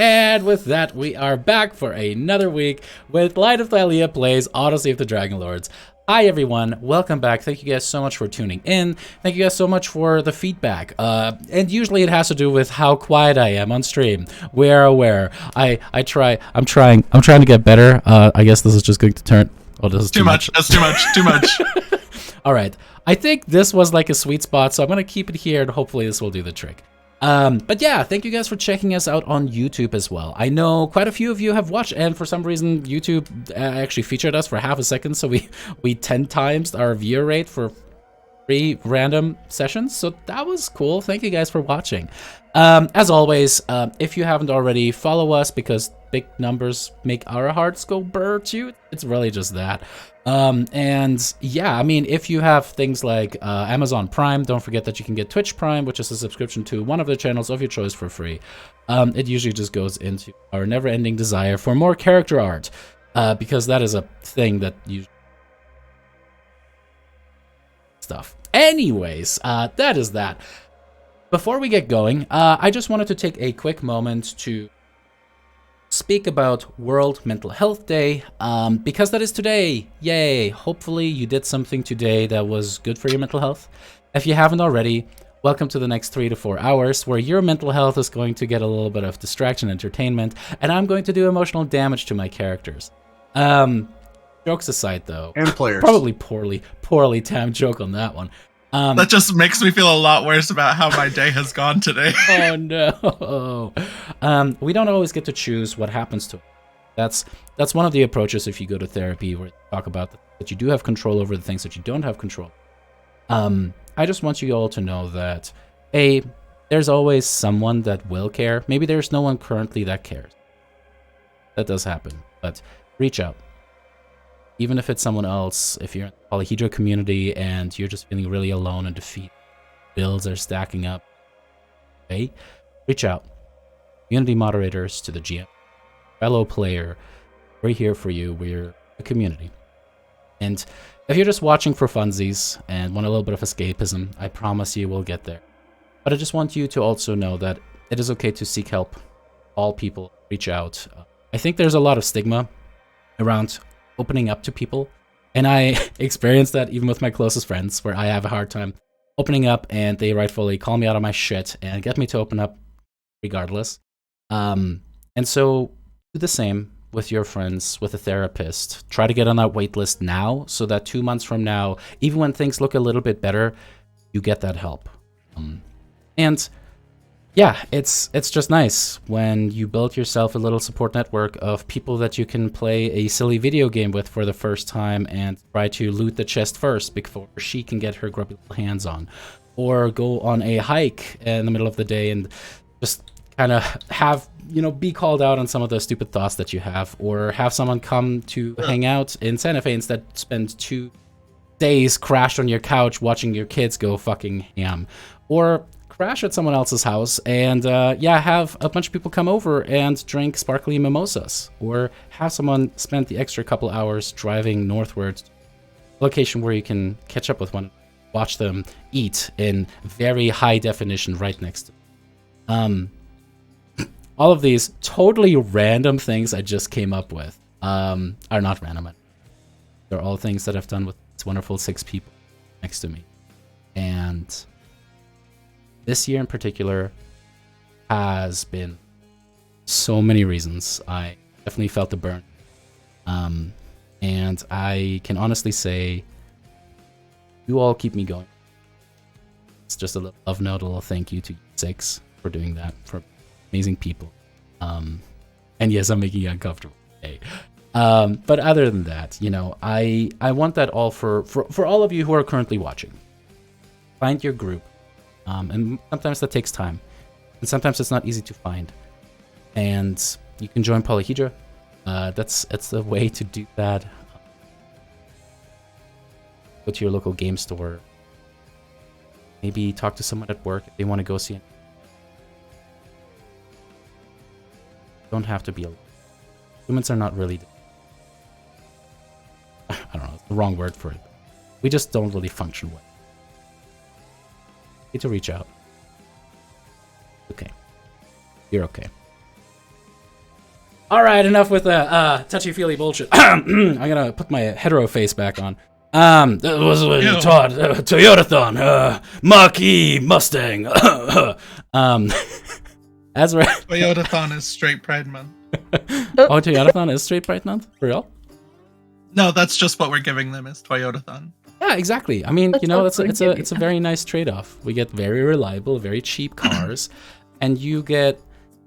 And with that, we are back for another week with Light of Thylea Plays Odyssey of the Dragonlords. Hi everyone, welcome back. Thank you guys so much for tuning in. Thank you guys so much for the feedback. And usually it has to do with how quiet I am on stream. We are aware. I'm trying to get better. I guess this is just going to turn. Oh, this is too much. That's too much. Too much. All right. I think this was like a sweet spot, so I'm gonna keep it here, and hopefully this will do the trick. But yeah, thank you guys for checking us out on YouTube as well. I know quite a few of you have watched, and for some reason, YouTube actually featured us for half a second, so we 10 times our viewer rate for 3 random sessions, so that was cool. Thank you guys for watching. As always, if you haven't already, follow us, because big numbers make our hearts go brr too. It's really just that. And yeah, I mean, if you have things like Amazon Prime, don't forget that you can get Twitch Prime, which is a subscription to one of the channels of your choice for free. It usually just goes into our never-ending desire for more character art, because that is a thing that you stuff. Anyways, that is that. Before we get going, I just wanted to take a quick moment to speak about World Mental Health Day, because that is today. Yay! Hopefully you did something today that was good for your mental health. If you haven't already, welcome to the next 3 to 4 hours where your mental health is going to get a little bit of distraction, entertainment, and I'm going to do emotional damage to my characters. Jokes aside though, and players. Probably poorly timed joke on that one. That just makes me feel a lot worse about how my day has gone today. Oh no. We don't always get to choose what happens to us. That's one of the approaches if you go to therapy, where you talk about that you do have control over the things that you don't have control. I just want you all to know that there's always someone that will care. Maybe there's no one currently that cares. That does happen, but reach out. Even if it's someone else, if you're in the Polyhedra community and you're just feeling really alone and defeated, bills are stacking up, okay? Reach out. Community moderators to the GM, fellow player, we're here for you. We're a community. And if you're just watching for funsies and want a little bit of escapism, I promise you we'll get there. But I just want you to also know that it is okay to seek help. All people reach out. I think there's a lot of stigma around opening up to people, and I experienced that even with my closest friends, where I have a hard time opening up, and they rightfully call me out of my shit and get me to open up regardless. And so do the same with your friends, with a therapist. Try to get on that wait list now, so that 2 months from now, even when things look a little bit better, you get that help. And yeah, it's just nice when you build yourself a little support network of people that you can play a silly video game with for the first time and try to loot the chest first before she can get her grubby little hands on. Or go on a hike in the middle of the day and just kind of have, be called out on some of the stupid thoughts that you have. Or have someone come to hang out in Santa Fe instead spend 2 days crashed on your couch watching your kids go fucking ham. Or crash at someone else's house and have a bunch of people come over and drink sparkly mimosas, or have someone spend the extra couple hours driving northwards to a location where you can catch up with one, watch them eat in very high definition right next to them. All of these totally random things I just came up with are not random. They're all things that I've done with this wonderful 6 people next to me. And this year in particular has been so many reasons. I definitely felt the burn. And I can honestly say, you all keep me going. It's just a little love note, a little thank you to 6 for doing that, for amazing people. And yes, I'm making you uncomfortable today. But other than that, I want that all for all of you who are currently watching. Find your group. And sometimes that takes time, and sometimes it's not easy to find. And you can join Polyhedra. It's the way to do that. Go to your local game store. Maybe talk to someone at work if they want to go see it. Don't have to be alone. Humans are not really... I don't know, it's the wrong word for it. We just don't really function well. Need to reach out. Okay. You're okay. All right, enough with the touchy-feely bullshit. I'm gonna put my hetero face back on. That was what you taught. Toyotathon, Mach-E Mustang. As we're Toyotathon is straight Pride Month. Oh, Toyotathon is straight Pride Month? For real? No, that's just what we're giving them is Toyotathon. Yeah, exactly. I mean, That's it's a very nice trade-off. We get very reliable, very cheap cars, and you get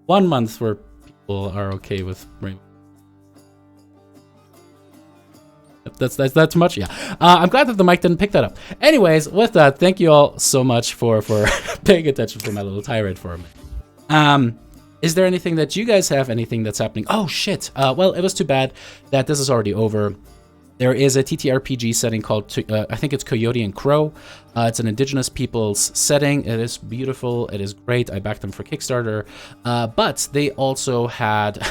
1 month where people are okay with rainbow. That's too much. Yeah. I'm glad that the mic didn't pick that up. Anyways, with that, thank you all so much for paying attention to my little tirade for a minute. Is there anything that you guys have? Anything that's happening? Oh shit. Well, it was too bad that this is already over. There is a TTRPG setting called, I think it's Coyote and Crow. It's an indigenous peoples setting. It is beautiful. It is great. I backed them for Kickstarter. But they also had,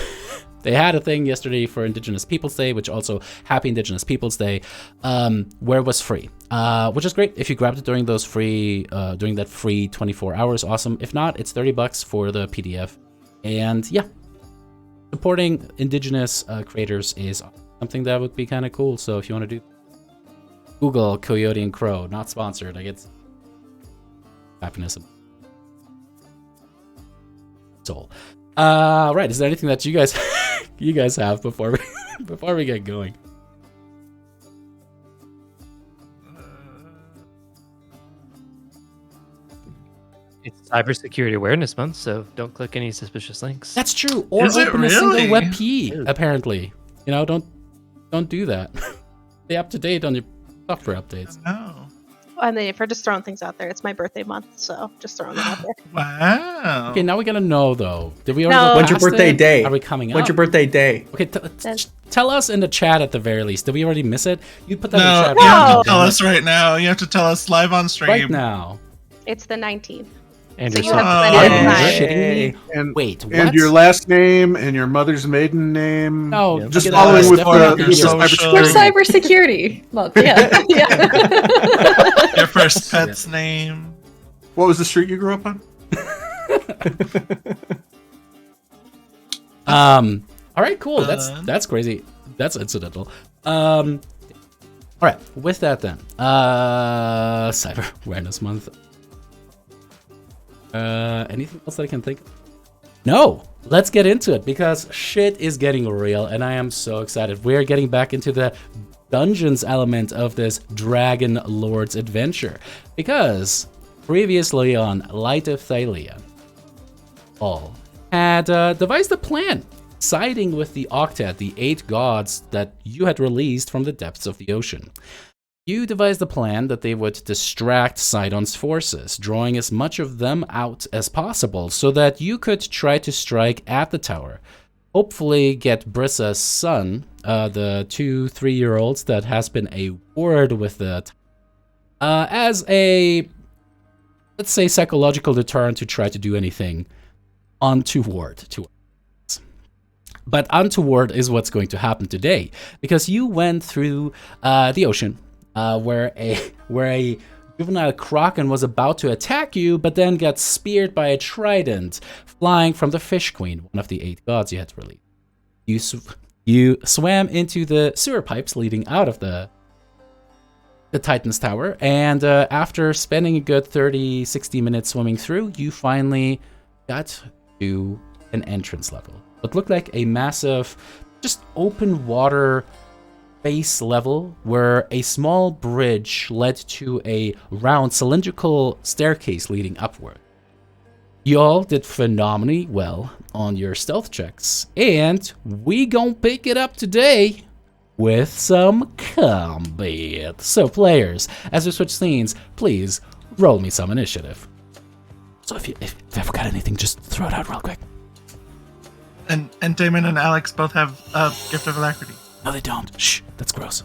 they had a thing yesterday for Indigenous Peoples Day, which also Happy Indigenous Peoples Day, where it was free, which is great. If you grabbed it during those free, during that free 24 hours, awesome. If not, it's $30 for the PDF. And yeah, supporting Indigenous creators is something that would be kind of cool. So if you want to do, Google Coyote and Crow, not sponsored. I get happiness of soul. Right. Is there anything that you guys have before we get going? It's Cybersecurity Awareness Month, so don't click any suspicious links. That's true. Or Is it open a single really? WebP. Apparently, don't do that. Stay up to date on your software updates. Oh. And if we're just throwing things out there, it's my birthday month, so just throwing it out there. Wow. Okay, now we gotta know though. Did we already No. go When's your past birthday it? day? Are we coming up? When's your birthday day? Okay, That's- tell us in the chat at the very least. Did we already miss it? You put that in No, the you chat have No. to tell us right now. You have to tell us live on stream. right now. It's the 19th. And So your you have Oh, plenty Are of you time. shitting me? And Wait, what? And your last name and your mother's maiden name. No, Yeah. just get following out. with Definitely the not gonna be social- your- We're cybersecurity month. Yeah. Yeah. Your first pet's name. What was the street you grew up on? All right, cool. That's crazy. That's incidental. All right. With that, then, Cyber Awareness Month. Anything else that I can think of? No. Let's get into it because shit is getting real, and I am so excited. We are getting back into the dungeons element of this Dragonlords adventure because previously on Light of Thylea, all had devised a plan, siding with the Octet, the 8 gods that you had released from the depths of the ocean. You devised a plan that they would distract Sidon's forces, drawing as much of them out as possible so that you could try to strike at the tower. Hopefully get Brissa's son, the 2-3-year-olds that has been a ward with the as a, let's say, psychological deterrent to try to do anything untoward to us. But untoward is what's going to happen today, because you went through the ocean, where a juvenile kraken was about to attack you, but then got speared by a trident flying from the Fish Queen, one of the 8 gods you had released. You swam into the sewer pipes leading out of the Titan's Tower, and after spending a good 30-60 minutes swimming through, you finally got to an entrance level. What looked like a massive, just open water base level where a small bridge led to a round cylindrical staircase leading upward. You all did phenomenally well on your stealth checks, and we gon' pick it up today with some combat. So players, as we switch scenes, please roll me some initiative. So if you've got anything, just throw it out real quick. And Damon and Alex both have Gift of Alacrity. No, they don't. Shh, that's gross.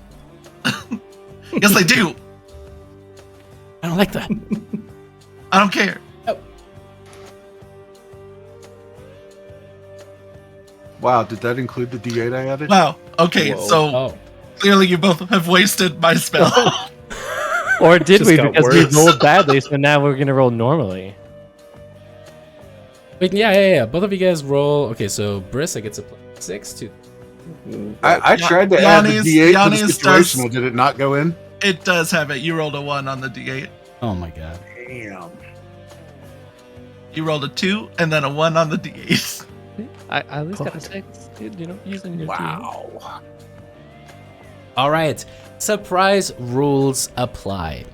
Yes, they do. I don't like that. I don't care. Wow, did that include the D8 I added? Wow. Okay, Whoa. so Oh. clearly you both have wasted my spell. Or did Just we? got Because we worse. rolled badly, so now we're gonna roll normally. Wait, yeah. Both of you guys roll. Okay, so Brissa gets a plus 6 to. I tried to add the Yanni's- D8 to Yanni's the situational. Did it not go in? It does have it. You rolled a 1 on the D8. Oh my god. Damn. You rolled a 2 and then a 1 on the D8. I at least got a 6. Dude, using your Wow. All right, surprise rules apply.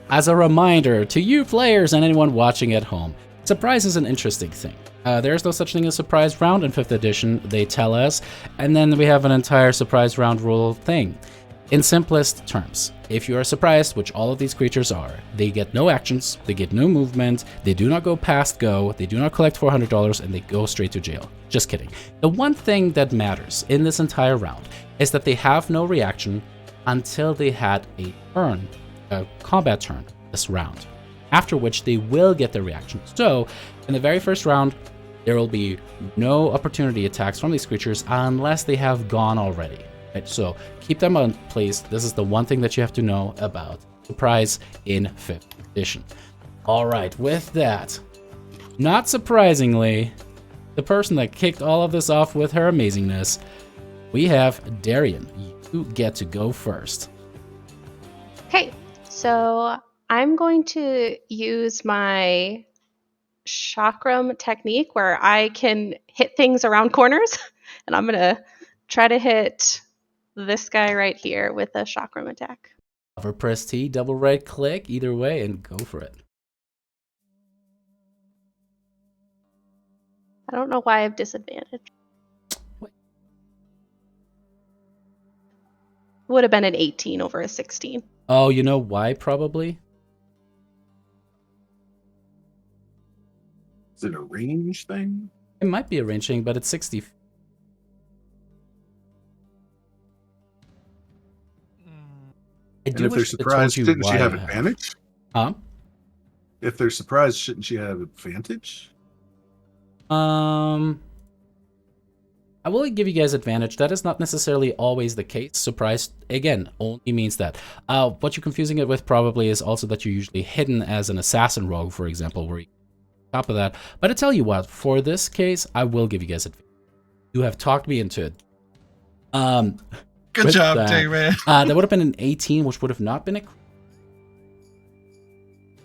As a reminder to you players and anyone watching at home, surprise is an interesting thing. There's no such thing as surprise round in 5th edition, they tell us, and then we have an entire surprise round rule thing. In simplest terms, if you are surprised, which all of these creatures are, they get no actions, they get no movement, they do not go past go, they do not collect $400, and they go straight to jail. Just kidding. The one thing that matters in this entire round is that they have no reaction until they had a turn, a combat turn this round, after which they will get their reaction. So, in the very first round, there will be no opportunity attacks from these creatures unless they have gone already. Right? So keep them in place. This is the one thing that you have to know about surprise in 5th edition. All right, with that, not surprisingly, the person that kicked all of this off with her amazingness, we have Darian. You get to go first. Okay, so I'm going to use my chakram technique where I can hit things around corners, and I'm going to try to hit this guy right here with a chakram attack. Hover press T, double right click, either way, and go for it. I don't know why I have disadvantage. What? Would have been an 18 over a 16. Oh, you know why, probably? Is it a range thing? It might be a ranging, but it's 60. I And do if they're wish it told surprised, you didn't she why have I have. advantage? Huh? If they're surprised, shouldn't she have advantage? I will give you guys advantage. That is not necessarily always the case. Surprise, again, only means that. What you're confusing it with probably is also that you're usually hidden as an assassin rogue, for example, where you top of that. But I tell you what, for this case, I will give you guys advantage. You have talked me into it. Good With job, that, David. that would have been an 18, which would have not been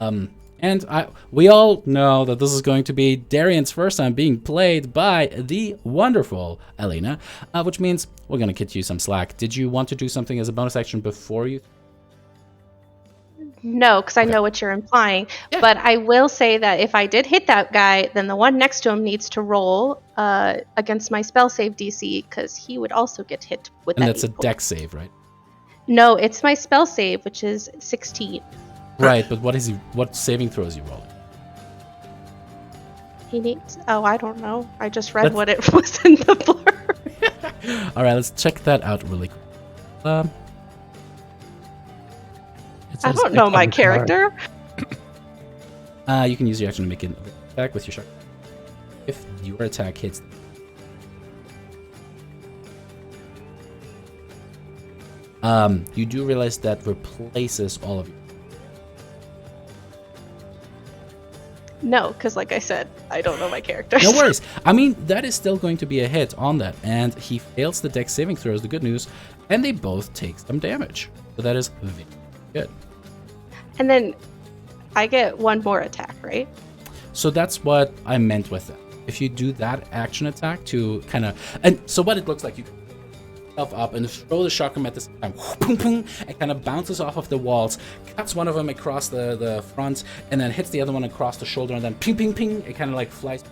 a... And we all know that this is going to be Darian's first time being played by the wonderful Elena, which means we're going to cut you some slack. Did you want to do something as a bonus action before you? No, because I know what you're implying. Yeah. But I will say that if I did hit that guy, then the one next to him needs to roll against my spell save DC, because he would also get hit with And that. that's a 8 point. dex save, right? No, it's my spell save, which is 16. Right, but what saving throws you rolling? He needs. Oh, I don't know. I just read That's- what it was in the blurb. All right, let's check that out really quick. I don't know my character. You can use your action to make an attack with your shark. If your attack hits. You do realize that replaces all of your. No, because like I said, I don't know my character. No worries. I mean, that is still going to be a hit on that, and he fails the dex saving throws. The good news, and they both take some damage. So that is very good. And then I get one more attack, right? So that's what I meant with it. If you do that action attack to kind of, and so what it looks like, you can yourself up and throw the chakram at the same time. Boom, boom, it kind of bounces off of the walls, cuts one of them across the front, and then hits the other one across the shoulder, and then ping, ping, ping, it kind of like flies.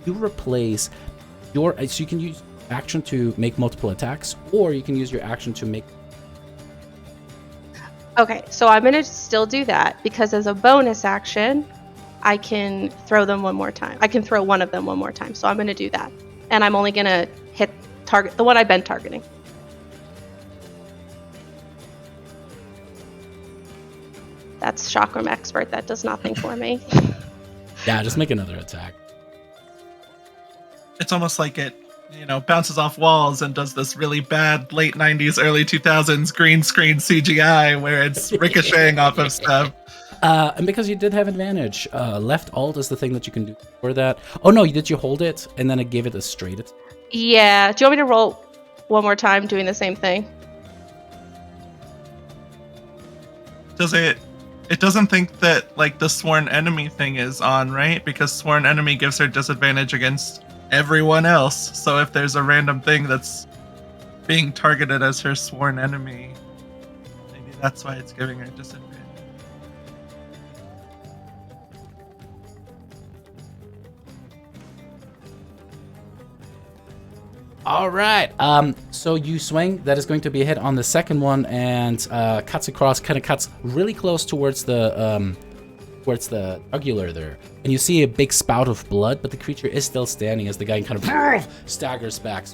You replace your, so you can use action to make multiple attacks, or you can use your action to make. Okay, so I'm going to still do that because as a bonus action, I can throw them one more time. I can throw one of them one more time. So I'm going to do that. And I'm only going to hit target the one I've been targeting. That's Chakram Expert. That does nothing for me. Yeah, just make another attack. It's almost like it, bounces off walls and does this really bad late 90s, early 2000s green screen CGI where it's ricocheting off of stuff. And because you did have advantage, left alt is the thing that you can do for that. Oh no, did you hold it and then it gave it a straight attack? Yeah. Do you want me to roll one more time doing the same thing? Does it? It doesn't think that like the sworn enemy thing is on, right? Because sworn enemy gives her disadvantage against everyone else. So if there's a random thing that's being targeted as her sworn enemy, maybe that's why it's giving her disadvantage. All right. So you swing. That is going to be a hit on the second one, and cuts across. Kind of cuts really close towards the jugular there, and you see a big spout of blood. But the creature is still standing as the guy kind of staggers back.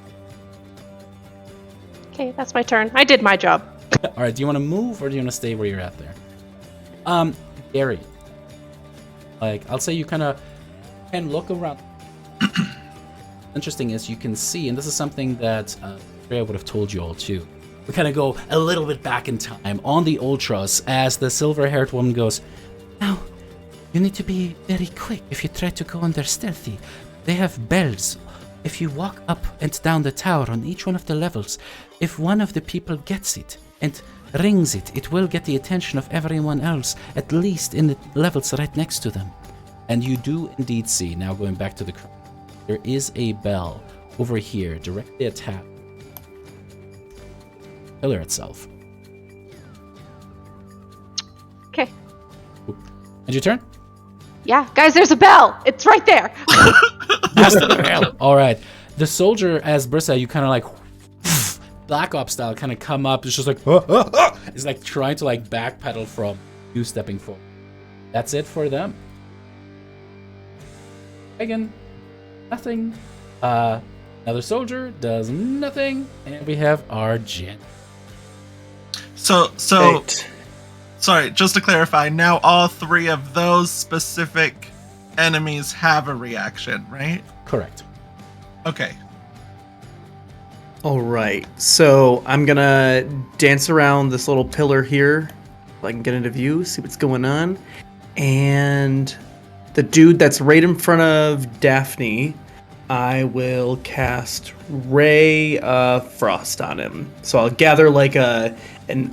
Okay, that's my turn. I did my job. All right. Do you want to move or do you want to stay where you're at there? Gary. Like I'll say you kind of can look around. Interesting is you can see, and this is something that Freya would have told you all too. We kind of go a little bit back in time on the Ultras as the silver-haired woman goes, "Now, you need to be very quick if you try to go on there stealthy. They have bells. If you walk up and down the tower on each one of the levels, if one of the people gets it and rings it, it will get the attention of everyone else, at least in the levels right next to them." And you do indeed see, now going back to the crowd, there is a bell over here, directly attached to the pillar itself. Okay. And your turn? Yeah, guys, there's a bell. It's right there. That's the bell. All right. The soldier, as Brissa, you kind of like Black Ops style, kind of come up. It's just like, it's like trying to like backpedal from you stepping forward. That's it for them. Again. Nothing. Another soldier does nothing, and we have our Jen. So sorry, just to clarify, now all three of those specific enemies have a reaction, right? Correct. Okay. All right, so I'm gonna dance around this little pillar here so I can get into view, see what's going on. And the dude that's right in front of Daphne, I will cast Ray Frost on him. So I'll gather like an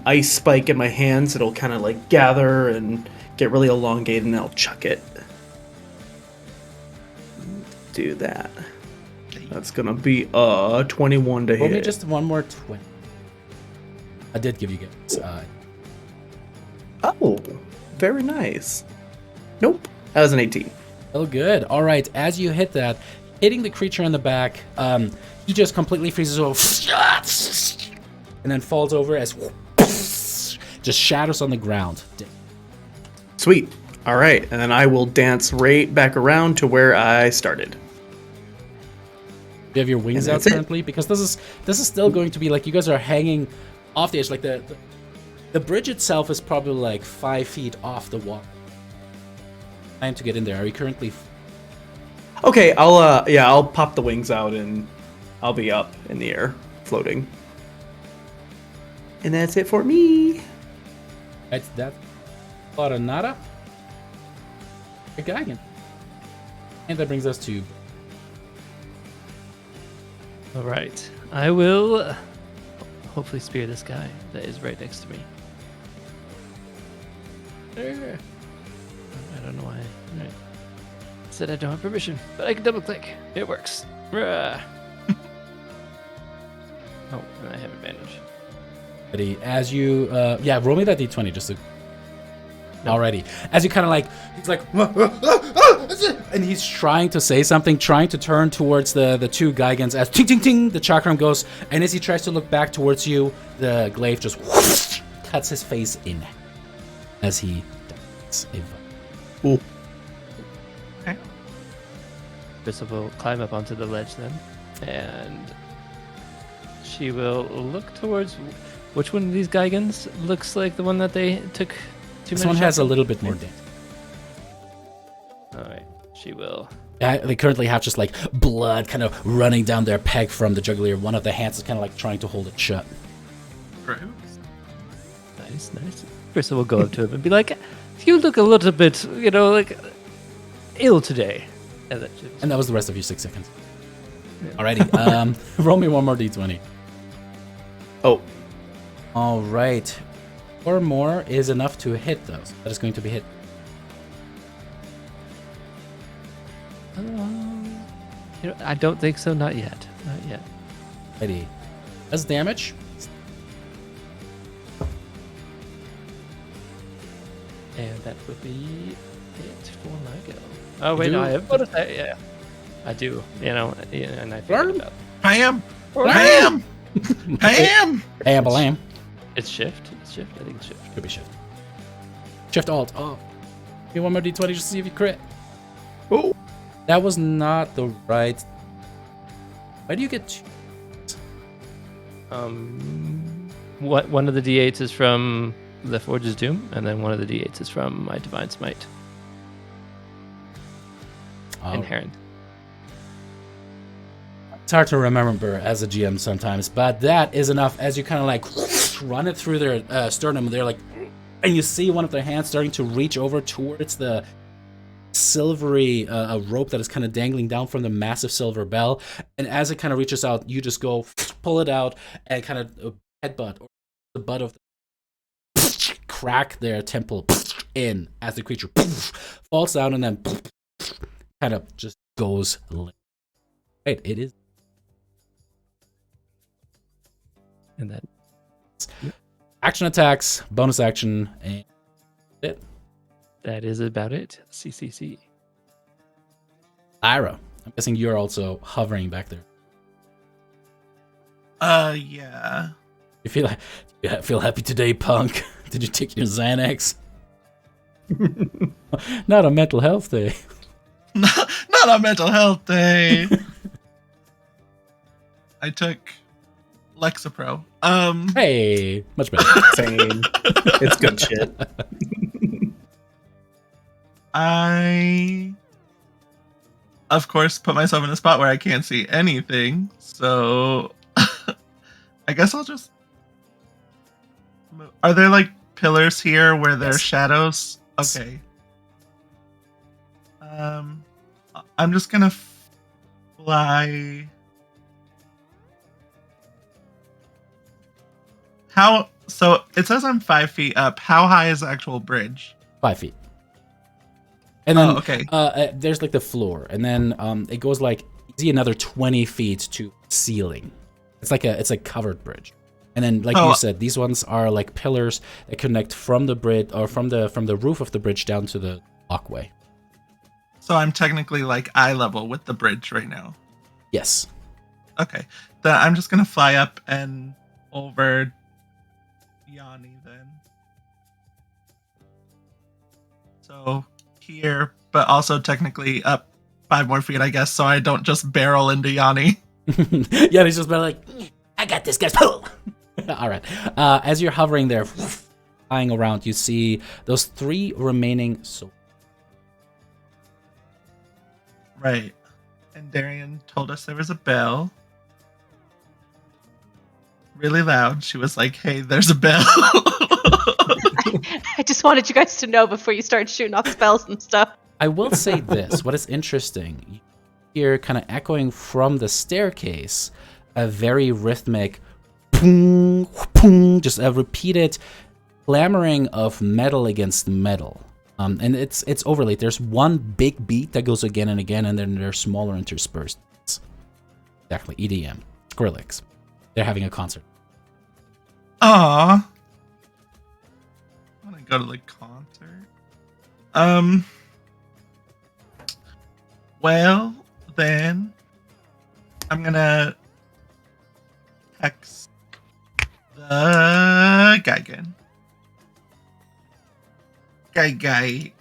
ice spike in my hands. It'll kind of like gather and get really elongated, and I'll chuck it. Do that. That's gonna be 21 to Roll me hit. just one more 20. I did give you guys. Oh, very nice. Nope, that was an 18. Oh, good. All right. As you hit that, hitting the creature in the back, he just completely freezes over and then falls over as just shatters on the ground. Sweet. All right, and then I will dance right back around to where I started. You have your wings And out that's it. currently, because this is still going to be like you guys are hanging off the edge. Like the bridge itself is probably like 5 feet off the wall. Time to get in there. Are you currently? Okay, I'll pop the wings out and I'll be up in the air, floating. And that's it for me. That's that. Nada. A Geigen. And that brings us to. All right. I will hopefully spear this guy that is right next to me. There. I don't know why. All right. Said I don't have permission, but I can double click. It works. Rah. Oh, and I have advantage. Ready? As you, roll me that d20 just to. Already, as you kind of like, he's like, and he's trying to say something, trying to turn towards the two Geigens as ting ting ting, the chakram goes, and as he tries to look back towards you, the glaive just whoosh, cuts his face in as he dies. Ooh. Okay. Brissa will climb up onto the ledge then, and she will look towards which one of these Geigens looks like the one that they took. This one has a little bit more damage. All right, she will. They currently have just like blood kind of running down their peg from the jugular. One of the hands is kind of like trying to hold it shut. Gross. Nice. Brissa will go up to him and be like, "You look a little bit, like ill today." And And that was the rest of your 6 seconds. Alrighty. Roll me one more d20. Oh, All right. 4 more is enough to hit those. That is going to be hit. I don't think so. Not yet. Not yet. Alrighty. Does damage. And that would be it for my go. Oh wait, no, I have bonus. Yeah, I do. And I figured about Pam! Pam! Pam! Bam, bam. it's shift. It's shift. I think it's shift. Could be shift. Shift alt. Oh. Give me one more d20 just to see if you crit. oh, That was not the right. Why do you get 2? What one of the d8s is from the Forge's Doom, and then one of the d8s is from my Divine Smite. Inherent. It's hard to remember as a GM sometimes, but that is enough. As you kind of like run it through their sternum, they're like, and you see one of their hands starting to reach over towards the silvery rope that is kind of dangling down from the massive silver bell. And as it kind of reaches out, you just go pull it out and kind of headbutt or the butt of the crack their temple in as the creature falls down and then kind of just goes limp. Right, it is. And then Action attacks, bonus action, and it. that is about it. CCC. Lyra, I'm guessing you're also hovering back there. Yeah. You feel happy today, punk? Did you take your Xanax? Not a mental health day. Not a mental health day. I took Lexapro. Hey, much better. same. It's good shit. I, of course, put myself in a spot where I can't see anything. So, I guess I'll just. Are there like pillars here where there's shadows? Okay. I'm just gonna fly. How? So it says I'm 5 feet up. How high is the actual bridge? 5 feet. And then okay. There's like the floor, and then it goes like easy another 20 feet to ceiling. It's a covered bridge. And then, like you said, these ones are like pillars that connect from the bridge or from the roof of the bridge down to the walkway. So I'm technically like eye level with the bridge right now. Yes. Okay. Then I'm just gonna fly up and over Yanni then. So here, but also technically up 5 more feet, I guess, so I don't just barrel into Yanni. Yeah, he's just been like, I got this, guys. Pull. All right. As you're hovering there, flying around, you see those 3 remaining souls. Right. And Darian told us there was a bell. Really loud. She was like, hey, there's a bell. I just wanted you guys to know before you start shooting off spells and stuff. I will say this. What is interesting, you hear kind of echoing from the staircase, a very rhythmic pung, pung, just a repeated clamoring of metal against metal. And it's overlaid. There's one big beat that goes again and again, and then there's smaller interspersed beats. Exactly, EDM. Skrillex. They're having a concert. Aww. I want to go to the concert. Well, then I'm gonna hex the guy again. Guy.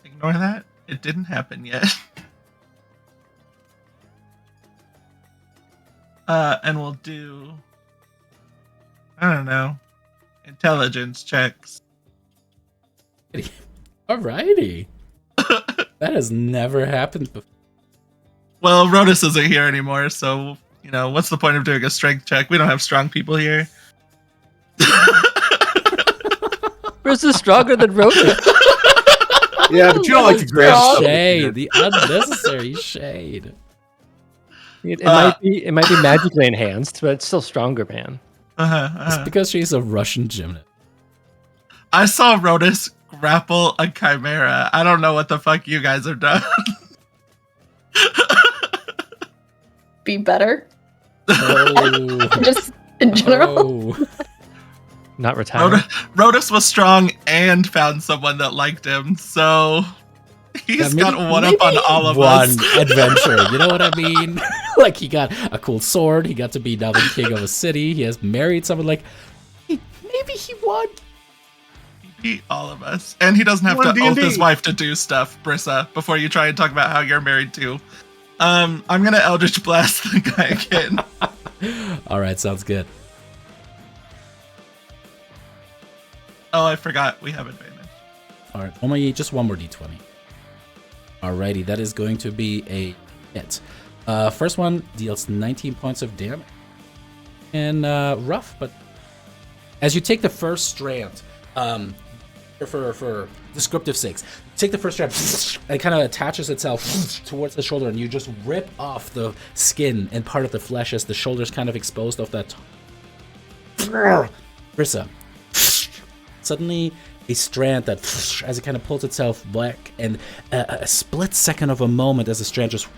Ignore that. It didn't happen yet. And we'll do, I don't know, intelligence checks. Alrighty. That has never happened before. Well, Rodus isn't here anymore, so, you know, what's the point of doing a strength check? We don't have strong people here. Where's this stronger than Rhoda? Yeah, but you don't like to grab Strong. stuff. Shade, the unnecessary shade. It might be magically enhanced, but it's still stronger, man. It's because she's a Russian gymnast. I saw Rodus grapple a chimera. I don't know what the fuck you guys have done. Be better. Oh. Just in general. Oh. Not retired. Rodus was strong and found someone that liked him, so he's Yeah, got one up on all of us. One adventure, you know what I mean? Like, he got a cool sword, he got to be now the king of a city, he has married someone, like, maybe he won. He beat all of us. And he doesn't have Won to oath D&D. his wife to do stuff, Brissa, before you try and talk about how you're married too. I'm gonna Eldritch Blast the guy again. Alright, sounds good. Oh, I forgot. We have advantage. Alright, only just one more d20. Alrighty, that is going to be a hit. First one deals 19 points of damage. And rough, but as you take the first strand, for descriptive sakes, take the first strand, it kind of attaches itself towards the shoulder, and you just rip off the skin and part of the flesh as the shoulder's kind of exposed off that. Brissa. Suddenly, a strand that, as it kind of pulls itself back, and a split second of a moment as the strand just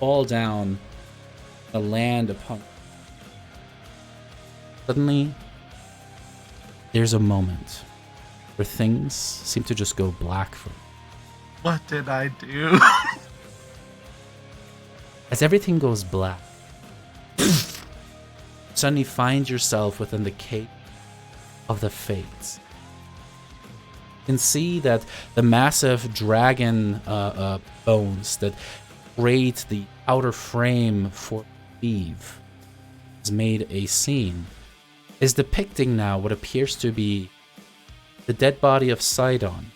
fall down, land upon. Suddenly, there's a moment where things seem to just go black for you. What did I do? As everything goes black, suddenly find yourself within the cape of the Fates. You can see that the massive dragon bones that create the outer frame for Eve has made a scene, is depicting now what appears to be the dead body of Sidon,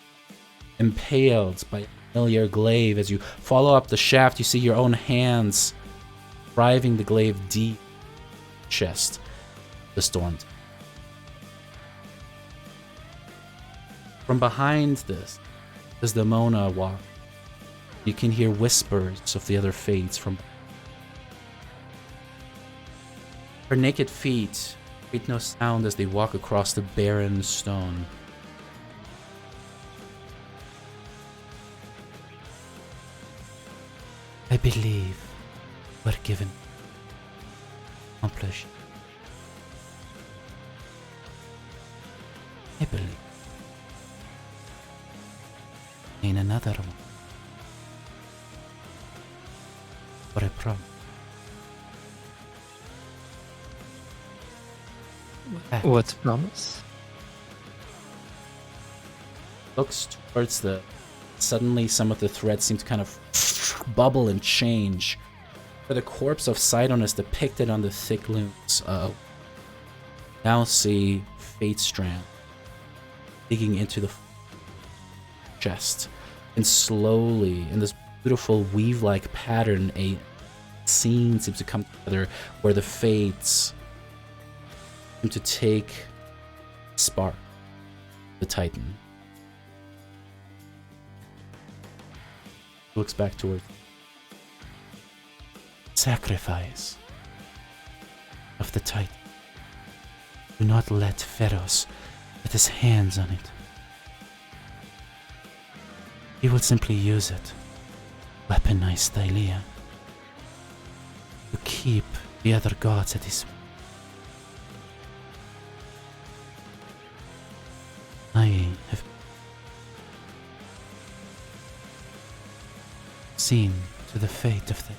impaled by a familiar glaive. As you follow up the shaft, you see your own hands driving the glaive deep in the chest of the stormed. From behind this, as the Mona walks, you can hear whispers of the other Fates from. Her naked feet create no sound as they walk across the barren stone. I believe we're given accomplish. I believe in another one. For I promise. What's promise? Looks towards the. Suddenly, some of the threads seem to kind of bubble and change. Where the corpse of Sidon is depicted on the thick looms. Now see Fate Strand digging into the chest, and slowly, in this beautiful weave-like pattern, a scene seems to come together where the Fates seem to take spark the Titan. Looks back toward sacrifice of the Titan. Do not let Pharaohs get his hands on it. He will simply use it, weaponize Thylea, to keep the other gods at his. I have seen to the fate of them.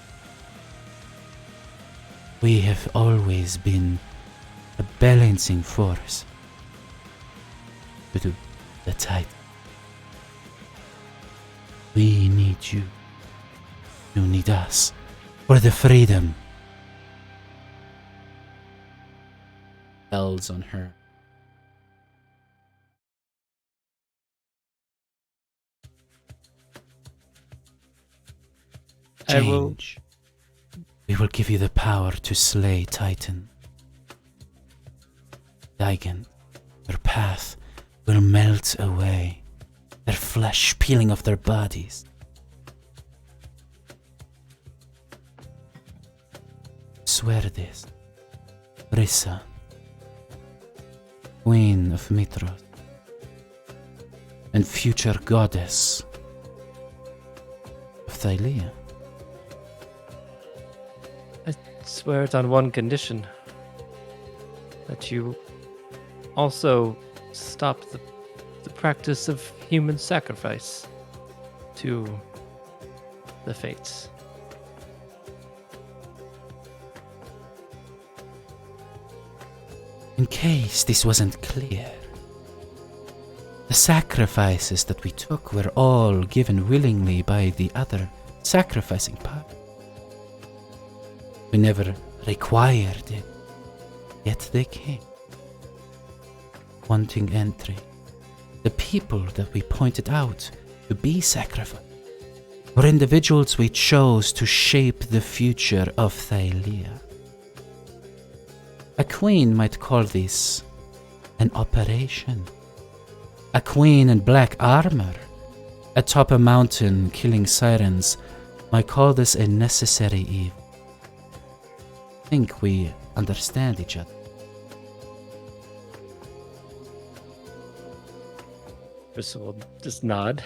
We have always been a balancing force to the Titan. We need you. You need us for the freedom. Bells on her. I will- Change. We will give you the power to slay Titan. Daigen, your path will melt away. their flesh peeling off their bodies. Swear this. Rissa, Queen of Mitros, and future goddess of Thylea. I swear it on one condition. That you also stop the practice of human sacrifice to the fates. In case this wasn't clear, the sacrifices that we took were all given willingly by the other sacrificing party. We never required it, yet they came, wanting entry. The people that we pointed out to be sacrificed were individuals we chose to shape the future of Thylea. A queen might call this an operation. A queen in black armor atop a mountain killing sirens might call this a necessary evil. I think we understand each other. Percival just nod.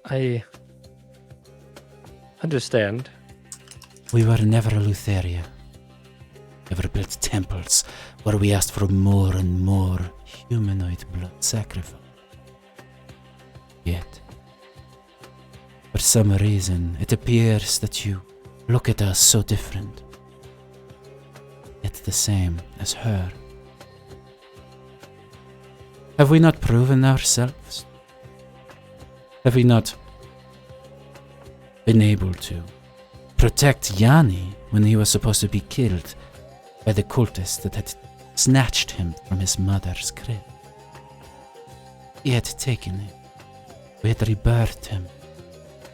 I understand. We were never Lutheria. Never built temples where we asked for more and more humanoid blood sacrifice. Yet, for some reason, it appears that you look at us so different, yet the same as her. Have we not proven ourselves? Have we not been able to protect Yanni when he was supposed to be killed by the cultist that had snatched him from his mother's crib? He had taken him. We had rebirthed him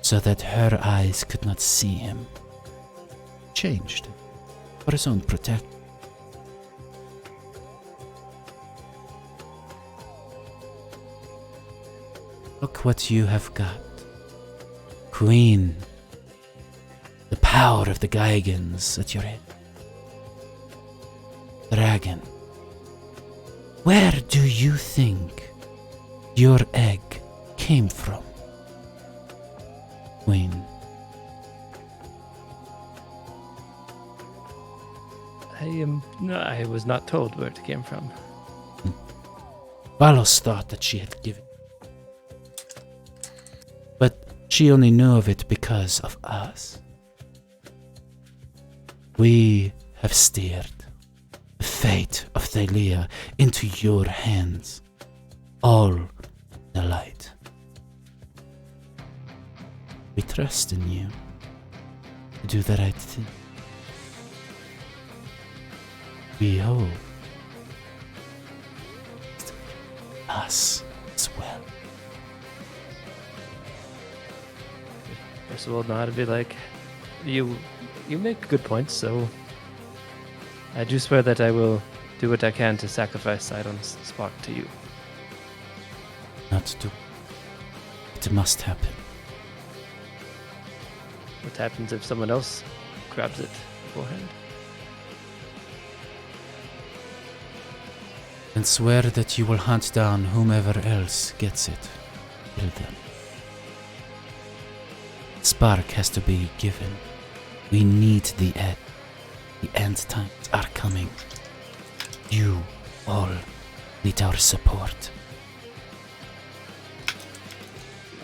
so that her eyes could not see him. Changed him for his own protection. Look what you have got. Queen. The power of the Gaigans at your head. Dragon. Where do you think your egg came from? Queen. I was not told where it came from. Valos thought that she had given. But she only knew of it because of us. We have steered the fate of Thylea into your hands. All the light. We trust in you to do the right thing. We hope us as well. Percival nod and be like, you make good points, so I do swear that I will do what I can to sacrifice Sidon's spark to you. Not to. It must happen. What happens if someone else grabs it beforehand? And swear that you will hunt down whomever else gets it. Kill them. Spark has to be given. We need the end. The end times are coming. You all need our support.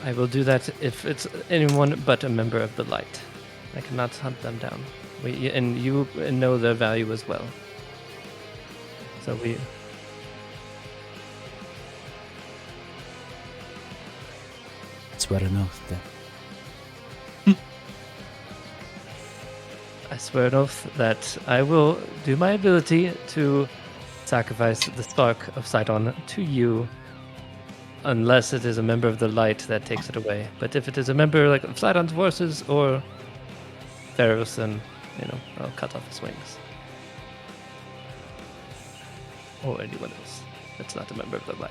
I will do that if it's anyone but a member of the light. I cannot hunt them down. And you know their value as well. So we... Swear an oath then. I swear an oath that I will do my ability to sacrifice the spark of Sidon to you, unless it is a member of the light that takes it away. But if it is a member like of Sidon's forces or Theros, then I'll cut off his wings. Or anyone else that's not a member of the light.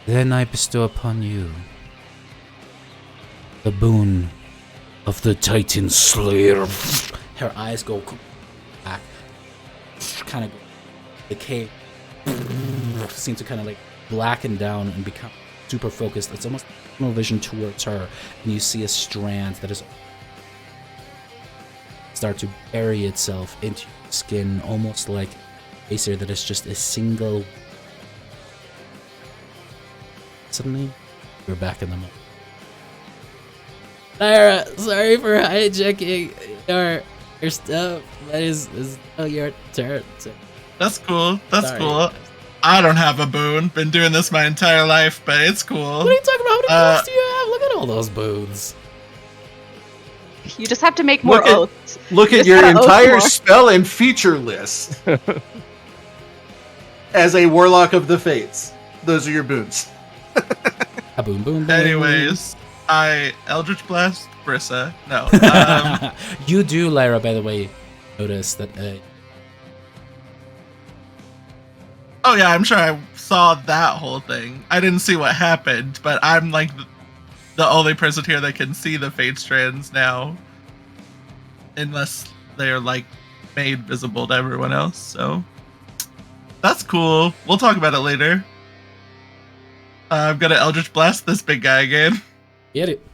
Then I bestow upon you the boon of the Titan Slayer. Her eyes go back, kind of decay, seem to kind of like blacken down and become super focused. It's almost no vision towards her, and you see a strand that is start to bury itself into your skin, almost like a laser that is just a single. Suddenly, you're back in the moment. Lara, sorry for hijacking your stuff. That is your turn. That's cool. That's Sorry. cool. I don't have a boon. Been doing this my entire life, but it's cool. What are you talking about? How many boons do you have? Look at all those boons. You just have to make more Look at- oaths. Look You at just your gotta oath entire more. spell and feature list. As a Warlock of the Fates. Those are your boons. A boom, boom, boom. Anyways, I Eldritch Blast Brissa. No. You do, Lyra, by the way, notice that. Oh yeah, I'm sure I saw that whole thing. I didn't see what happened, but I'm like the only person here that can see the fate strands now, unless they're like made visible to everyone else. So that's cool. We'll talk about it later. I'm gonna Eldritch Blast this big guy again. Get it.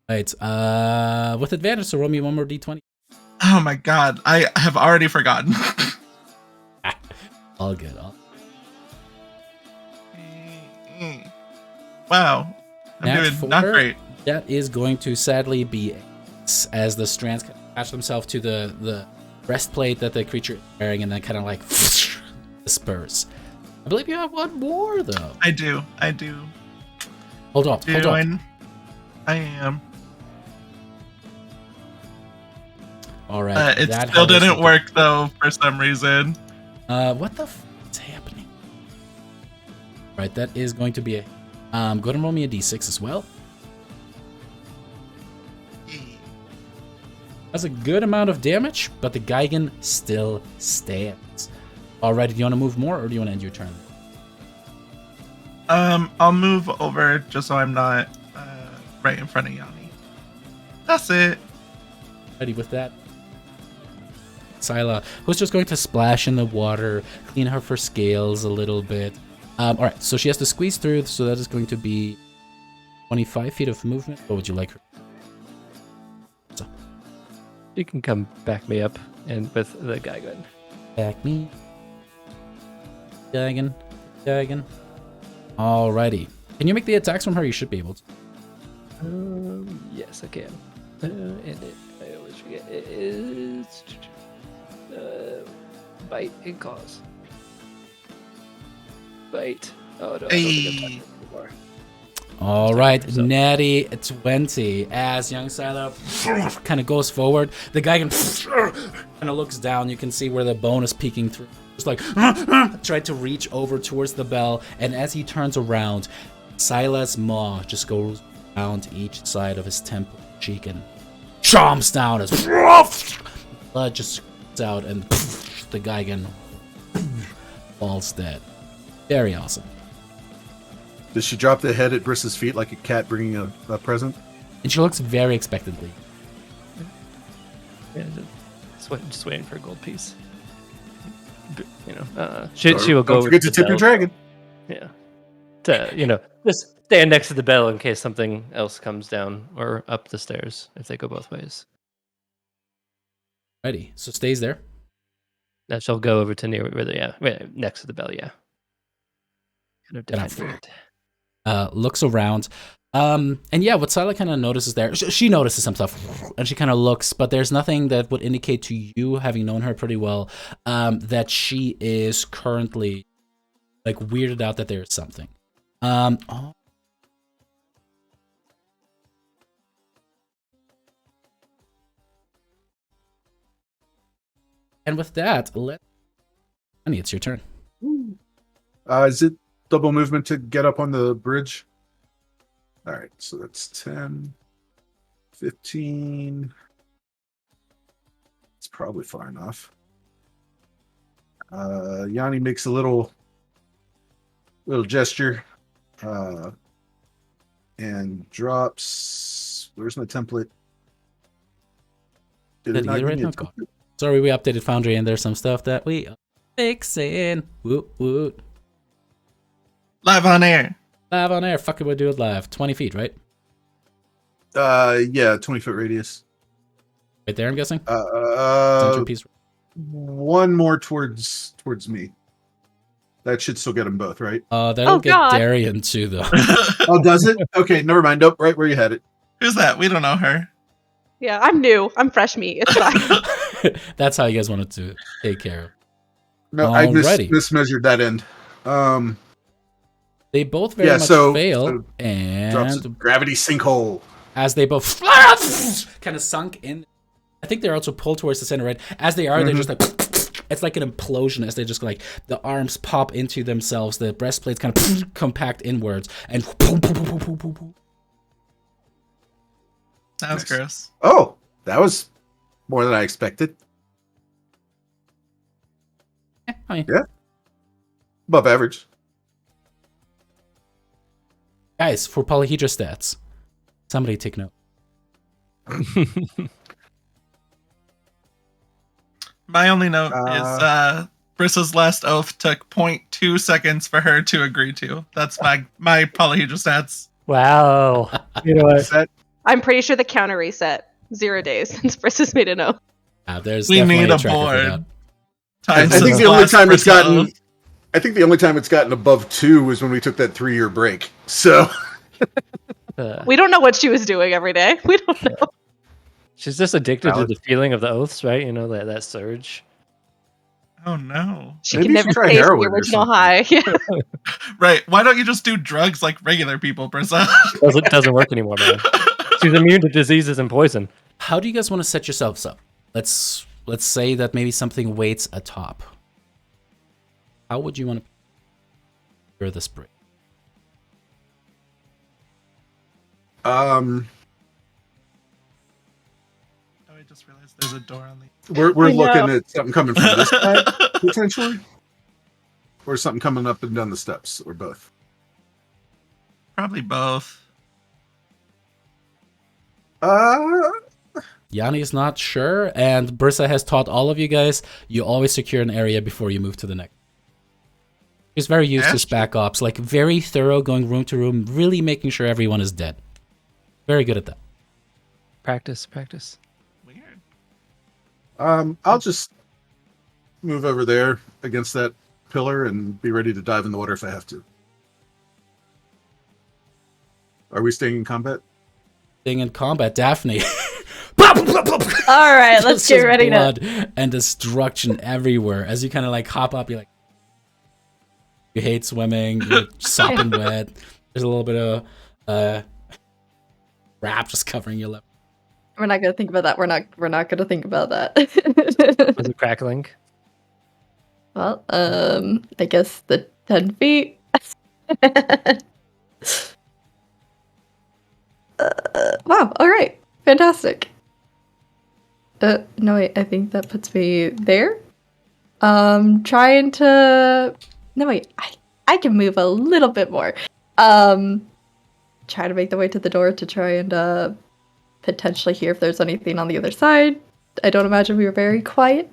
Right. With advantage, so roll me one more d20. Oh my god, I have already forgotten. All good. Wow, I'm Nat doing 4? not great. That is going to sadly be as the strands kind of attach themselves to the breastplate that the creature is wearing, and then kind of like disperse. I believe you have one more though. I do. Hold up. I am. All right. It that still helps didn't with work though for some reason. What the is happening? Right, that is going to be a. Go ahead and roll me a d6 as well. That's a good amount of damage, but the Gigan still stands. Alright, do you want to move more, or do you want to end your turn? I'll move over just so I'm not right in front of Yanni. That's it. Ready with that? Thylea, who's just going to splash in the water, clean her for scales a little bit. Alright, so she has to squeeze through, so that is going to be 25 feet of movement. What would you like her? You can come back me up and with the Gigan. Back me. Dagon. Alrighty. Can you make the attacks from her? You should be able to. Yes, I can. And I always forget. It is bite and cause. Bite. Oh, no, I don't think I'm talking anymore. All right, natty 20 as young Thylea kind of goes forward. The guy kind of looks down. You can see where the bone is peeking through. Just like tried to reach over towards the bell, and as he turns around, Thylea's maw just goes around each side of his temple cheek and chomps down as blood just squirts out, and the guy again falls dead. Very awesome. Does she drop the head at Briss's feet like a cat bringing a present? And she looks very expectantly. Yeah, just waiting for a gold piece. You know, she will go. Don't forget to with the tip your bell. dragon. Yeah. Just stand next to the bell in case something else comes down or up the stairs if they go both ways. Ready. So stays there. That shall go over to near where next to the bell. Yeah. Kind of defending it. Looks around. And yeah, what Thylea kind of notices there, she notices some stuff, and she kind of looks, but there's nothing that would indicate to you, having known her pretty well, that she is currently like weirded out that there's something. Oh. And with that, Honey, it's your turn. Is it double movement to get up on the bridge? All right, so that's 10, 15. It's probably far enough. Yanni makes a little little gesture, and drops. Where's my template? Did it Did not you give right me a now? God. template? Sorry, we updated Foundry and there's some stuff that we are fixing. Woot woot. Live on air. Live on air. Fuck it, we'll do it live. 20 feet, right? Yeah, 20-foot radius. Right there, I'm guessing. Uh, Centerpiece. one more towards me. That should still get them both, right? That'll Oh, get God. Darian too, though. Oh, does it? Okay, never mind. Nope, right where you had it. Who's that? We don't know her. Yeah, I'm new. I'm fresh meat. It's fine. That's how you guys wanted to take care of. No, I Alrighty. mismeasured that end. They both very Yeah, much so- fail, so and drops gravity sinkhole. as they both kind of sunk in, I think they're also pulled towards the center, right? As they are, they're just like, it's like an implosion as they just like, the arms pop into themselves, the breastplates kind of compact inwards, and Sounds Nice. gross. Oh, that was more than I expected. Above average. Guys, for polyhedra stats, somebody take note. My only note is Brissa's last oath took 0.2 seconds for her to agree to. That's my polyhedra stats. Wow. You know what? That I'm pretty sure the counter reset 0 days since Briss has made a note. There's We definitely need a tracker for board. that. I Times think his the only last time it's Brissa gotten. oath. I think the only time it's gotten above 2 was when we took that 3-year break. So We don't know what she was doing every day. We don't know. She's just addicted Valid. to the feeling of the oaths, right? You know, that surge. Oh no. She Maybe can you never should try taste the heroin or original something. high. Yeah. Right. Why don't you just do drugs like regular people, Brissa? Doesn't work anymore, man. She's immune to diseases and poison. How do you guys want to set yourselves up? Let's say that maybe something waits atop. How would you want to secure this break? Oh, I just realized there's a door on the. we're I know. looking at something coming from this side potentially, or something coming up and down the steps, or both. Probably both. Yanni's not sure, and Brissa has taught all of you guys, you always secure an area before you move to the next. She's very used to That's SPAC ops, like very thorough, going room to room, really making sure everyone is dead. Very good at that. Practice. Weird. I'll just move over there against that pillar and be ready to dive in the water if I have to. Are we staying in combat? Thing in combat, Daphne. All right, let's Just get ready to. blood and destruction everywhere. As you kind of like hop up, you're like, you hate swimming, you're sopping wet. There's a little bit of wrap just covering your lip. We're not gonna think about that. We're not gonna think about that. Was it crackling? Well, I guess the 10 feet. Wow. All right. Fantastic. No wait. I think that puts me there. Trying to. No wait. I can move a little bit more. Try to make the way to the door to try and potentially hear if there's anything on the other side. I don't imagine we were very quiet.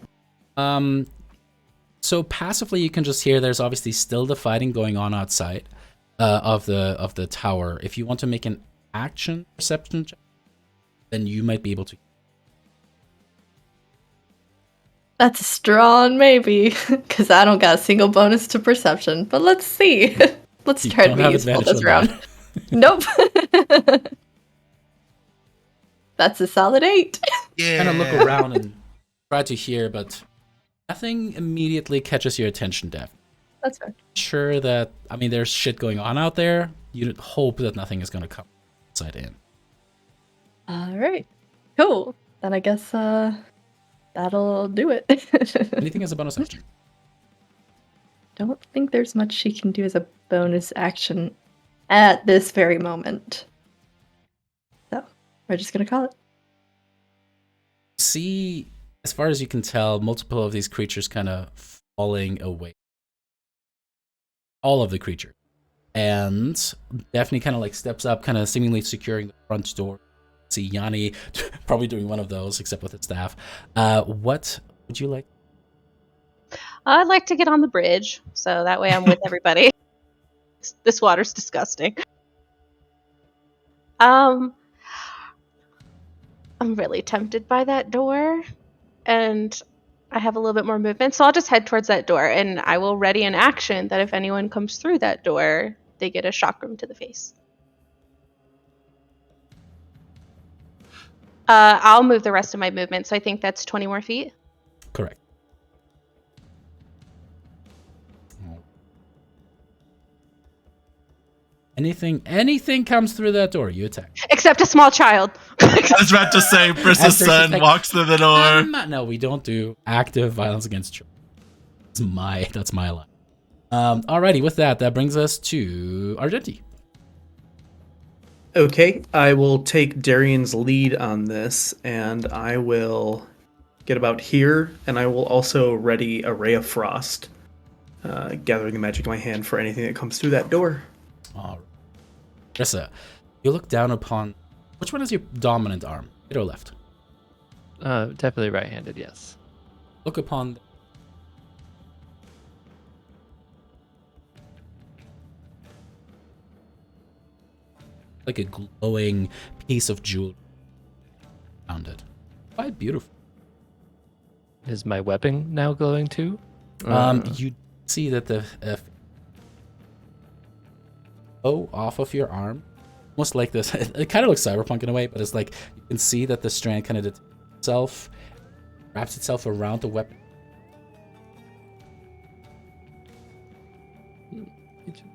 So passively, you can just hear there's obviously still the fighting going on outside of the tower. If you want to make an action perception check, then you might be able to. That's a strong maybe, because I don't got a single bonus to perception. But let's see. Let's You try to don't be have useful advantage this on round. that. Nope. That's a solid 8. Yeah. Kind of look around and try to hear, but nothing immediately catches your attention, Daphne. That's fair. Sure that, I mean, there's shit going on out there. You'd hope that nothing is going to come inside in. All right. Cool. Then I guess that'll do it. Anything as a bonus action? Don't think there's much she can do as a bonus action at this very moment. So we're just gonna call it. See, as far as you can tell, multiple of these creatures kind of falling away. All of the creatures. And Daphne kind of like steps up, kind of seemingly securing the front door. See Yanni probably doing one of those, except with his staff. What would you like? I'd like to get on the bridge, so that way I'm with everybody. This water's disgusting. I'm really tempted by that door, and I have a little bit more movement, so I'll just head towards that door, and I will ready an action that if anyone comes through that door, they get a chakram to the face. I'll move the rest of my movement, so I think that's 20 more feet. Correct. Anything comes through that door, you attack. Except a small child. I was about to say, Bris's As there's son like, walks through the door. No, we don't do active violence against children. That's my line. Alrighty, with that brings us to Argenti. Okay, I will take Darian's lead on this, and I will get about here, and I will also ready a Ray of Frost, gathering the magic in my hand for anything that comes through that door. All right. Rissa, you look down upon... Which one is your dominant arm? Right or left? Definitely right-handed, yes. Look upon... like a glowing piece of jewelry around it. Quite beautiful. Is my weapon now glowing too? You see that the off of your arm, almost like this. It kind of looks cyberpunk in a way, but it's like you can see that the strand kind of wraps itself around the weapon.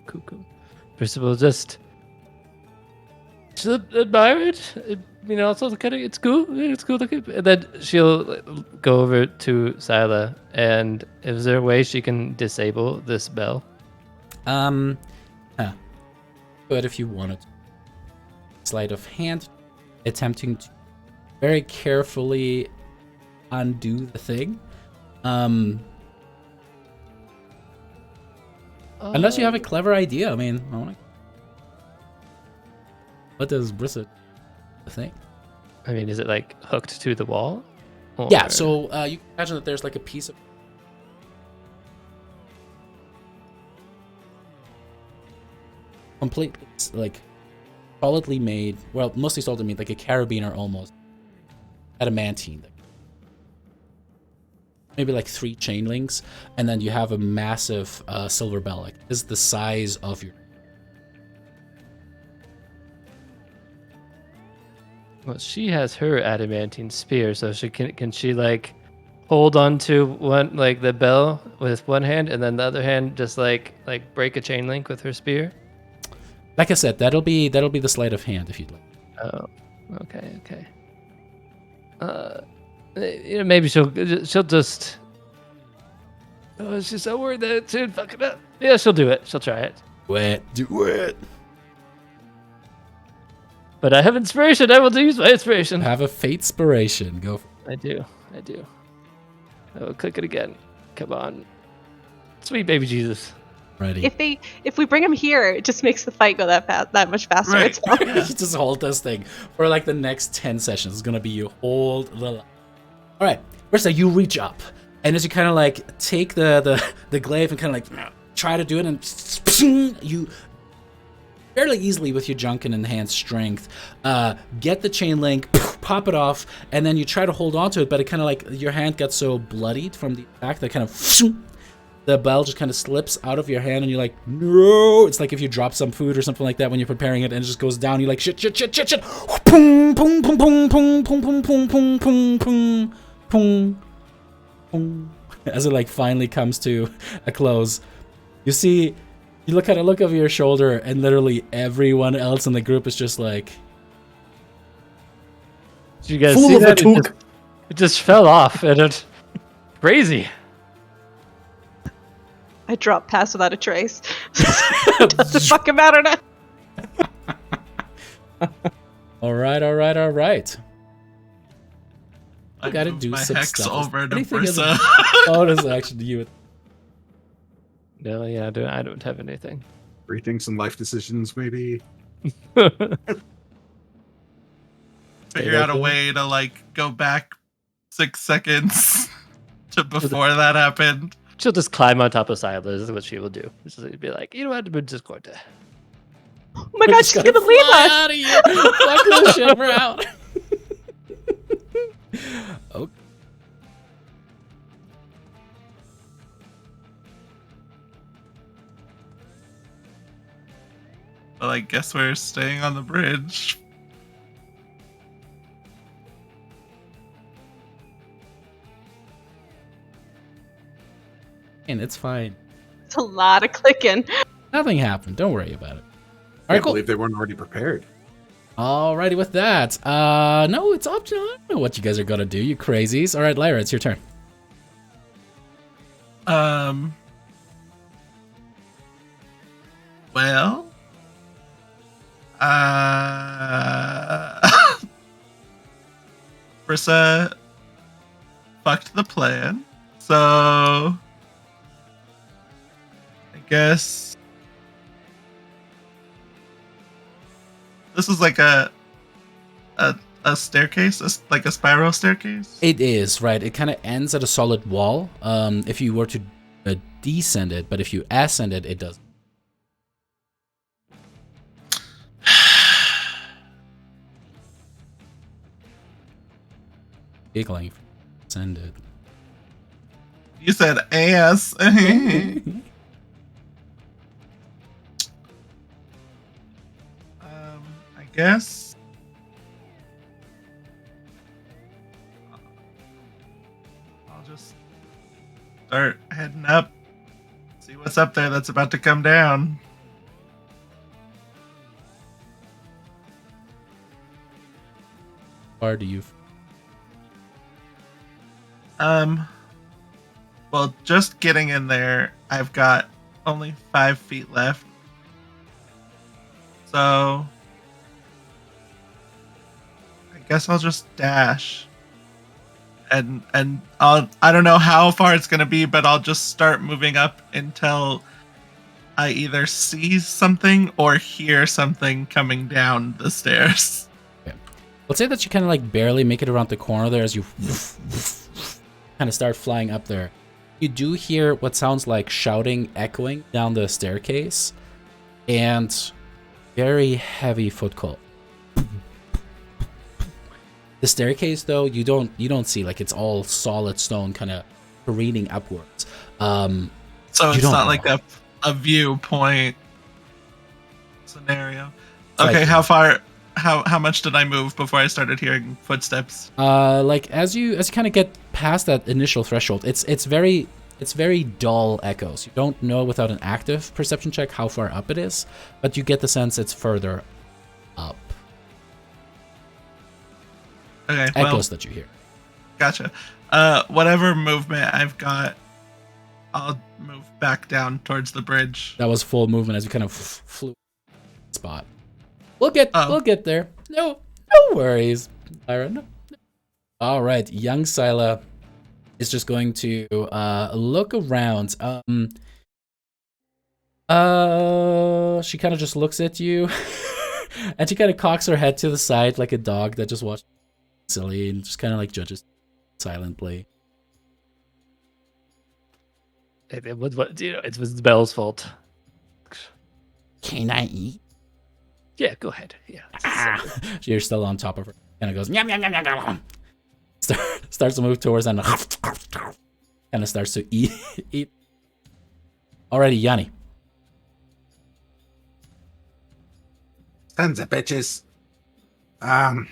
Cuckoo. First of all, just admire it. Also kind of it's cool. It's cool looking. And then she'll go over to Thylea, and is there a way she can disable this bell? But if you wanted to. Sleight of hand, attempting to very carefully undo the thing. Unless you have a clever idea. I mean, what does Brissa think? I mean, is it like hooked to the wall? Or... Yeah, so you can imagine that there's like a piece of completely like solidly made, well, mostly solidly made, like a carabiner almost, adamantine. Maybe like 3 chain links, and then you have a massive silver bell. Like, this is the size of your... Well, she has her adamantine spear, so she can she like hold onto one like the bell with one hand, and then the other hand just like break a chain link with her spear. Like I said, that'll be the sleight of hand if you'd like. Oh, okay. Maybe she'll just. Oh, she's so worried that she'd fuck it up. Yeah, she'll do it. She'll try it. Do it. But I have inspiration. I will use my inspiration. Have a fate inspiration. Go for it. I do. I will click it again. Come on. Sweet baby Jesus. Ready. If we bring him here, it just makes the fight go that much faster. Right. It's fine. You just hold this thing for like the next 10 sessions. It's gonna be you hold the... All right, Brissa, you reach up, and as you kind of like take the glaive and kind of like try to do it, and you fairly easily with your Junkin enhanced strength get the chain link, pop it off, and then you try to hold on to it, but it kind of like your hand gets so bloodied from the attack that kind of the bell just kind of slips out of your hand, and you're like, no. It's like if you drop some food or something like that when you're preparing it, and it just goes down. You're like, shit. Pung, pung, pung, pung, pung, pung, pung, pung, pung, pung, pung, pung, pung. As it like finally comes to a close, you look over your shoulder, and literally everyone else in the group is just like, did you guys Full see of that? a It just fell off, and it's crazy. I dropped past without a trace. Doesn't fucking matter now. all right. I gotta do my some hex stuff. over to Anything as a Brissa. bonus action to you. No, yeah, I don't have anything. Rethink some life decisions, maybe. Figure out a way to like go back 6 seconds to before that happened. She'll just climb on top of Silas, is what she will do. She'll be like, you know what, I'm just going to. Oh my god, she's gonna leave fly us! out of here. Fuck the ship, we're out. Okay. Well, I guess we're staying on the bridge. And it's fine. It's a lot of clicking. Nothing happened. Don't worry about it. I Alright, cool. believe they weren't already prepared. Alrighty with that. No, it's optional. I don't know what you guys are gonna do, you crazies. Alright, Lyra, it's your turn. Well, Brissa fucked the plan, so I guess this is like a staircase, like a spiral staircase. It is, right. It kind of ends at a solid wall. If you were to descend it, but if you ascend it, it doesn't. Giggling. Send it. You said ass. I guess. I'll just start heading up. See what's up there that's about to come down. Far do you? Well, just getting in there, I've got only 5 feet left. So I guess I'll just dash. And I don't know how far it's gonna be, but I'll just start moving up until I either see something or hear something coming down the stairs. Okay. Let's say that you kind of like barely make it around the corner there as you kind of start flying up there. You do hear what sounds like shouting echoing down the staircase, and very heavy foot call. The staircase, though, you don't see, like, it's all solid stone, kind of careening upwards. So it's not like a viewpoint scenario. Okay, Like- how far? How much did I move before I started hearing footsteps? Like as you kind of get past that initial threshold, it's very dull echoes. You don't know without an active perception check how far up it is, but you get the sense it's further up. Okay, well, Echoes that you hear. gotcha. Whatever movement I've got, I'll move back down towards the bridge. That was full movement as you kind of flew spot. We'll get there. No worries, Lyra. No. All right, young Scylla is just going to look around. She kind of just looks at you, and she kind of cocks her head to the side like a dog that just watched silly and just kind of like judges silently. It was Belle's fault. Can I eat? Yeah, go ahead. Yeah. You're still on top of her. Kind of goes yum yum yum yum yum. Starts to move towards and kind of starts to eat. Alrighty, Yanni. Sons of bitches. I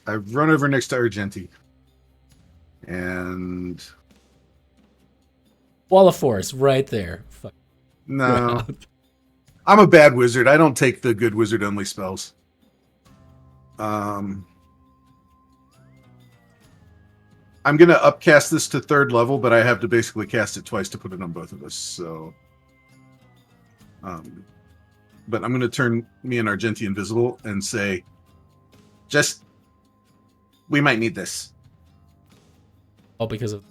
run over next to Argenti. And Wall of Force, right there. Fuck. no. I'm a bad wizard. I don't take the good wizard only spells. I'm gonna upcast this to 3rd level, but I have to basically cast it twice to put it on both of us. So, but I'm gonna turn me and Argenti invisible and say, we might need this. all because of.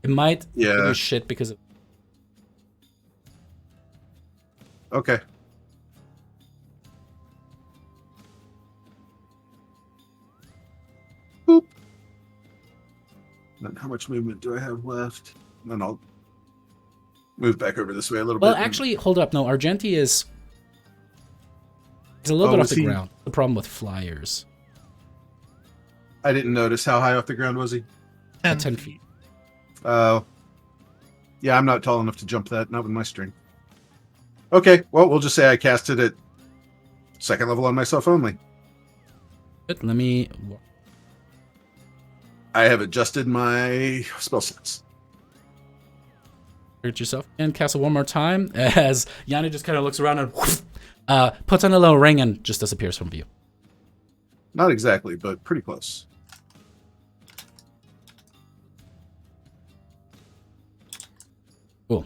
It might give Yeah. you shit because of. Okay. Boop. Then how much movement do I have left? And then I'll move back over this way a little Well, bit. actually, hold up. No, Argenti is. He's a little bit off is the he- ground. The problem with flyers. I didn't notice how high off the ground was he. 10 feet. Yeah, I'm not tall enough to jump that. Not with my strength. Okay, well, we'll just say I cast it at second level on myself only. Good. Let me. I have adjusted my spell slots. Hurt yourself and cast it one more time as Yanni just kind of looks around and puts on a little ring and just disappears from view. Not exactly, but pretty close. Cool.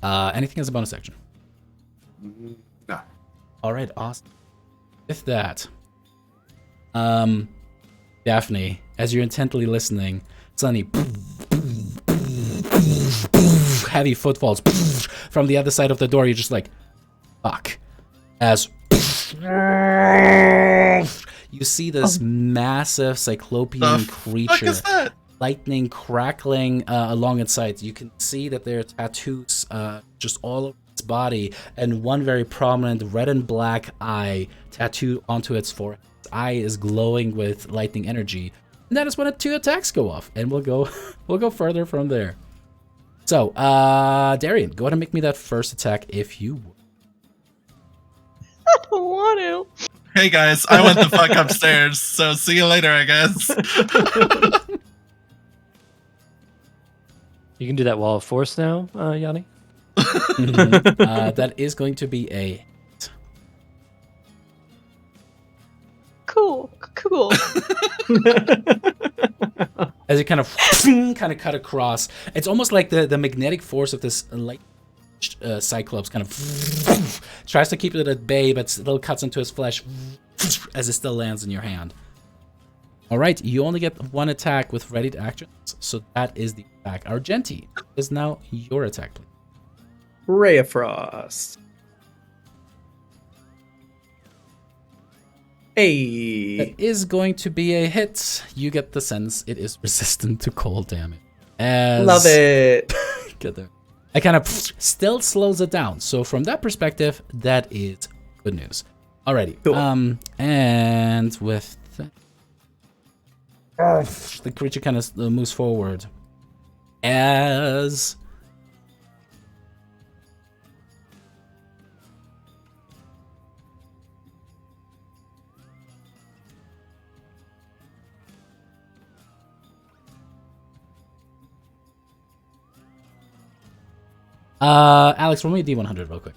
Anything as a bonus action? No. All right, awesome. With that, Daphne, as you're intently listening, suddenly heavy footfalls from the other side of the door. You're just like, fuck. As you see this massive cyclopean Fuck creature, is that? lightning crackling along its sides. You can see that there are tattoos just all over its body, and one very prominent red and black eye tattooed onto its forehead. Its eye is glowing with lightning energy. And that is when 2 attacks go off, and we'll go further from there. So, Darian, go ahead and make me that first attack if you would. I don't want to. Hey guys, I went the fuck upstairs, so see you later, I guess. You can do that wall of force now, Yanni. That is going to be a Cool. as you kind of cut across. It's almost like the magnetic force of this light Cyclops kind of tries to keep it at bay, but still cuts into his flesh as it still lands in your hand. All right, you only get one attack with ready actions, so that is the attack. Argenti is now your attack, please. Ray of Frost. Hey. That is going to be a hit. You get the sense it is resistant to cold damage. As Love it. Get there. It kind of still slows it down. So from that perspective, that is good news. Alrighty. Cool. And with that, the creature kind of moves forward as Alex, roll me a D100 real quick.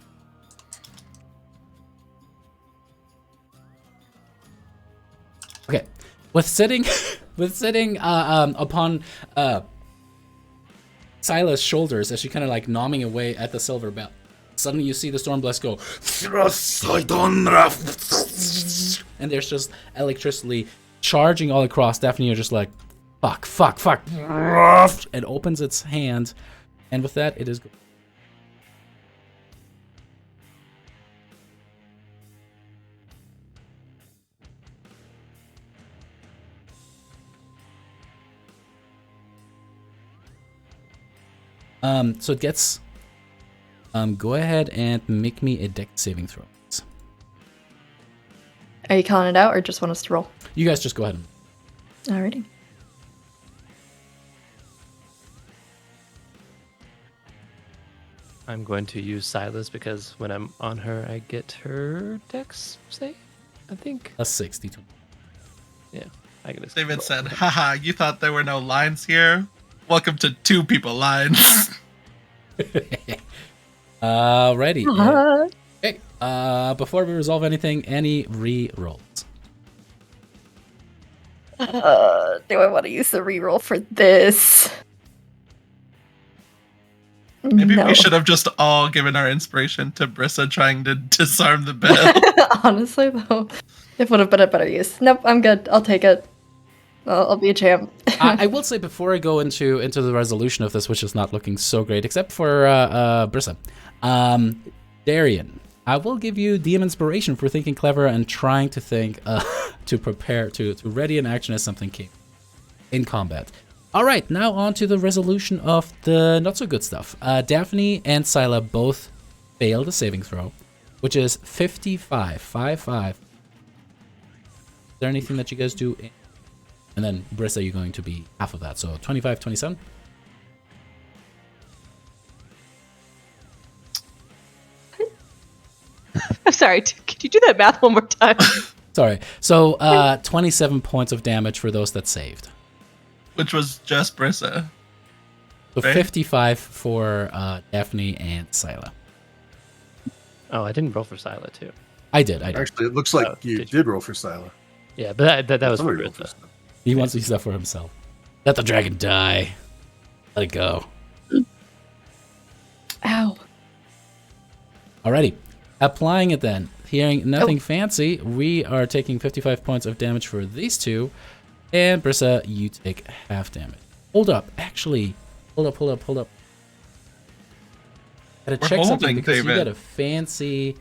Okay, with sitting upon Sila's shoulders as she kind of like nomming away at the silver bell. Suddenly, you see the Stormblast go, and there's just electricity charging all across. Daphne, you're just like, fuck, and opens its hand, and with that, it is. So it gets. Go ahead and make me a dex saving throw. Are you calling it out or just want us to roll? You guys just go ahead. Alrighty. I'm going to use Silas because when I'm on her, I get her dex save, I think. Plus 60. Yeah, I get it. David said, haha, you thought there were no lines here? Welcome to 2 people lines. Alrighty. Uh-huh. Okay. Before we resolve anything, any re-rolls? Do I want to use the reroll for this? Maybe No. we should have just all given our inspiration to Brissa trying to disarm the bell. Honestly, though, it would have been a better use. Nope, I'm good. I'll take it. I'll be a champ. I will say before I go into the resolution of this, which is not looking so great, except for Brissa. Darian, I will give you DM inspiration for thinking clever and trying to think to prepare to ready an action as something key in combat. All right, now on to the resolution of the not so good stuff. Daphne and Scylla both failed a saving throw, which is 55. 5-5. Is there anything that you guys do? And then Brissa, you're going to be half of that, so 25, 27. I'm sorry. Could you do that math one more time? Sorry. So 27 points of damage for those that saved. Which was just Brissa. So Right. 55 for Daphne and Scylla. Oh, I didn't roll for Scylla too. I did. Actually, it looks like Oh, you did did roll for Scylla. Yeah, but that was for Somebody rolled for Brissa. Scylla. He wants to use that for himself. Let the dragon die. Let it go. Ow. Alrighty. Applying it then. Hearing nothing fancy, we are taking 55 points of damage for these two. And Brissa, you take half damage. Hold up. Actually, hold up. Gotta We're check something holding, because you David. got a fancy...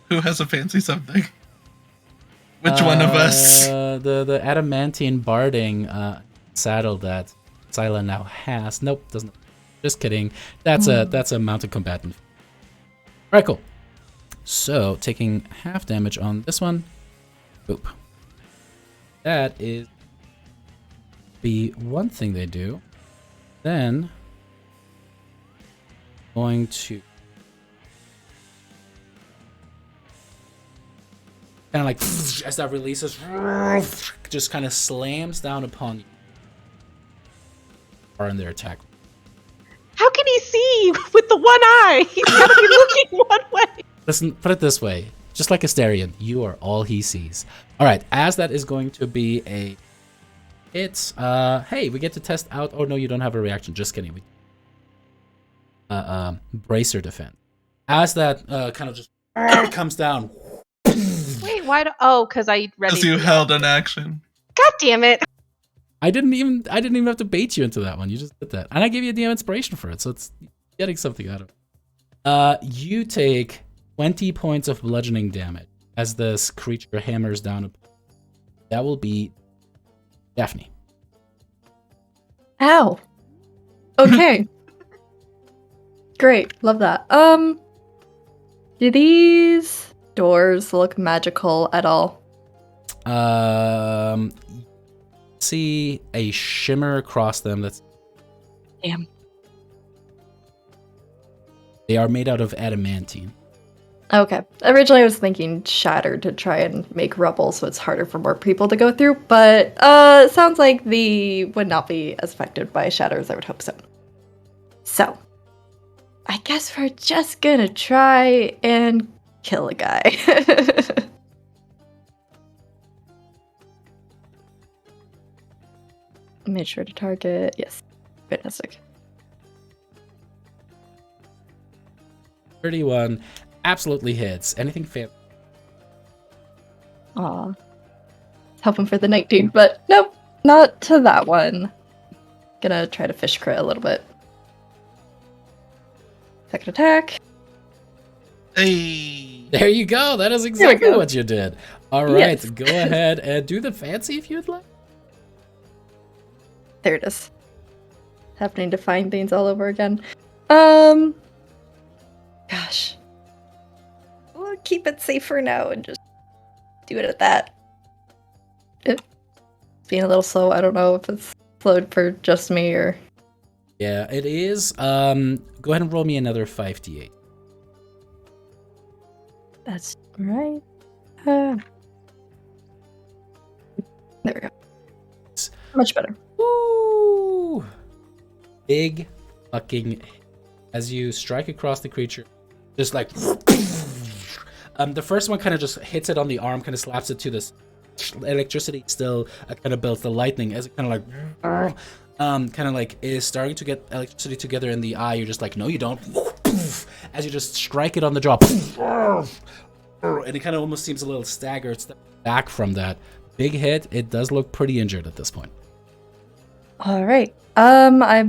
Who has a fancy something? Which one of us? The adamantine barding saddle that Scylla now has. Nope, doesn't. Just kidding. That's a mounted combatant. All right, cool. So taking half damage on this one. Boop. That is the one thing they do. Then going to kind of like as that releases, just kind of slams down upon you. Are in their attack. How can he see with the one eye? He's gotta be looking one way. Listen, put it this way. Just like Asterion, you are all he sees. All right, as that is going to be a hit. Hey, we get to test out. Oh no, you don't have a reaction. Just kidding. Bracer defense. As that kind of just comes down. Wait, why do? Oh, because I read. Because you held an action. God damn it! I didn't even have to bait you into that one. You just did that, and I gave you a DM inspiration for it, so it's getting something out of it. You take 20 points of bludgeoning damage as this creature hammers down. That will be Daphne. Ow. Okay. Great. Love that. Do these doors look magical at all? See a shimmer across them. That's Damn. They are made out of adamantine. Okay. Originally I was thinking shattered to try and make rubble so it's harder for more people to go through, but sounds like the would not be as affected by shatter as I would hope so. So, I guess we're just gonna try and kill a guy. Make sure to target. Yes. Fantastic. 31 absolutely hits. Anything fancy? Aw. Hoping for the 19, but nope, not to that one. Gonna try to fish crit a little bit. Second attack. Hey. There you go. That is we exactly go. what you did. All right, Yes. go ahead and do the fancy if you'd like. There it is. Happening to find things all over again. Gosh. We'll keep it safe for now and just do it at that. It's being a little slow. I don't know if it's slowed for just me or... Yeah, it is. Go ahead and roll me another 5d8. That's right. There we go. Much better. Woo! Big fucking hit. As you strike across the creature, just like the first one kind of just hits it on the arm, kind of slaps it to this electricity still kind of builds the lightning as it kind of like is starting to get electricity together in the eye. You're just like, no you don't. As you just strike it on the jaw, and it kind of almost seems a little staggered step back from that big hit. It does look pretty injured at this point. All right. I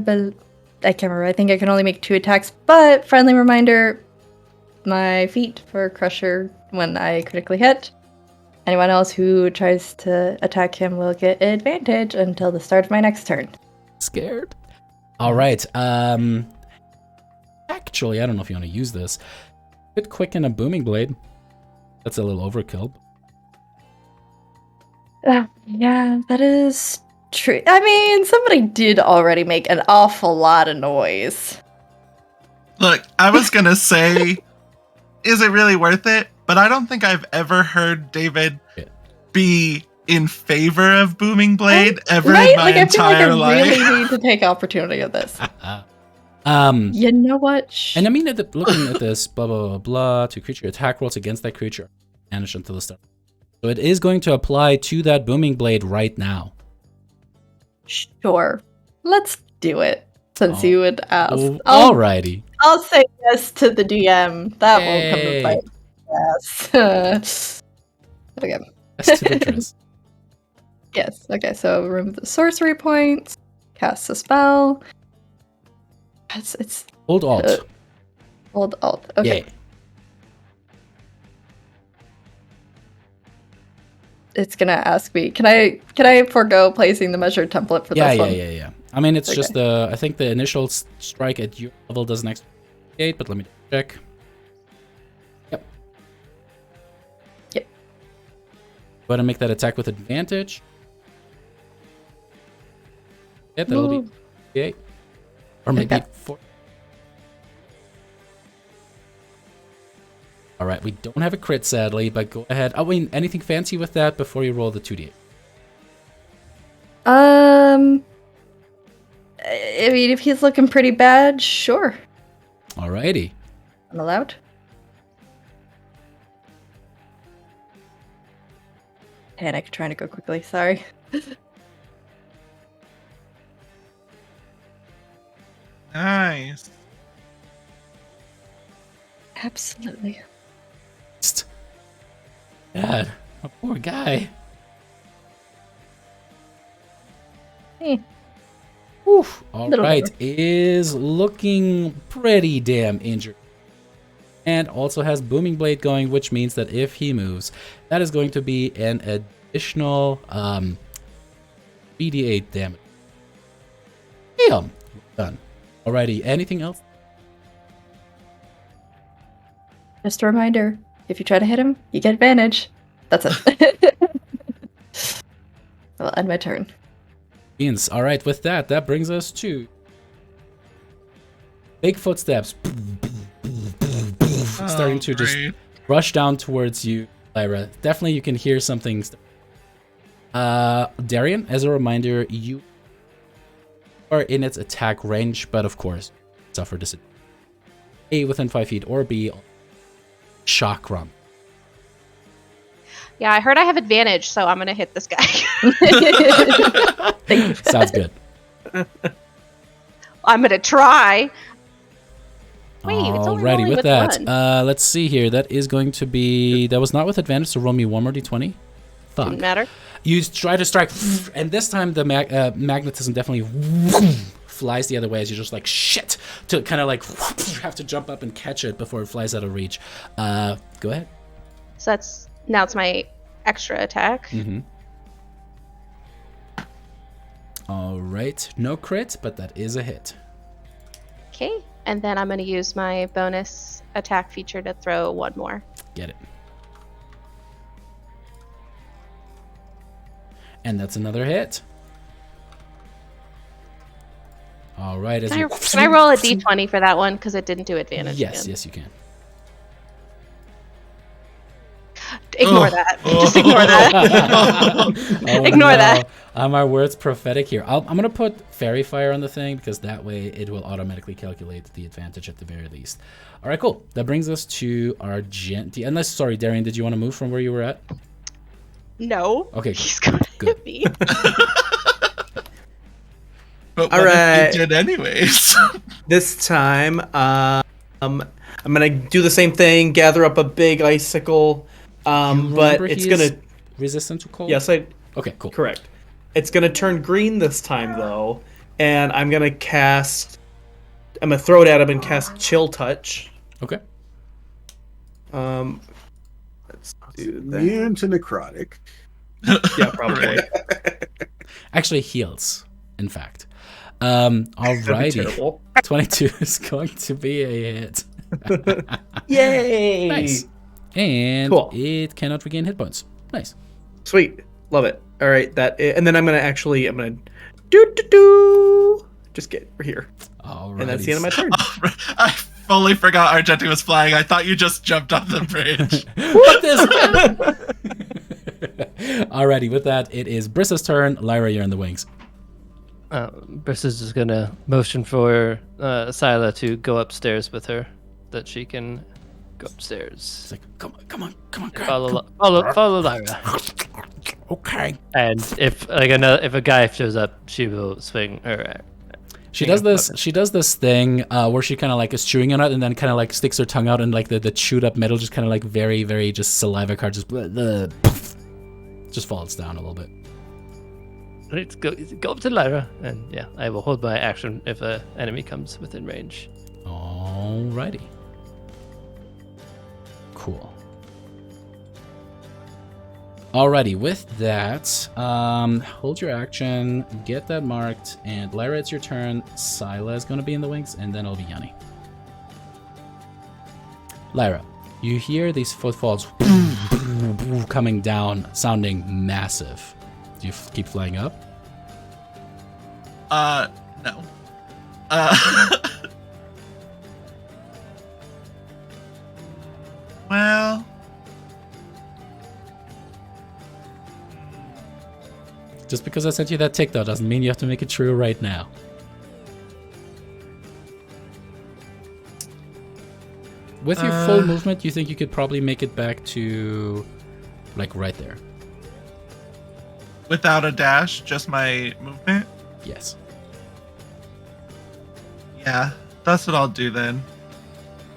can't remember. I think I can only make 2 attacks, but friendly reminder, my feat for Crusher when I critically hit. Anyone else who tries to attack him will get advantage until the start of my next turn. Scared. All right. Actually, I don't know if you want to use this. Could quicken a booming blade. That's a little overkill. Yeah, that is true. I mean, somebody did already make an awful lot of noise. Look, I was gonna say, is it really worth it? But I don't think I've ever heard David be in favor of Booming Blade ever in my entire life. I really need to take opportunity of this. You know what? And I mean, looking at this, blah, blah, blah, blah, 2 creature attack rolls against that creature, vanish until the start. So it is going to apply to that Booming Blade right now. Sure. Let's do it, since you would ask. Alrighty. I'll say yes to the DM. That won't come to play. Yes. Okay. Yes to the Driz. Yes. Okay, so remove the sorcery points, cast a spell. It's Hold Alt. Hold Alt. Okay. Yay. It's gonna ask me. Can I forego placing the measured template for this one? Yeah. I mean, it's just I think the initial strike at your level does next 8, but let me check. Yep. Go ahead and make that attack with advantage. Yeah, that'll be 8. Or maybe 4. All right, we don't have a crit, sadly, but go ahead. I mean, anything fancy with that before you roll the 2d8? I mean, if he's looking pretty bad, sure. Alrighty. I'm allowed. Panic, trying to go quickly. Sorry. Nice. Absolutely. God, a poor guy. Hey. Oof. All right, is looking pretty damn injured. And also has Booming Blade going, which means that if he moves, that is going to be an additional 3d8 damage. Damn. Done. Alrighty, anything else? Just a reminder, if you try to hit him, you get advantage. That's it. I'll end my turn. Beans. All right, with that brings us to big footsteps starting to just rush down towards you, Lyra. Definitely you can hear something. Darian, as a reminder, you are in its attack range, but of course, suffer disadvantage. A, within 5 feet, or B, chakram. Yeah, I heard I have advantage, so I'm gonna hit this guy. Thank you. Sounds good. I'm gonna try. Wait, it's only Alrighty, rolling with with that, one. let's see here. That is going to be... That was not with advantage, so roll me one more d20. Fuck. Didn't matter. You try to strike, and this time the magnetism definitely flies the other way as you're just like, shit, to kind of like have to jump up and catch it before it flies out of reach. Go ahead. So now it's my extra attack. Mm-hmm. All right, no crit, but that is a hit. Okay, and then I'm going to use my bonus attack feature to throw one more. Get it. And that's another hit. All right. Can I roll a d20 for that one? Because it didn't do advantage. Yes, again. yes, you can. Ignore that. Just ignore that. Ignore that. My word's prophetic here. I'm going to put Fairy Fire on the thing because that way it will automatically calculate the advantage at the very least. All right, cool. That brings us to our Unless, sorry, Darian, did you want to move from where you were at? No. Okay. He's going to hit me. But what if you did anyways? This time, I'm gonna do the same thing. Gather up a big icicle. But it's gonna resistant to cold. Yes, Okay, cool. correct. It's gonna turn green this time though, and I'm gonna throw it at him and cast Chill Touch. Okay. Let's do that. Immune to necrotic. Yeah, probably. Actually heals, in fact. That'd be Alrighty. terrible. 22 is going to be a hit. Yay! Nice. And Cool. it cannot regain hit points. Nice. Sweet, love it. All right, and then I'm gonna do. Just get here, Alrighty. and that's the end of my turn. I fully forgot Argenti was flying. I thought you just jumped off the bridge. What this? Alrighty, with that, it is Brissa's turn. Lyra, you're in the wings. Briss is just gonna motion for Scylla to go upstairs with her, that she can go upstairs. It's like, come on, Follow Lyra. Okay. And if a guy shows up, she will swing her. She does this. She does this thing where she kind of like is chewing on it, and then kind of like sticks her tongue out, and like the chewed up metal just kind of like very, very just saliva card just falls down a little bit. Let's go up to Lyra, and yeah, I will hold my action if an enemy comes within range. Alrighty. Cool. Alrighty, with that, hold your action, get that marked, and Lyra, it's your turn. Scylla is going to be in the wings, and then it'll be Yanni. Lyra, you hear these footfalls coming down, sounding massive. Do you keep flying up? No. Well, Just because I sent you that tick, though, doesn't mean you have to make it true right now. With your full movement, you think you could probably make it back to, like, right there? without a dash, just my movement. Yes. Yeah, that's what I'll do then.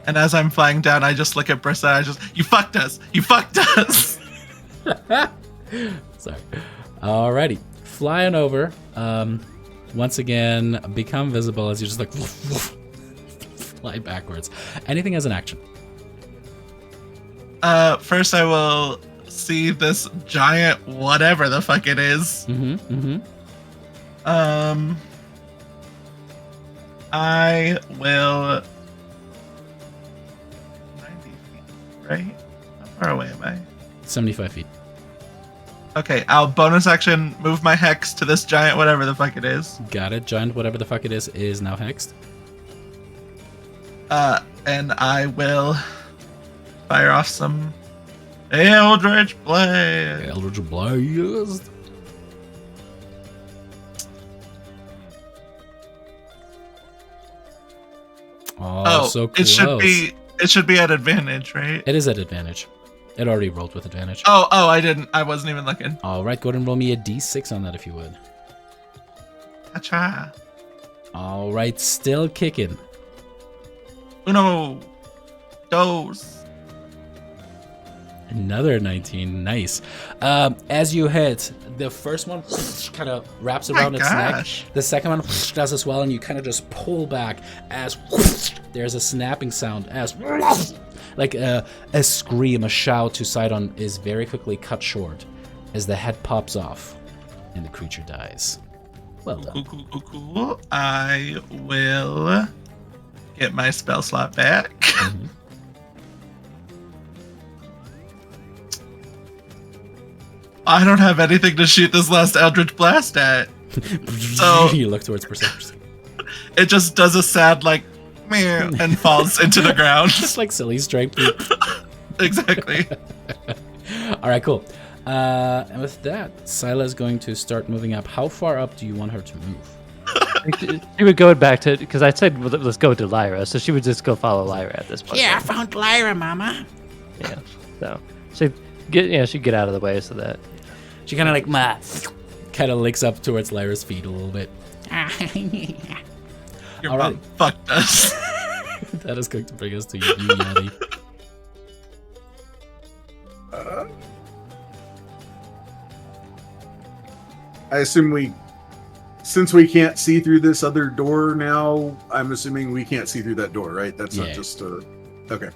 And as I'm flying down, I just look at Brissa. You fucked us. You fucked us. Sorry. Alrighty. Flying over. Once again, become visible as you just like fly backwards. Anything as an action. First I will see this giant whatever the fuck it is. I will 90 feet, right? How far away am I? 75 feet. Okay, I'll bonus action move my hex to this giant whatever the fuck it is. Got it. Giant whatever the fuck it is now hexed. And I will fire off some Eldritch Blast. Eldritch Blast. Oh, so close. It should be at advantage, right? It is at advantage. It already rolled with advantage. Oh, I wasn't even looking. All right, go ahead and roll me a d6 on that if you would. Acha. All right, still kicking. Uno. Dos. Another 19. Nice. As you hit, the first one kind of wraps around its neck. The second one does as well, and you kind of just pull back as there's a snapping sound as like a scream, a shout to Sidon is very quickly cut short as the head pops off and the creature dies. Well done. Cool. I will get my spell slot back. Mm-hmm. I don't have anything to shoot this last Eldritch Blast at. So you look towards perception. It just does a sad like meh and falls into the ground. Just like silly strike. Exactly. All right, cool. And with that, Scylla's going to start moving up. How far up do you want her to move? She would go back to, because I said let's go to Lyra, so she would just go follow Lyra at this point. Yeah, I found Lyra, Mama. Yeah. So she'd get out of the way so that she kind of like kind of licks up towards Lyra's feet a little bit. Your All mom right. fucked us. That is going to bring us to you, Yeti. I assume since we can't see through this other door now, I'm assuming we can't see through that door, right? That's not just okay.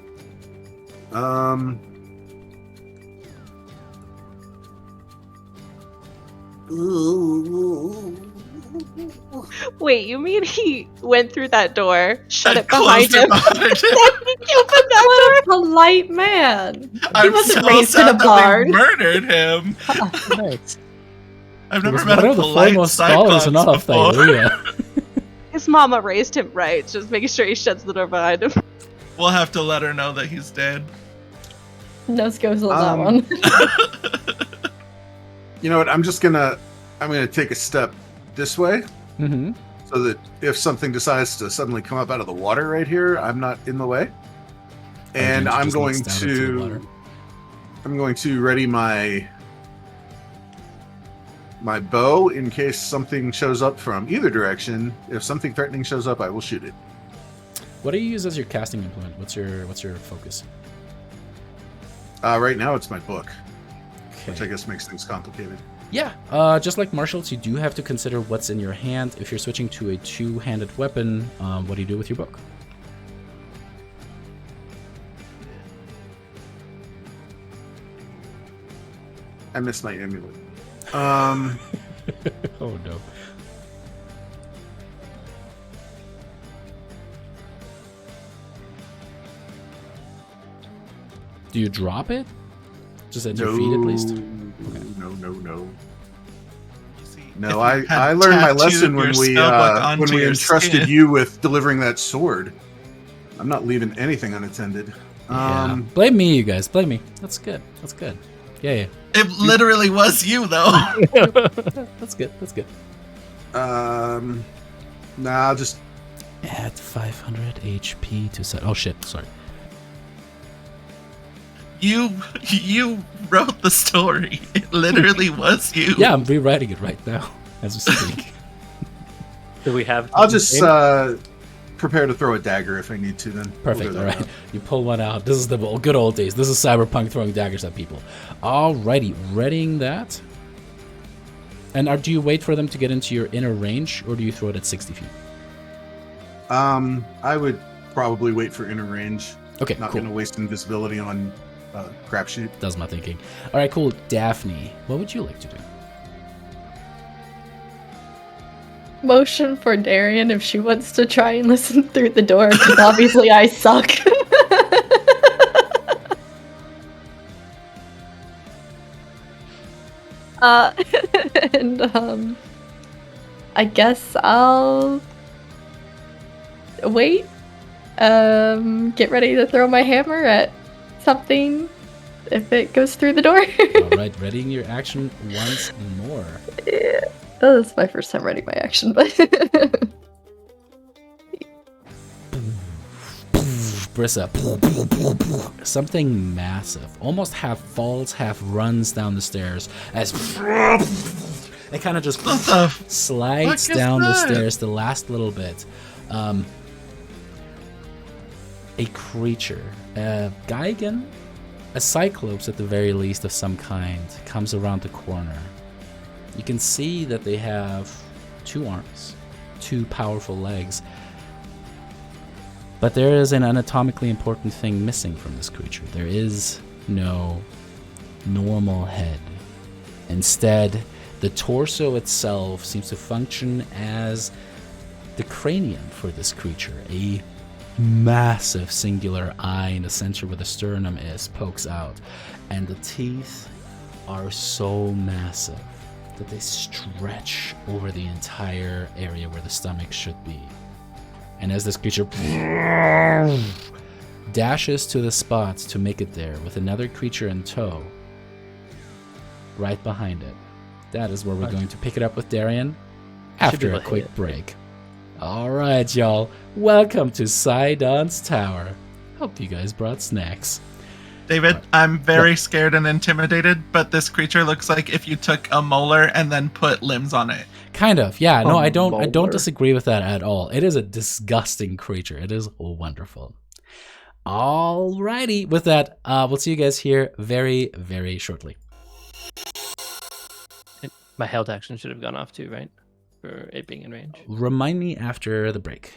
Wait, you mean he went through that door, shut And it behind closed it him, behind him. then he opened that What a polite man. He I'm wasn't so raised in a sad that barn. they murdered him. Right. I've He never was met one a of the polite foremost scholars in all of Cyclops before. Thylea. His mama raised him right, just making sure he shuts the door behind him. We'll have to let her know that he's dead. No scores on that one. You know what? I'm gonna take a step this way, Mm-hmm. so that if something decides to suddenly come up out of the water right here, I'm not in the way. And I'm going to ready my bow in case something shows up from either direction. If something threatening shows up, I will shoot it. What do you use as your casting implement? What's your focus? Right now, it's my book, Okay. which I guess makes things complicated. Yeah, just like martials, you do have to consider what's in your hand. If you're switching to a two-handed weapon, what do you do with your book? I missed my amulet. Oh no. Do you drop it? Just at your feet, at least? Okay. No. You see, if No, you I had learned my tattooed lesson your when we spellbook onto your entrusted skin. you with delivering that sword. I'm not leaving anything unattended. Yeah. Blame me, you guys. Blame me. That's good. That's good. Yeah. It literally was you, though. That's good. That's good. Nah, I'll just Add 500 HP to set. Oh shit! Sorry. You wrote the story. It literally was you. Yeah, I'm rewriting it right now as we speak. Do we have? I'll just prepare to throw a dagger if I need to. Then Perfect. We'll go All that right, you pull one out. This is the good old days. This is Cyberpunk throwing daggers at people. Alrighty, readying that. And do you wait for them to get into your inner range, or do you throw it at 60 feet? I would probably wait for inner range. Okay, Not cool. going to waste invisibility on crapshoot. That's my thinking. All right, cool. Daphne, what would you like to do? Motion for Darian if she wants to try and listen through the door, because obviously I suck. And I guess I'll wait. Get ready to throw my hammer at something if it goes through the door. All right, readying your action once more. Yeah. Oh, that's my first time reading my action, but Brissa. Something massive, almost half falls, half runs down the stairs as it kind of just What the slides fuck is down the that? stairs the last little bit. A creature, a Gigan, a cyclops at the very least of some kind, comes around the corner. You can see that they have 2 arms, 2 powerful legs. But there is an anatomically important thing missing from this creature. There is no normal head. Instead, the torso itself seems to function as the cranium for this creature. A massive singular eye in the center where the sternum is pokes out. And the teeth are so massive that they stretch over the entire area where the stomach should be. And as this creature dashes to the spot to make it there with another creature in tow, right behind it, that is where we're going to pick it up with Darian after a quick break. All right, y'all. Welcome to Sidon's Tower. Hope you guys brought snacks. David, I'm very scared and intimidated, but this creature looks like if you took a molar and then put limbs on it. Kind of, yeah. No, I don't Bowler. disagree with that at all. It is a disgusting creature. It is wonderful. Alrighty, with that, we'll see you guys here very, very shortly. My held action should have gone off too, right? For it being in range. Remind me after the break.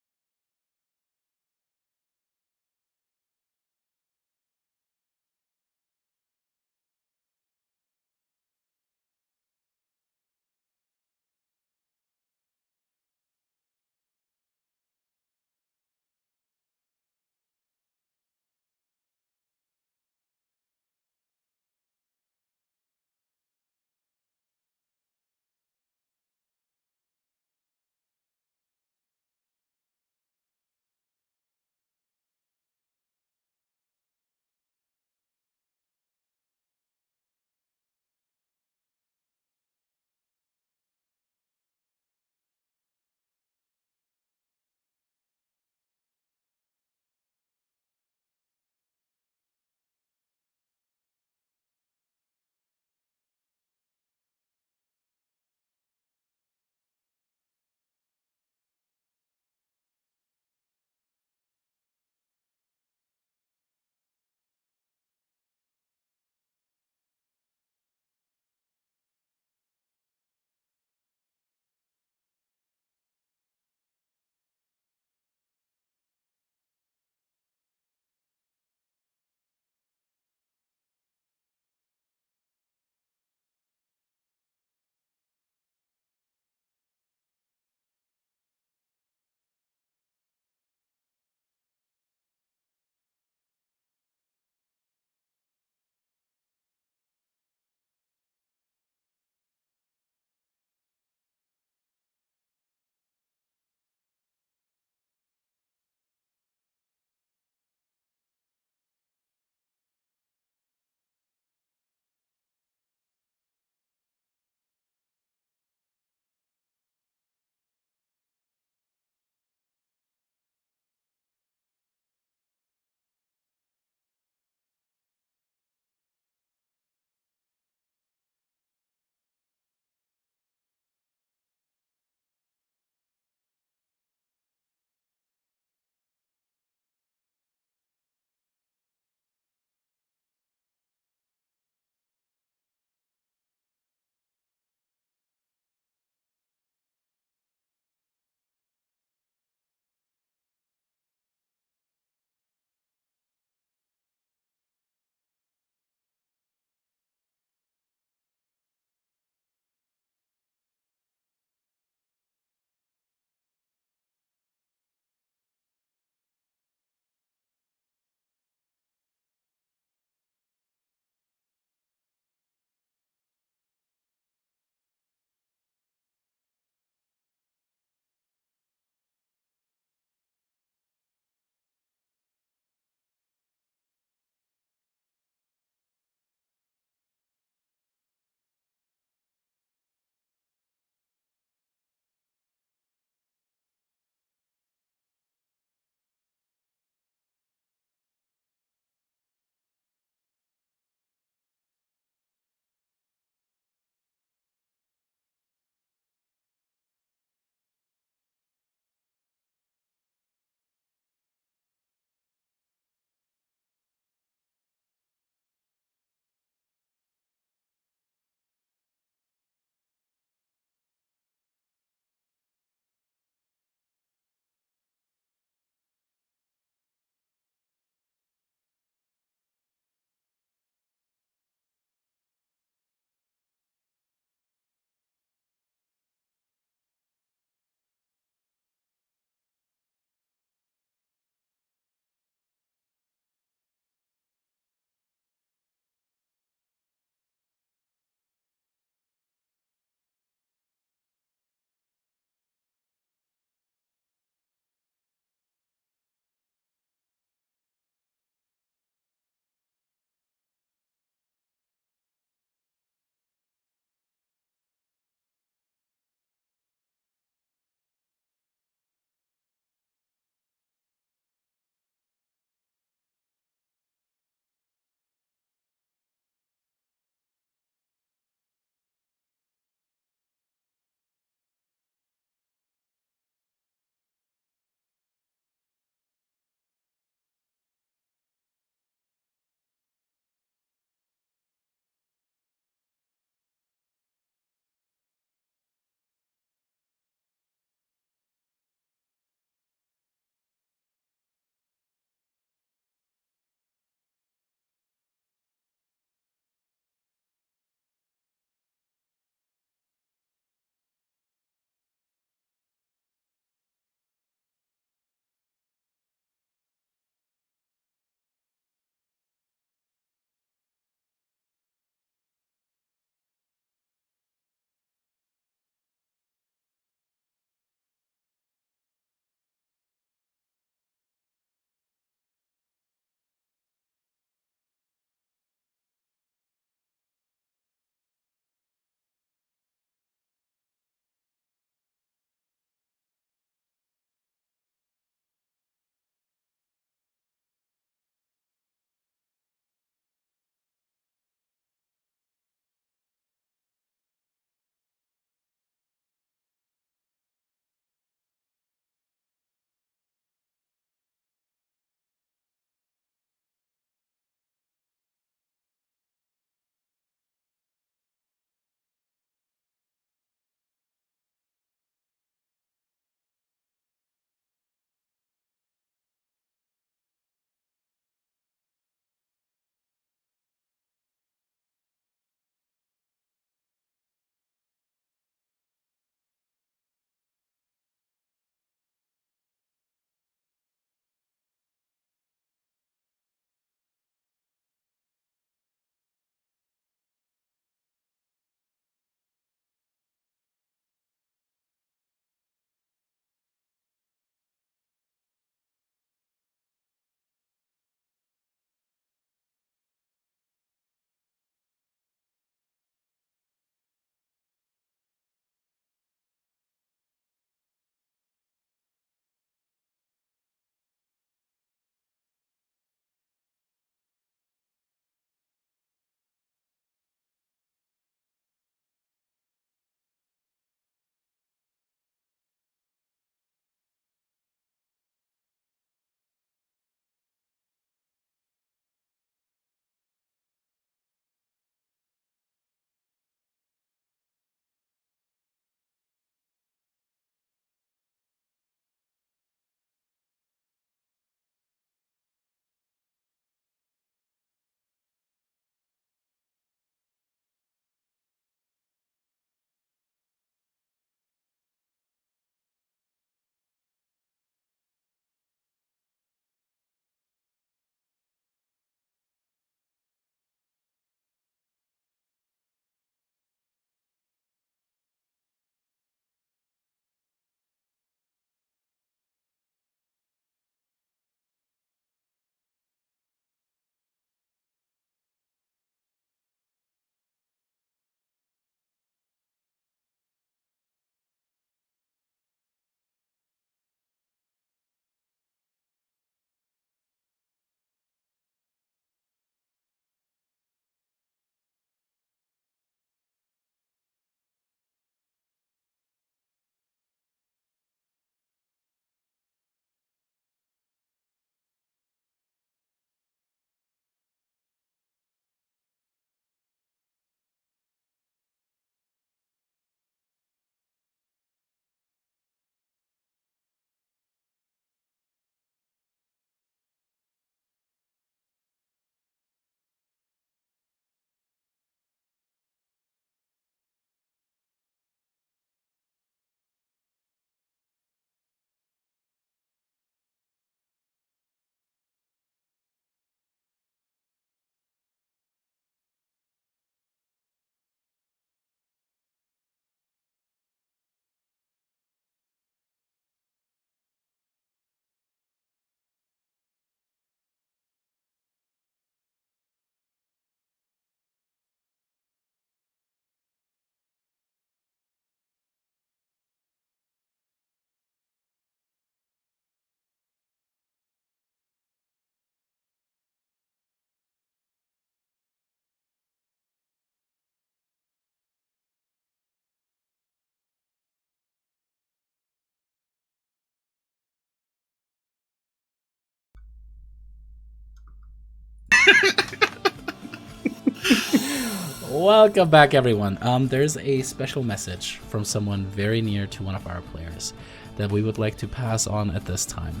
Welcome back, everyone. There's a special message from someone very near to one of our players that we would like to pass on at this time.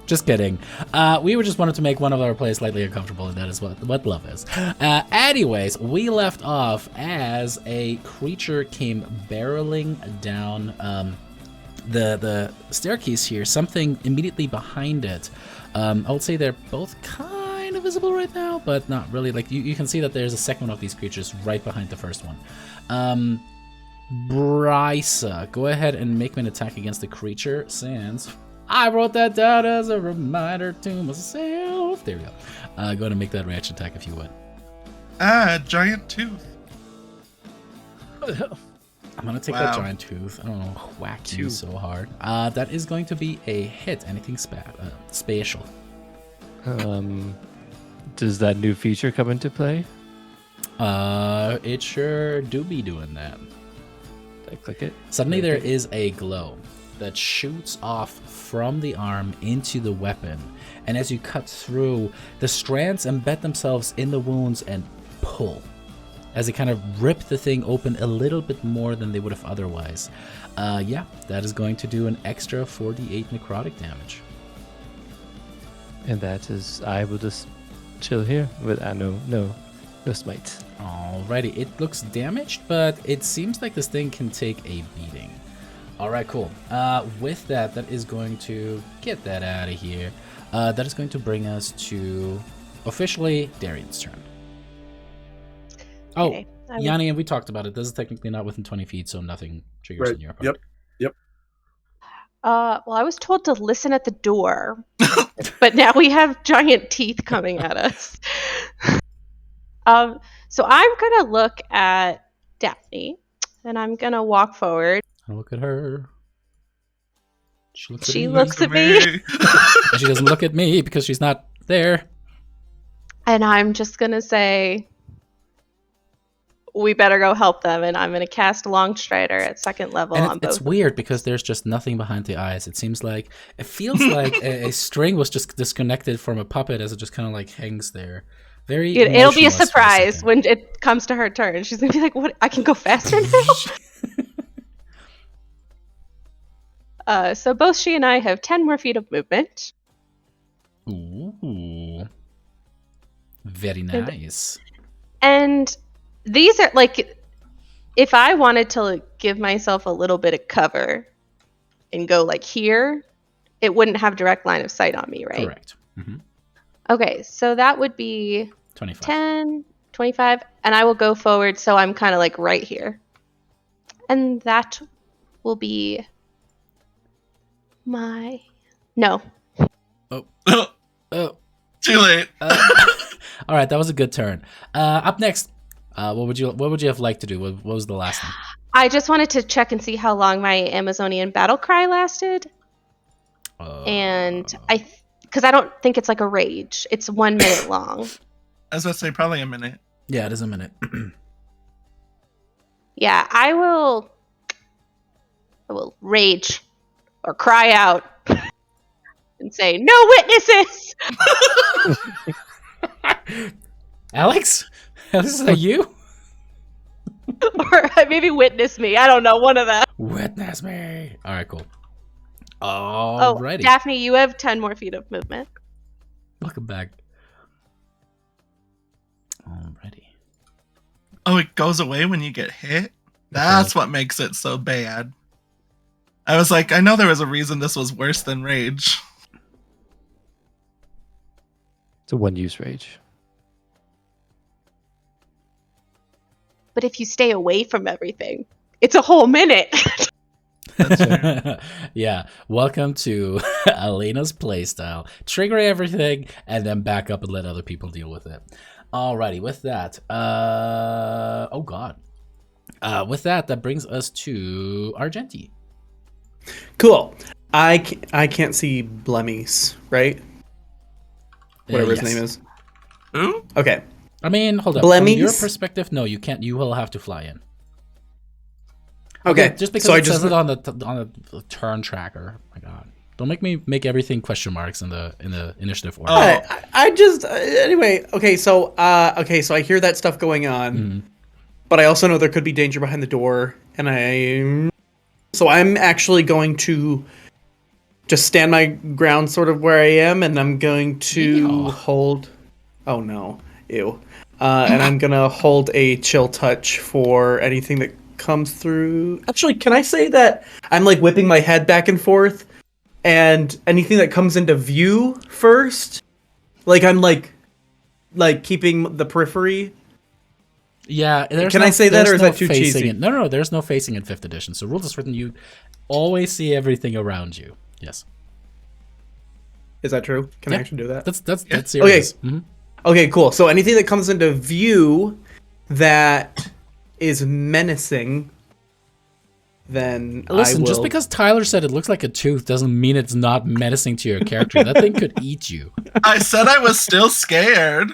Just kidding. We were just wanted to make one of our players slightly uncomfortable, and that is what love is. Anyways, we left off as a creature came barreling down the staircase here. Something immediately behind it. I would say they're both kind of visible right now, but not really. Like you can see that there's a second one of these creatures right behind the first one. Brysa, go ahead and make me an attack against the creature, since I wrote that down as a reminder to myself. There we go. Go ahead and make that reaction attack if you would. Giant tooth. I'm gonna take that giant tooth. I don't know, whack you so hard. That is going to be a hit. Anything spatial. Does that new feature come into play? It sure do be doing that. I click it. Suddenly there is a glow that shoots off from the arm into the weapon, and as you cut through, the strands embed themselves in the wounds and pull as they kind of rip the thing open a little bit more than they would have otherwise. Yeah, that is going to do an extra 4d8 necrotic damage. And that is, I will just chill here with no smite. Alrighty, it looks damaged, but it seems like this thing can take a beating. Alright, cool. With that is going to get that out of here. That is going to bring us to officially Darian's turn. Oh, Okay, Yanni, and we talked about it. This is technically not within 20 feet, so nothing triggers in your opponent. Yep. Well, I was told to listen at the door, but now we have giant teeth coming at us. So I'm gonna look at Daphne, and I'm gonna walk forward. Look at her. She looks at me. And she doesn't look at me because she's not there. And I'm just gonna say, we better go help them, and I'm gonna cast Longstrider at second level And on both. it's weird because there's just nothing behind the eyes. It feels like a string was just disconnected from a puppet as it just kind of like hangs there. Very. It'll be a emotionless for surprise second. when it comes to her turn. She's gonna be like, "What? I can go faster now." So both she and I have 10 more feet of movement. Ooh. Very nice. And these are like, if I wanted to like, give myself a little bit of cover and go like here, it wouldn't have direct line of sight on me, right? Correct. Mm-hmm. Okay, so that would be 25. 10, 25, and I will go forward so I'm kind of like right here. And that will be my... No. Oh. Too late. All right, that was a good turn. Up next, what would you have liked to do? What was the last one? I just wanted to check and see how long my Amazonian battle cry lasted. And because I don't think it's like a rage. It's 1 minute long. I was about to say probably a minute. Yeah, it is a minute. Yeah, I will rage or cry out and say, "No witnesses!" Alex, is that you? Or maybe witness me. I don't know, one of them. Witness me. All right, cool. Oh, Alrighty. Daphne, you have 10 more feet of movement. Welcome back. Alrighty. Oh, it goes away when you get hit? That's what makes it so bad. I was like, I know there was a reason this was worse than rage. It's a one-use rage. But if you stay away from everything, it's a whole minute. That's fair. Yeah. Welcome to Elena's playstyle. Trigger everything and then back up and let other people deal with it. Alrighty, with that, oh god. With that brings us to Argenti. Cool. I can't see Blemmies, right? Whatever his Yes. name is. Who? Okay. I mean, hold up. Blemmies? From your perspective, no, you can't. You will have to fly in. Okay. Just because so it says it on the turn tracker. Oh my god. Don't make me make everything question marks in the initiative order. I just anyway. Okay, so I hear that stuff going on, but I also know there could be danger behind the door, and I'm actually going to just stand my ground, sort of where I am, and I'm going to hold. Oh no! Ew. And I'm gonna hold a chill touch for anything that comes through. Actually, can I say that I'm like whipping my head back and forth, and anything that comes into view first, like I'm like keeping the periphery. Yeah, can I say that, or is that too cheesy? No, there's no facing in 5th edition. So rules is written, you always see everything around you. Yes. Is that true? Can I actually do that? That's serious. Okay. Okay, cool. So anything that comes into view that is menacing, then listen. I will... Just because Tyler said it looks like a tooth doesn't mean it's not menacing to your character. That thing could eat you. I said I was still scared.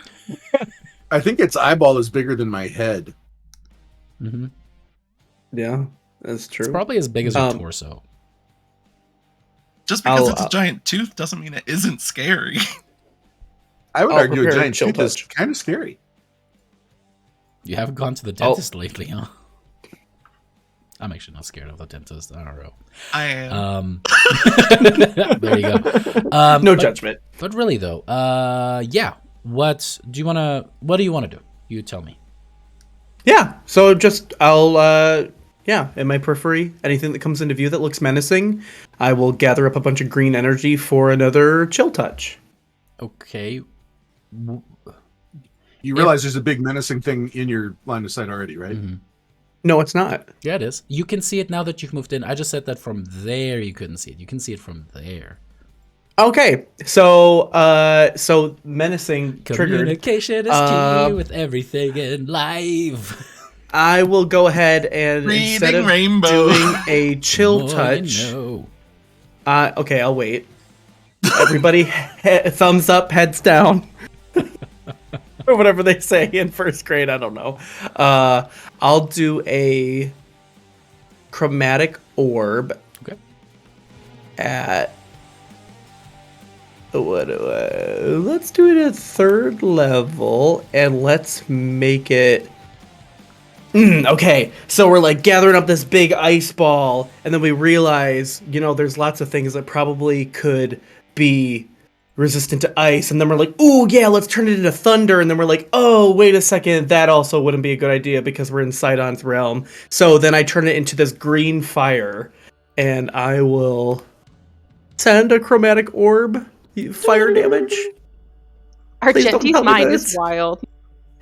I think its eyeball is bigger than my head. Mm-hmm. Yeah, that's true. It's probably as big as your torso. Just because it's a giant tooth doesn't mean it isn't scary. I would argue a giant tooth is kind of scary. You haven't gone to the dentist lately, huh? I'm actually not scared of the dentist. I don't know. I am. There you go. No judgment. But really, though, yeah. What do you want to do? You tell me. Yeah. So in my periphery, anything that comes into view that looks menacing, I will gather up a bunch of green energy for another chill touch. Okay. You realize there's a big menacing thing in your line of sight already, right? Mm-hmm. No, it's not. Yeah, it is. You can see it now that you've moved in. I just said that from there you couldn't see it. You can see it from there. Okay, so menacing triggered. Communication is key with everything in life. I will go ahead and instead of doing a chill touch. Okay, I'll wait. Everybody, thumbs up, heads down, or whatever they say in 1st grade. I don't know. I'll do a chromatic orb. Okay. At let's do it at 3rd level, and let's make it. Okay, so we're like gathering up this big ice ball, and then we realize, there's lots of things that probably could be resistant to ice, and then we're like, ooh, yeah, let's turn it into thunder, and then we're like, oh, wait a second, that also wouldn't be a good idea because we're in Sidon's realm. So then I turn it into this green fire, and I will send a chromatic orb fire damage. Argenti's mind is wild.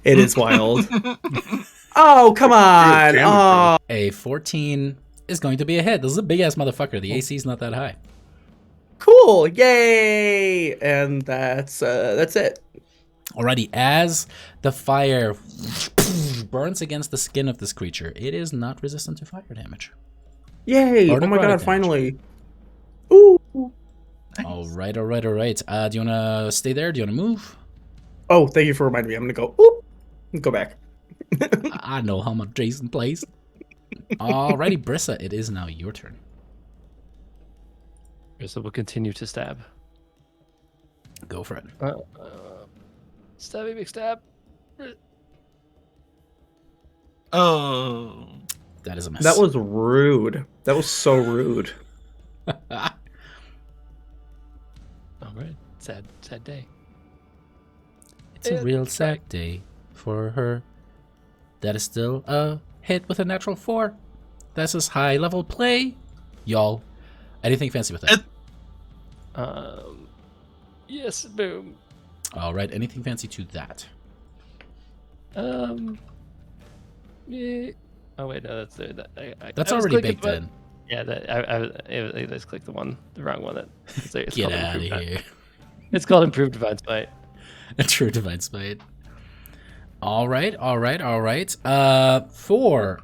It is wild. Oh, come on. Oh. A 14 is going to be a hit. This is a big-ass motherfucker. The AC is not that high. Cool. Yay. And that's it. Alrighty, as the fire burns against the skin of this creature, it is not resistant to fire damage. Yay. Oh my god, finally. Ooh. Nice. All right. Do you want to stay there? Do you want to move? Oh, thank you for reminding me. I'm going to go, oop, and go back. I know how much Jason plays. Alrighty, Brissa, it is now your turn. Brissa will continue to stab. Go for it. Stabby, big stab. Oh. That is a miss. That was rude. That was so rude. All right. Sad day. It's a real sad day for her. That is still a hit with a natural 4. That's his high level play. Y'all, anything fancy with that? Yes, boom. All right, anything fancy to that? Yeah. Oh wait, no, that's That's already baked in. Yeah, I just clicked the wrong one. It's Get out of here. It's called Improved Divine Spite. A true Divine Spite. All right. For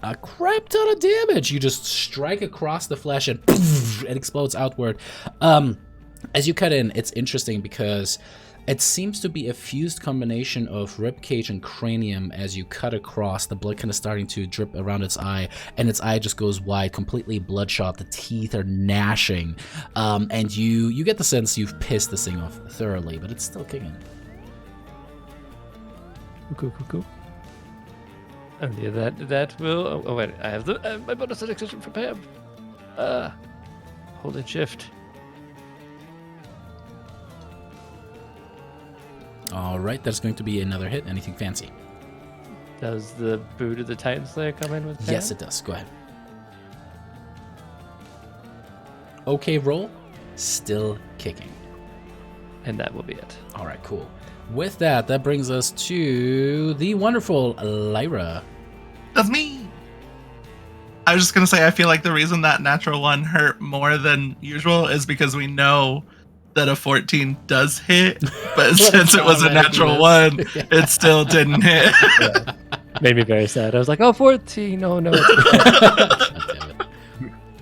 a crap ton of damage, you just strike across the flesh and it explodes outward. As you cut in, it's interesting because It seems to be a fused combination of ribcage and cranium. As you cut across, the blood kind of starting to drip around its eye, and its eye just goes wide, completely bloodshot. The teeth are gnashing, and you get the sense you've pissed this thing off thoroughly, but it's still kicking. Cool. And yeah, that will. Oh wait, I have my bonus action from Pam. Hold and shift. All right, that's going to be another hit. Anything fancy? Does the boot of the Titan Slayer come in with Pam? Yes, it does. Go ahead. Okay, roll. Still kicking. And that will be it. All right, cool. With that brings us to the wonderful Lyra. That's me. I was just gonna say, I feel like the reason that natural one hurt more than usual is because we know that a 14 does hit, but since it was a natural one, it still didn't hit. Yeah. Made me very sad. I was like, oh, 14. Oh, no.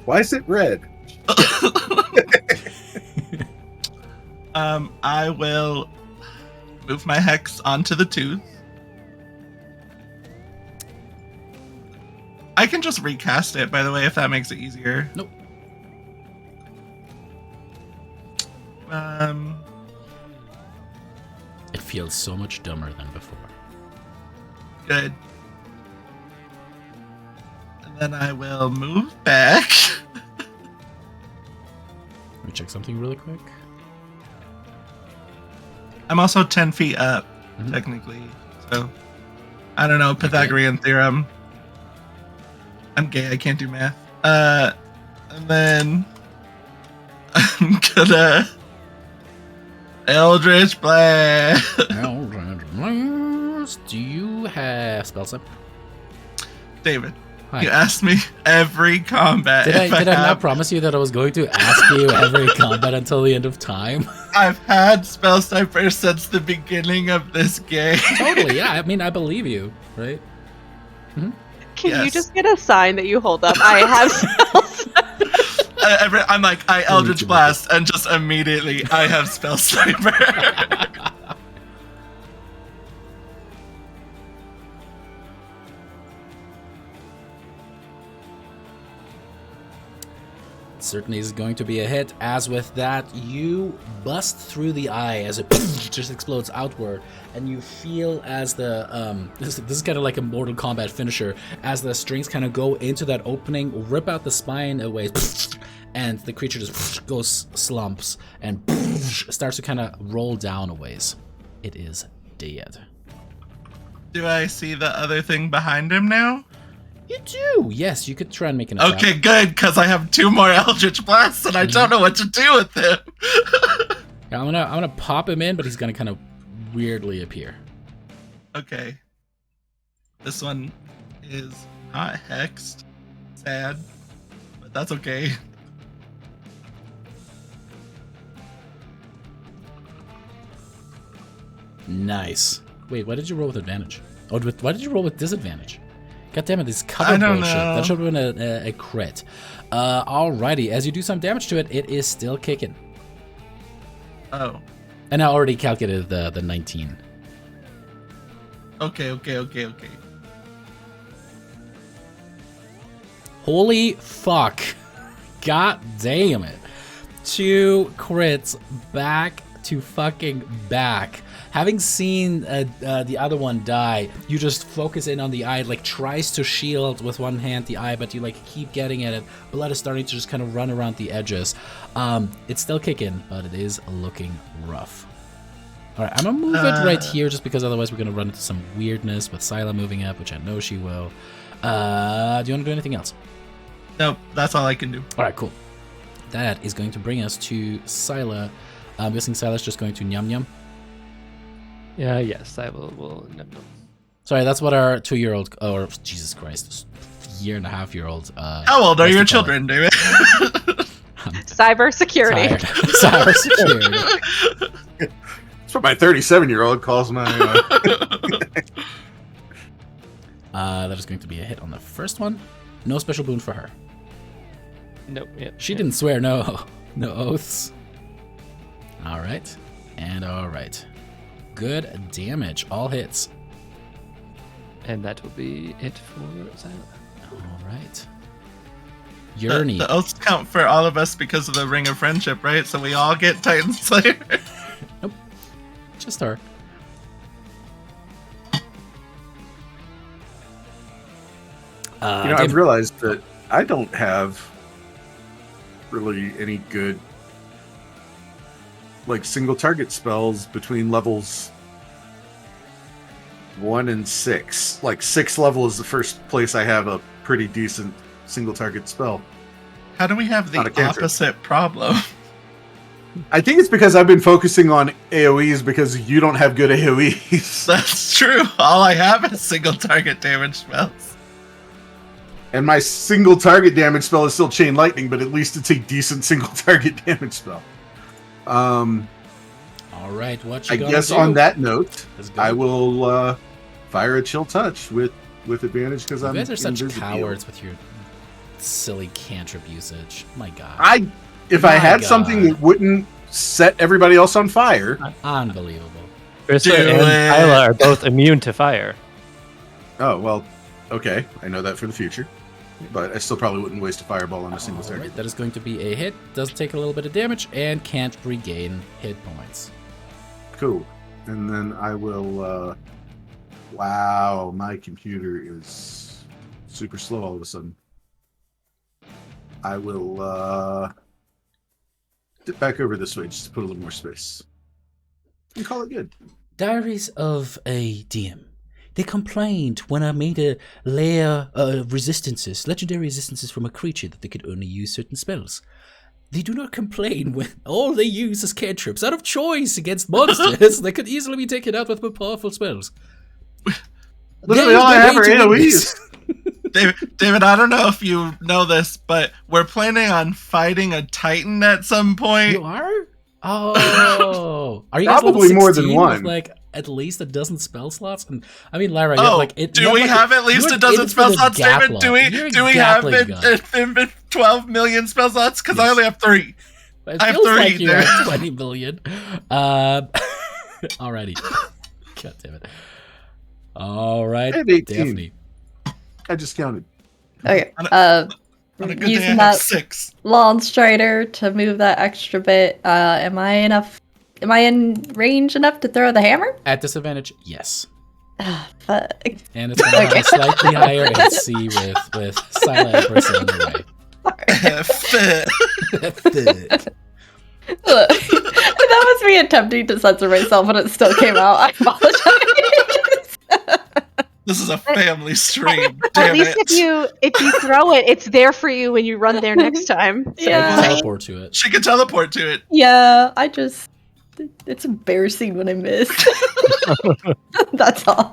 Why is it red? I will move my hex onto the tooth. I can just recast it, by the way, if that makes it easier. Nope. It feels so much dumber than before. Good. And then I will move back. Let me check something really quick. I'm also 10 feet up, technically. So, I don't know, Pythagorean theorem. I'm gay, I can't do math. And then I'm gonna Eldritch Blast. Eldritch Blast. Do you have spell slip? David, Hi. you asked me every combat. Did I have... not promise you that I was going to ask you every combat until the end of time? I've had Spell Sniper since the beginning of this game. Totally, yeah. I mean, I believe you, right? Mm-hmm. Can you just get a sign that you hold up? I have spells. I'm like, I Eldritch Blast, and just immediately I have Spell Sniper. Certainly is going to be a hit. As with that, you bust through the eye as it just explodes outward, and you feel as the this is kind of like a Mortal Kombat finisher, as the strings kind of go into that opening, rip out the spine away, and the creature just goes slumps and starts to kind of roll down a ways. It is dead. Do I see the other thing behind him now? You do. Yes, you could try and make an attack. Okay, good, because I have 2 more Eldritch Blasts and I don't know what to do with him. Yeah, I'm gonna pop him in, but he's gonna kind of weirdly appear. Okay. This one is not hexed. Sad. But that's okay. Nice. Wait, why did you roll with advantage? Oh, why did you roll with disadvantage? God damn it, this cover I don't bullshit. know. That should have been a crit. Alrighty, as you do some damage to it, it is still kicking. Oh. And I already calculated the 19. Okay. Holy fuck. God damn it. 2 crits back to fucking back. Having seen the other one die, you just focus in on the eye, like tries to shield with one hand the eye, but you like keep getting at it. Blood is starting to just kind of run around the edges. It's still kicking, but it is looking rough. All right, I'm gonna move it right here just because otherwise we're gonna run into some weirdness with Scylla moving up, which I know she will. Do you want to do anything else? Nope, that's all I can do. All right, cool. That is going to bring us to Scylla. I'm guessing Scylla's just going to Nyum Nyum. Yeah, yes, I will. No. Sorry, that's what our 2-year-old, or Jesus Christ, 1.5-year-old. How old are your children, David? Cyber security. Cyber security. That's what my 37-year-old calls my. That is going to be a hit on the first one. No special boon for her. Nope. Yeah, She didn't swear no oaths. All right, and all right. good damage. All hits. And that will be it for Xyla. All right. The Yurni. oaths count for all of us because of the Ring of Friendship, right? So we all get Titan Slayer. Nope. Just her. I've David- realized that I don't have really any good single target spells between levels 1 and 6. 6th level is the first place I have a pretty decent single target spell. How do we have the Not a cantrip. opposite problem? I think it's because I've been focusing on AoEs because you don't have good AoEs. That's true. All I have is single target damage spells. And my single target damage spell is still Chain Lightning, but at least it's a decent single target damage spell. All right, what you I gonna guess do? on that note, Let's go. I will fire a Chill Touch with advantage because You I'm guys are such invisible. cowards with your silly cantrip usage. My God. If My I had God. something that wouldn't set everybody else on fire. Unbelievable. Ursa Do and it. Thylea are both immune to fire. Oh, well, okay. I know that for the future. But I still probably wouldn't waste a fireball on a single All target. right, that is going to be a hit. Does take a little bit of damage and can't regain hit points. Cool. And then I will. Wow, my computer is super slow all of a sudden. I will dip back over this way just to put a little more space. And call it good. Diaries of a DM. They complained when I made a layer of resistances, legendary resistances from a creature that they could only use certain spells. They do not complain when all they use is cantrips out of choice against monsters that could easily be taken out with more powerful spells. Literally There's all I the have way are to win AoEs. this. David, I don't know if you know this, but we're planning on fighting a Titan at some point. You are? Oh. Are you guys level Probably more than 16 one. with at least a dozen spell slots? And I mean, Lyra, you're Do we have at least a dozen spell slots, David? Do we have 12 million spell slots? Because I only have 3. It I have feels 3, like you dude. have 20 million. Alrighty. God damn it. All right, I have 18. Daphne. I just counted. Okay. On a good day, I Using have that 6. lawn strider to move that extra bit. Am I in range enough to throw the hammer? At disadvantage, yes. Fuck. And it's going to have a slightly higher AC with silent person in the way. Look, that was me attempting to censor myself, and it still came out. I apologize. This is a family stream. At Damn least it. if you throw it, it's there for you when you run there next time. I can Yeah. teleport to it. She can teleport to it. Yeah, it's embarrassing when I miss. That's all.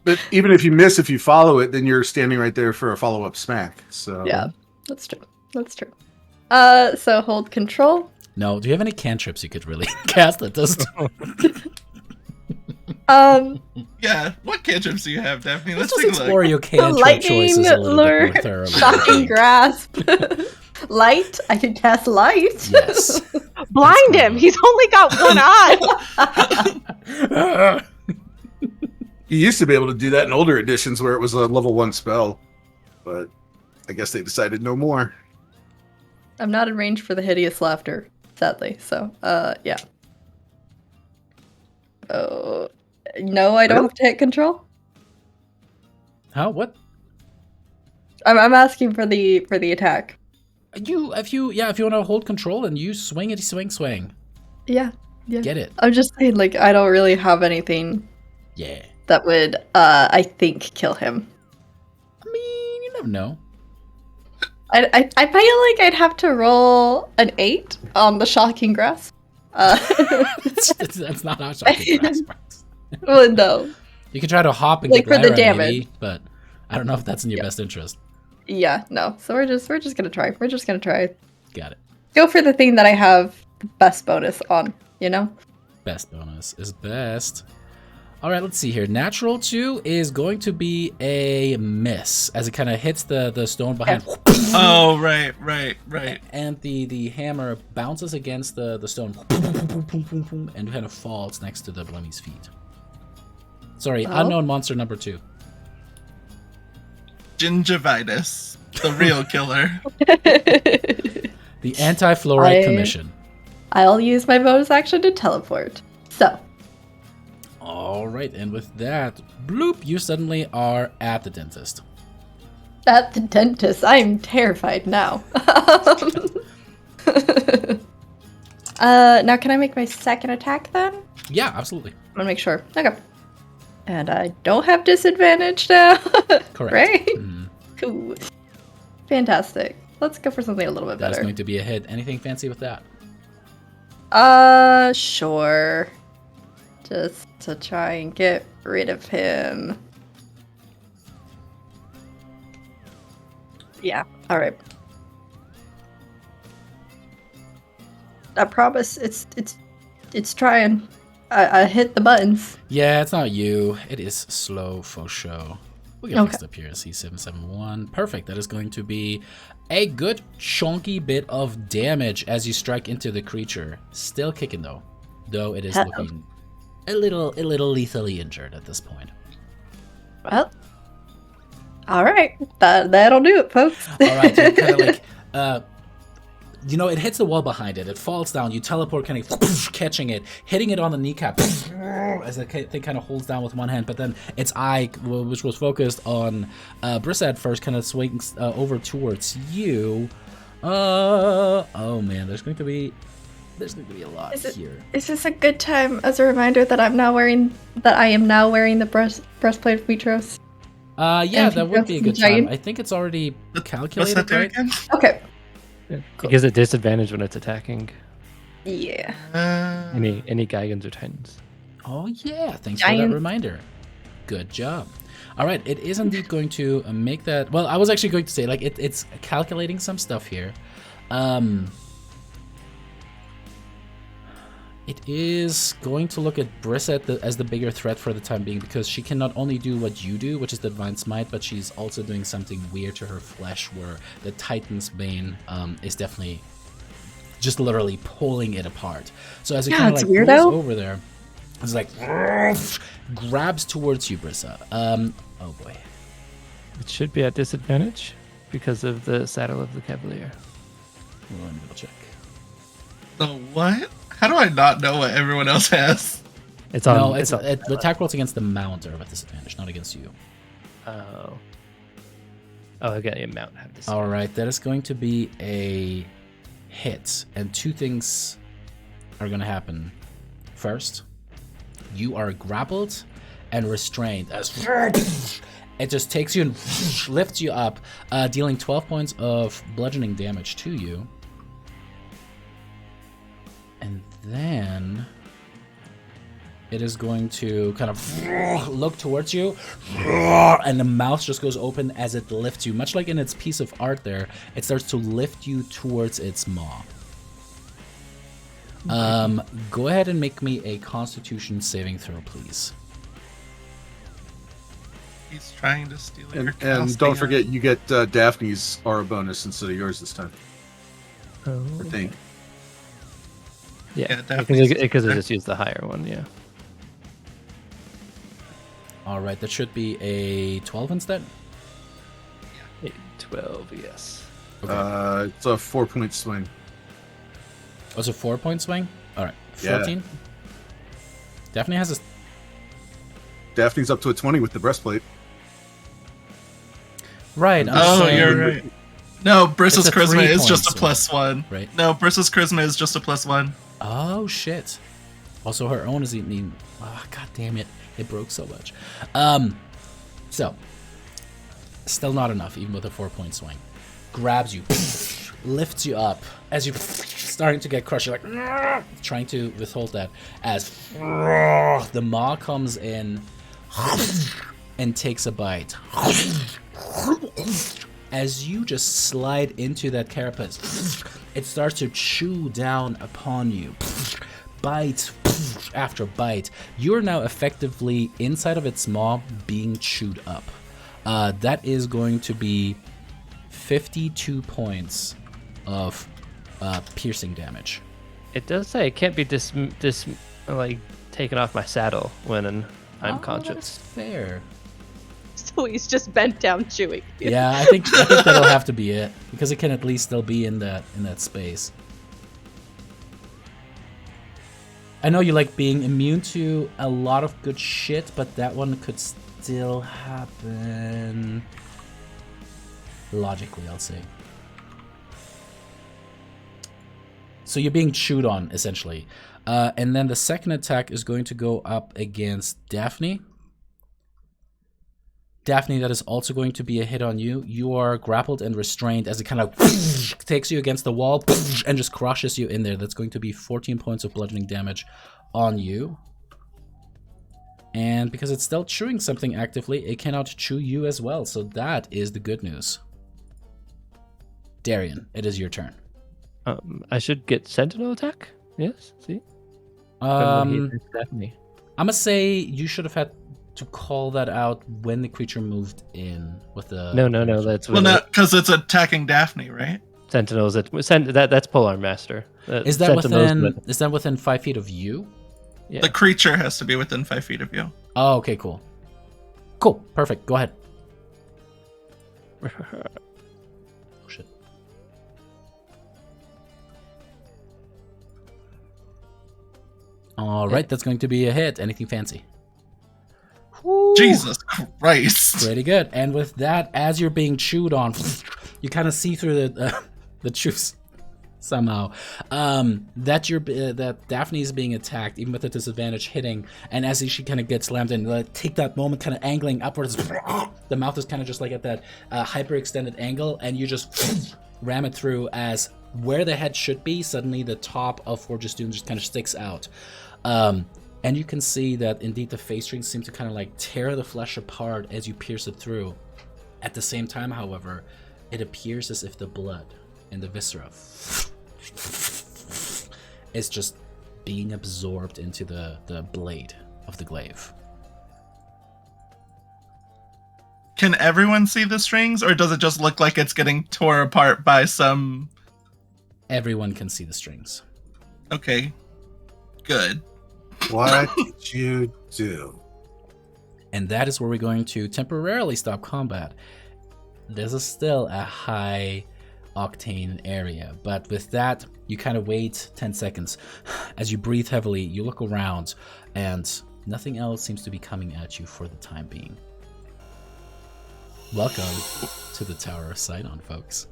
But even if you miss, if you follow it, then you're standing right there for a follow-up smack. So Yeah, that's true. That's true. So hold control. No, do you have any cantrips you could really cast that does? Yeah, what cantrips do you have, Daphne? Let's Let's just take a explore look. your cantrip Lightning choices a little lure, bit more thoroughly. shocking grasp, light. I can cast light. Yes. Blind him. He's only got one eye. you used to be able to do that in older editions where it was a level 1 spell, but I guess they decided no more. I'm not in range for the hideous laughter, sadly. So, yeah. Oh, no, I don't have to hit control. How? What? I'm asking for the attack. If you want to hold control and you swing it, swing. Yeah. Get it? I'm just saying, I don't really have anything Yeah. that would, I think, kill him. I mean, you never know. I feel like I'd have to roll an 8 on the shocking grasp. That's not how shocking grasp works. Well, no. You can try to hop and Like, get for the Lyra, damage. maybe, but I don't know if that's in your best interest. Yeah, no. So we're just gonna try. We're just gonna try. Got it. Go for the thing that I have the best bonus on, you know? Best bonus is best. All right, let's see here. Natural 2 is going to be a miss as it kind of hits the stone behind. Oh, right. And the hammer bounces against the stone and kind of falls next to the Blummy's feet. Sorry, unknown monster number 2. Gingivitis, the real killer. The Anti-Fluoride Commission. I'll use my bonus action to teleport. So. All right, and with that, bloop, you suddenly are at the dentist. At the dentist. I'm terrified now. Now can I make my second attack then? Yeah, absolutely. I'm gonna make sure. Okay. And I don't have disadvantage now. Correct. Right? Mhm. Cool. Fantastic. Let's go for something a little bit That is better. going to be a hit. Anything fancy with that? Sure. Just to try and get rid of him. Yeah, alright. I promise it's trying. I hit the buttons. Yeah, it's not you. It is slow for show. We'll get Okay. fixed up here. C771. Perfect. That is going to be a good chunky bit of damage as you strike into the creature. Still kicking though. Though it is looking a little lethally injured at this point. Well, alright. That'll do it, folks. Alright, so kind of like it hits the wall behind it. It falls down. You teleport, kind of catching it, hitting it on the kneecap as the thing kind of holds down with one hand. But then its eye, which was focused on Brissa at first, kind of swings over towards you. Oh man, there's going to be a lot here. Is this a good time as a reminder that I am now wearing the breastplate of Mitros? Yeah, And that would be a good giant- time. I think it's already What's calculated, that there right? again? Okay. It gives it disadvantage when it's attacking Yeah. any Gaigans or Titans. Oh yeah, thanks for Giant. that reminder. Good job. All right, it is indeed going to make that. Well, I was actually going to say like it's calculating some stuff here. It is going to look at Brissa as the bigger threat for the time being because she can not only do what you do, which is the Divine Smite, but she's also doing something weird to her flesh where the Titan's Bane is definitely just literally pulling it apart. So as it kind of it's like weirdo. goes over there, it's like grabs towards you, Brissa. Oh boy. It should be at disadvantage because of the saddle of the Cavalier. Let me double check. The what? How do I not know what everyone else has? It's on. No, it's on. the attack rolls against the mount are at disadvantage, not against you. Oh, I got a mount. Have this. All right, that is going to be a hit, and two things are going to happen. First, you are grappled and restrained as it just takes you and lifts you up, dealing 12 points of bludgeoning damage to you. And then it is going to kind of look towards you, and the mouth just goes open as it lifts you. Much like in its piece of art there, it starts to lift you towards its maw. Go ahead and make me a Constitution saving throw, please. He's trying to steal your And don't forget, you get Daphne's aura bonus instead of yours this time. Oh. I think. Yeah, definitely. because I just used the higher one. Yeah. All right, that should be a 12 instead. 12. Yes. Okay. It's a 4-point swing. Was it 4-point swing? All right, Yeah. 14. Daphne has a. Daphne's up to a 20 with the breastplate. Right. I'm Oh, saying- you're right. No, Brissa's It's a charisma is 3-point just a swing. +1. Right. No, Brissa's charisma is just a +1. Oh shit! Also, her own is even. Oh, God damn it! It broke so much. So still not enough, even with a 4-point swing. Grabs you, lifts you up as you starting to get crushed. You're like trying to withhold that as the maw comes in and takes a bite. As you just slide into that carapace, it starts to chew down upon you. Bites, after bite, you are now effectively inside of its maw being chewed up. That is going to be 52 points of piercing damage. It does say it can't be taken off my saddle when I'm conscious. That's fair. So he's just bent down chewing. Yeah, I think that'll have to be it, because it can at least still be in that space. I know you like being immune to a lot of good shit, but that one could still happen. Logically, I'll say. So you're being chewed on, essentially. And then the second attack is going to go up against Daphne. Daphne, that is also going to be a hit on you. You are grappled and restrained as it kind of takes you against the wall and just crushes you in there. That's going to be 14 points of bludgeoning damage on you. And because it's still chewing something actively, it cannot chew you as well. So that is the good news. Darian, it is your turn. I should get sentinel attack? Yes, see? I'm Daphne. gonna say you should have had to call that out when the creature moved in with the... No, that's... Well, no, because it's attacking Daphne, right? Sentinels, that's Polearm Master. Is that within 5 feet of you? Yeah. The creature has to be within 5 feet of you. Oh, okay, cool. Cool, perfect, go ahead. Oh, shit. Alright, that's going to be a hit. Anything fancy? Jesus Christ. Pretty good. And with that, as you're being chewed on, you kind of see through the juice somehow. That Daphne is being attacked, even with a disadvantage hitting. And as she kind of gets slammed in, take that moment, kind of angling upwards. The mouth is kind of just like at that hyper-extended angle, and you just ram it through as where the head should be, suddenly the top of Forge's Doom just kind of sticks out. And you can see that indeed the face strings seem to kind of like tear the flesh apart as you pierce it through. At the same time, however, it appears as if the blood and the viscera is just being absorbed into the blade of the glaive. Can everyone see the strings, or does it just look like it's getting torn apart by some... Everyone can see the strings. Okay. Good. What did you do? And that is where we're going to temporarily stop combat. This is still a high octane area, but with that, you kind of wait 10 seconds. As you breathe heavily, you look around, and nothing else seems to be coming at you for the time being. Welcome to the Tower of Sidon, folks.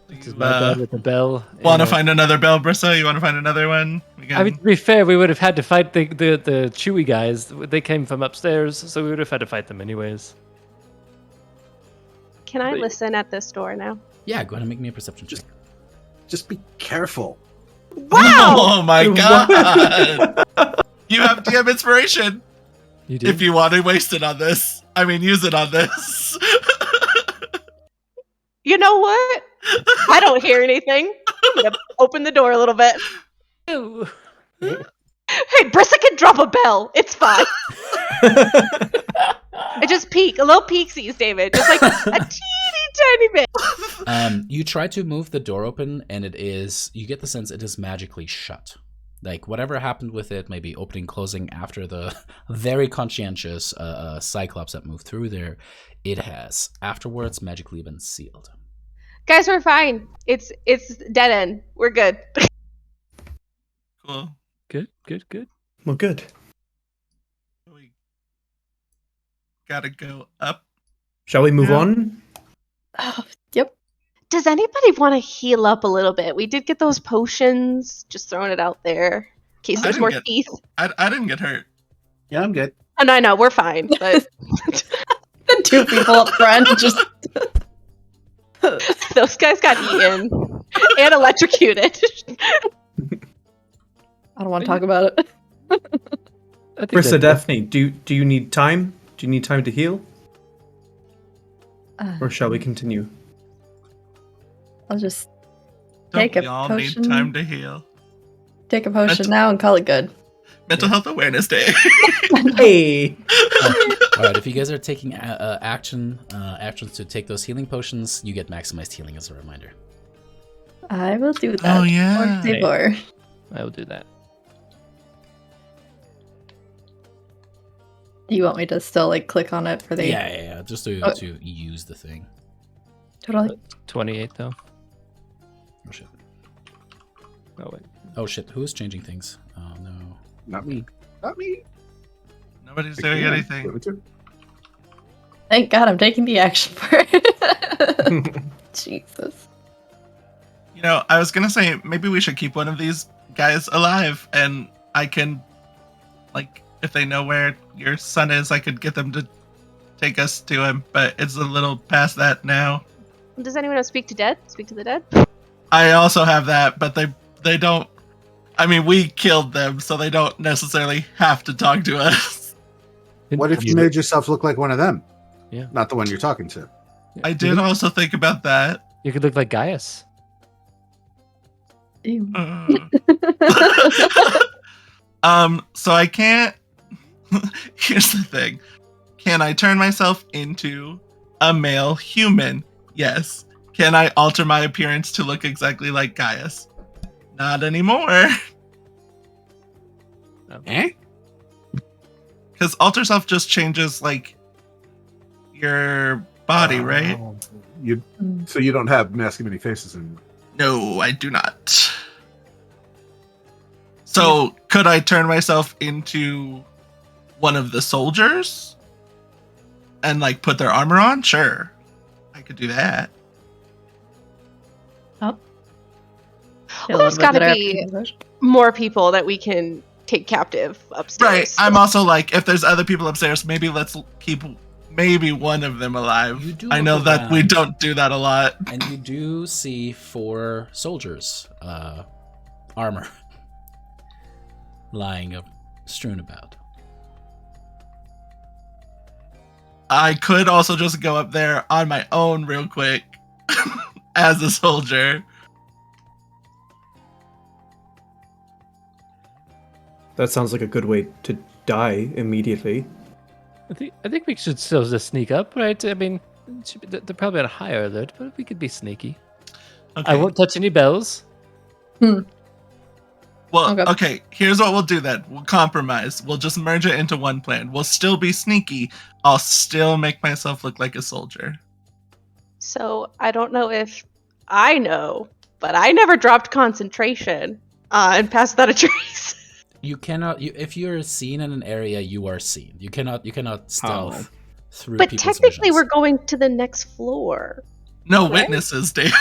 This is my bad with the bell. Want to find another bell, Brissa? You want to find another one? I mean, to be fair, we would have had to fight the Chewy guys. They came from upstairs, so we would have had to fight them anyways. Can I listen at this door now? Yeah, go ahead and make me a perception check. Just be careful. Wow! Oh my god! You have DM inspiration. You do? If you want to waste it on this. I mean, use it on this. You know what? I don't hear anything. I'm gonna open the door a little bit. Ew. Hey, Brissa can drop a bell. It's fine. I just peek, a little peeksies, David, just like a teeny tiny bit. You try to move the door open, and you get the sense it is magically shut. Like, whatever happened with it, maybe opening, closing after the very conscientious Cyclops that moved through there, it has afterwards magically been sealed. Guys, we're fine. It's dead end. We're good. Cool. Good. Well, good. We gotta go up. Shall we move on? Yep. Does anybody want to heal up a little bit? We did get those potions. Just throwing it out there. In case there's more teeth. I didn't get hurt. Yeah, I'm good. Oh, no, we're fine. But The two people up front just. those guys got eaten and electrocuted. I don't want to talk about it. I think Brissa, Daphne, do you need time? Do you need time to heal? Or shall we continue? I'll just Don't take a we all potion. need time to heal? Take a potion now and call it good. Mental Health Awareness Day. Hey. All right, if you guys are taking actions to take those healing potions, you get maximized healing as a reminder. I will do that. Oh, yeah. Favor. I will do that. Do you want me to still like click on it for the? Yeah. Just to use the thing. Totally. 28 though. Oh shit. Oh wait. Oh shit. Who's changing things? Oh no. Not me. Not me. Nobody's doing anything. Thank God I'm taking the action for it. Jesus. You know, I was gonna say maybe we should keep one of these guys alive, and I can, like, if they know where your son is, I could get them to take us to him. But it's a little past that now. Does anyone have speak to dead? Speak to the dead? I also have that, but they don't. I mean, we killed them, so they don't necessarily have to talk to us. What if you made yourself look like one of them? Yeah. Not the one you're talking to. I did also think about that. You could look like Gaius. Ew. So I can't. Here's the thing. Can I turn myself into a male human? Yes. Can I alter my appearance to look exactly like Gaius? Not anymore. Eh? Because alter self just changes like your body, right? So you don't have masking many faces anymore. No, I do not. So could I turn myself into one of the soldiers and like put their armor on? Sure, I could do that. Well, there's got to be more people that we can take captive upstairs. Right. I'm also like, if there's other people upstairs, maybe let's keep maybe one of them alive. You do I know look that we around. don't do that a lot. And you do see 4 soldiers, armor, lying strewn about. I could also just go up there on my own real quick as a soldier. That sounds like a good way to die immediately. I think we should still just sneak up, right? I mean, they're probably on a higher alert, but we could be sneaky. Okay. I won't touch any bells. Well, Okay. okay, here's what we'll do then. We'll compromise. We'll just merge it into one plan. We'll still be sneaky. I'll still make myself look like a soldier. So I don't know if I know, but I never dropped concentration and passed without a trace. You cannot. If you're seen in an area, you are seen. You cannot stealth through But people's technically, visions. we're going to the next floor. No Right? witnesses, Dave.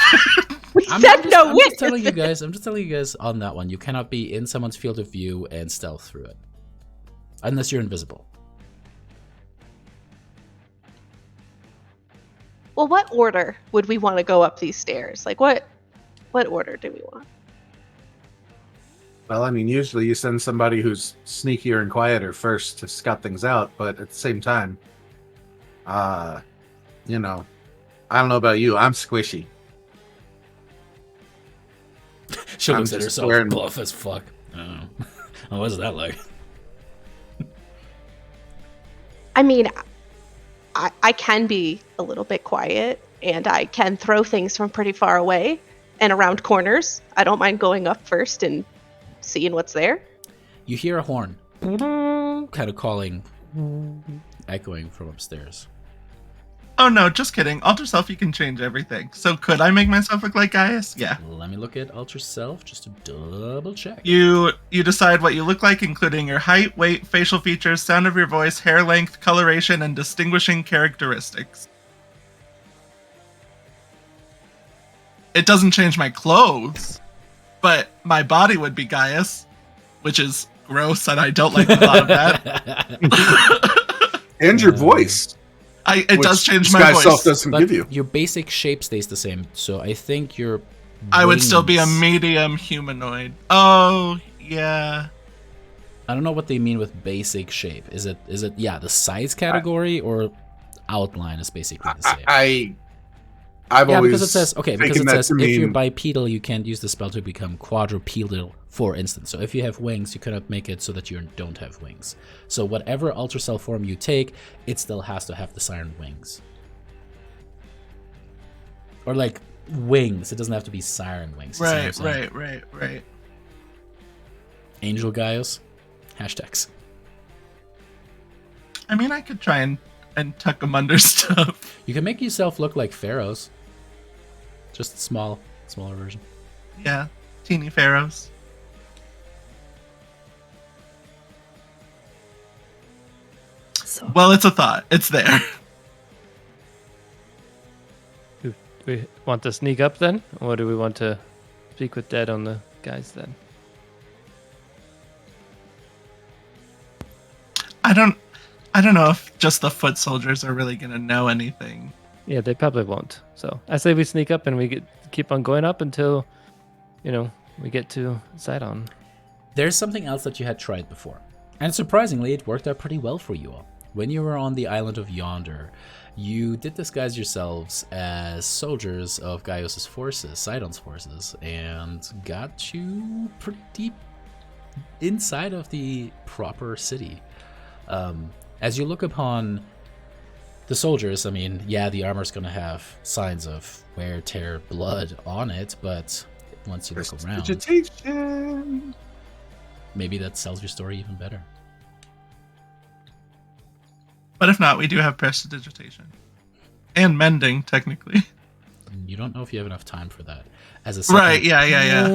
We I'm said no I'm witness. just telling you guys. I'm just telling you guys on that one. You cannot be in someone's field of view and stealth through it, unless you're invisible. Well, what order would we want to go up these stairs? Like, what order do we want? Well, I mean, usually you send somebody who's sneakier and quieter first to scout things out, but at the same time, you know, I don't know about you, I'm squishy. She I'm looks at just herself wearing- buff as fuck. Oh, what's that like? I mean, I can be a little bit quiet, and I can throw things from pretty far away and around corners. I don't mind going up first and seeing what's there. You hear a horn, kind of calling, echoing from upstairs. Oh no, just kidding. Alter self, you can change everything. So could I make myself look like Gaius? Yeah. Let me look at Alter Self just to double check. You decide what you look like, including your height, weight, facial features, sound of your voice, hair length, coloration, and distinguishing characteristics. It doesn't change my clothes, but my body would be Gaius, which is gross, and I don't like the thought of that. And your voice. It does change my Sky Self voice. doesn't But give you. your basic shape stays the same, so I think your I would still be a wings- medium humanoid. Oh, yeah. I don't know what they mean with basic shape. Is it the size category or outline is basically the same? I've Yeah, always because it says because it that says to if you're mean- bipedal, you can't use the spell to become quadrupedal, for instance. So if you have wings, you cannot make it so that you don't have wings. So whatever ultracell form you take, it still has to have the siren wings. Or like wings. It doesn't have to be siren wings. You see what I'm saying? Right. Angel Gaius. Hashtags. I mean, I could try and tuck them under stuff. You can make yourself look like pharaohs. Just smaller version. Yeah, teeny pharaohs. So Well, it's a thought. It's there. Do we want to sneak up then? Or do we want to speak with Dead on the guys then? I don't know if just the foot soldiers are really gonna know anything. Yeah, they probably won't. So I say we sneak up and we keep on going up until, we get to Sidon. There's something else that you had tried before. And surprisingly, it worked out pretty well for you all. When you were on the island of Yonder, you did disguise yourselves as soldiers of Gaius' forces, Sidon's forces, and got you pretty deep inside of the proper city. As you look upon the soldiers, I mean, yeah, the armor's going to have signs of wear, tear, blood on it, but once you look around, Vegetation. maybe that sells your story even better. But if not, we do have prestidigitation. And mending, technically. You don't know if you have enough time for that. As a second, Right, yeah.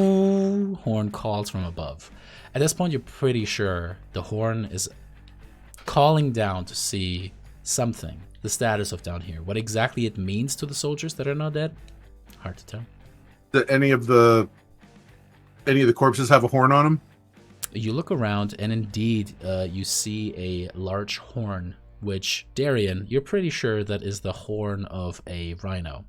horn calls from above. At this point, you're pretty sure the horn is calling down to see something, the status of down here. What exactly it means to the soldiers that are not dead, hard to tell. Do any of the corpses have a horn on them? You look around, and indeed, you see a large horn, which, Darian, you're pretty sure that is the horn of a rhino.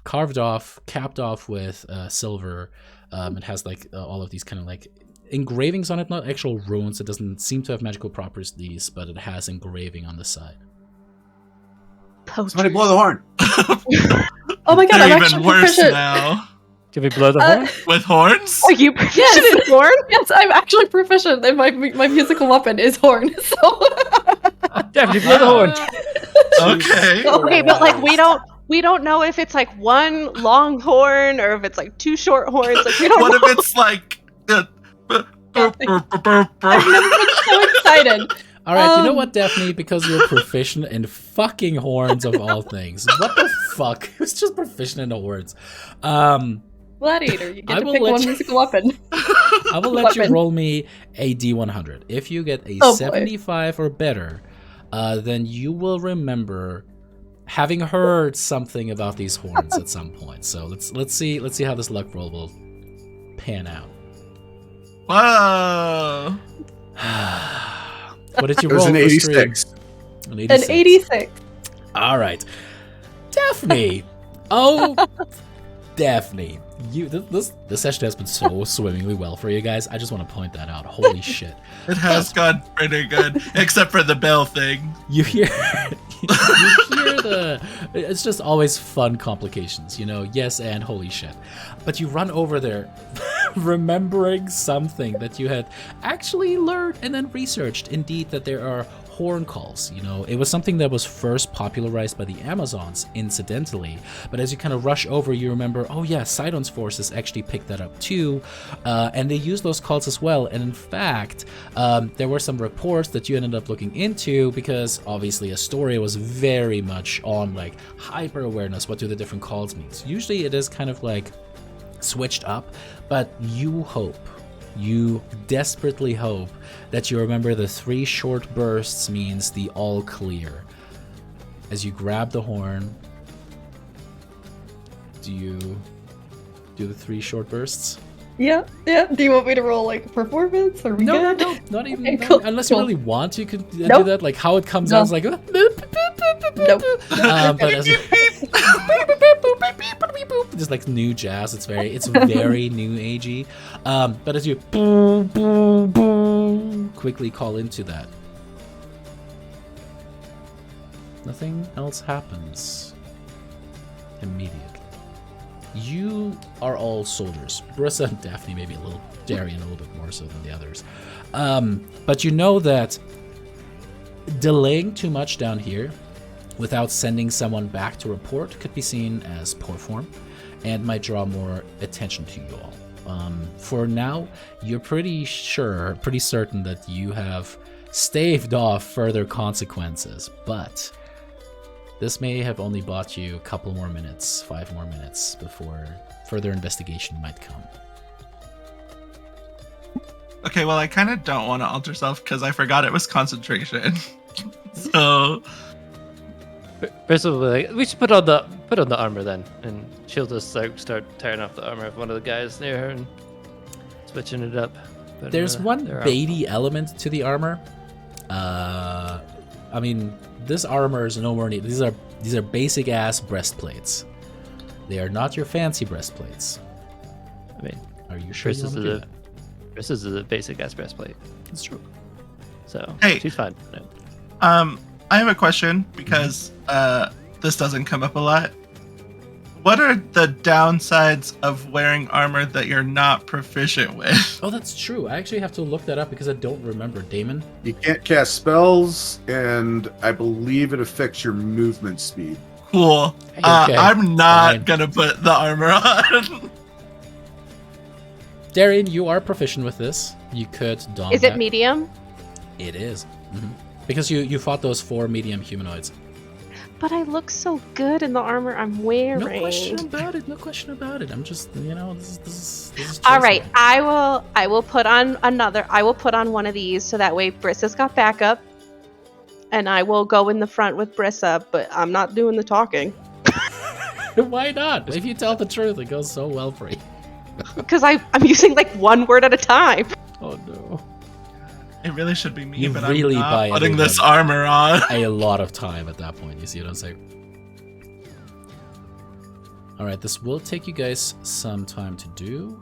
Carved off, capped off with silver. It has like all of these kind of like engravings on it, not actual runes. It doesn't seem to have magical properties, but it has engraving on the side. Somebody blow the horn. oh my god, They're I'm even actually worse proficient. now. Can we blow the horn? With horns? Are you proficient in horn? Yes, I'm actually proficient, and my musical weapon is horn. So Definitely blow the horn. Okay. Okay, but like we don't know if it's like one long horn or if it's like two short horns. Like we don't What know. if it's like... I've never been so excited. All right, you know what, Daphne? Because you're proficient in fucking horns of all things. What the fuck? Who's just proficient in the horns? Gladiator, you I get to will pick let one you- musical weapon. I will let you Weapon. roll me a D100. If you get a Oh, boy. 75 or better, then you will remember having heard something about these horns at some point. So let's see how this luck roll will pan out. Whoa. What did you It was roll? an for stream? 86. An An 86. All right, Daphne. Oh, Daphne. This session has been so swimmingly well for you guys. I just want to point that out. Holy shit! It has gone pretty good, except for the bell thing. You hear the. It's just always fun complications, Yes, and holy shit. But you run over there, remembering something that you had actually learned and then researched. Indeed, that there are horn calls. It was something that was first popularized by the Amazons, incidentally. But as you kind of rush over, you remember, oh yeah, Sidon's forces actually picked that up too, and they use those calls as well. And in fact, there were some reports that you ended up looking into because obviously Astoria was very much on like hyper awareness. What do the different calls mean? So usually it is kind of like switched up, but you desperately hope that you remember the 3 short bursts means the all clear. As you grab the horn, do you do the 3 short bursts? Yeah. Do you want me to roll like performance? Are we No, good? not even. Okay, cool, Unless you cool. really want, you could do Nope. that. Like how it comes No. out is like. Nope. But as you, just like new jazz, it's very new agey. But as you quickly call into that, nothing else happens. immediately. You are all soldiers. Brissa and Daphne, maybe a little, Darian a little bit more so than the others. But you know that delaying too much down here without sending someone back to report could be seen as poor form and might draw more attention to you all. For now, you're pretty certain that you have staved off further consequences, but this may have only bought you a couple more minutes, 5 more minutes, before further investigation might come. Okay, well, I kind of don't want to alter self because I forgot it was concentration. So First of all, we should put on the armor then, and she'll just start tearing off the armor of one of the guys near her and switching it up. There's one baity element to the armor. I mean, this armor is nowhere near. These are basic ass breastplates. They are not your fancy breastplates. I mean, are you sure you want to do that? This is a basic ass breastplate. It's true. So Hey. she's fine. No. I have a question because this doesn't come up a lot. What are the downsides of wearing armor that you're not proficient with? Oh, that's true. I actually have to look that up because I don't remember. Damon? You can't cast spells, and I believe it affects your movement speed. Cool. Okay, I'm not fine. gonna put the armor on. Darian, you are proficient with this. You could don Is that. it medium? It is. Because you fought those 4 medium humanoids. But I look so good in the armor I'm wearing. No question about it. No question about it. I'm just, this is All choice right, time. I will put on another. I will put on one of these so that way Brissa's got backup, and I will go in the front with Brissa. But I'm not doing the talking Why not? If you tell the truth, it goes so well for you. because I'm using like one word at a time. Oh no. It really should be me, You but really I'm buy not putting this everyone. armor on. A lot of time at that point. You see what I'm saying? All right, this will take you guys some time to do.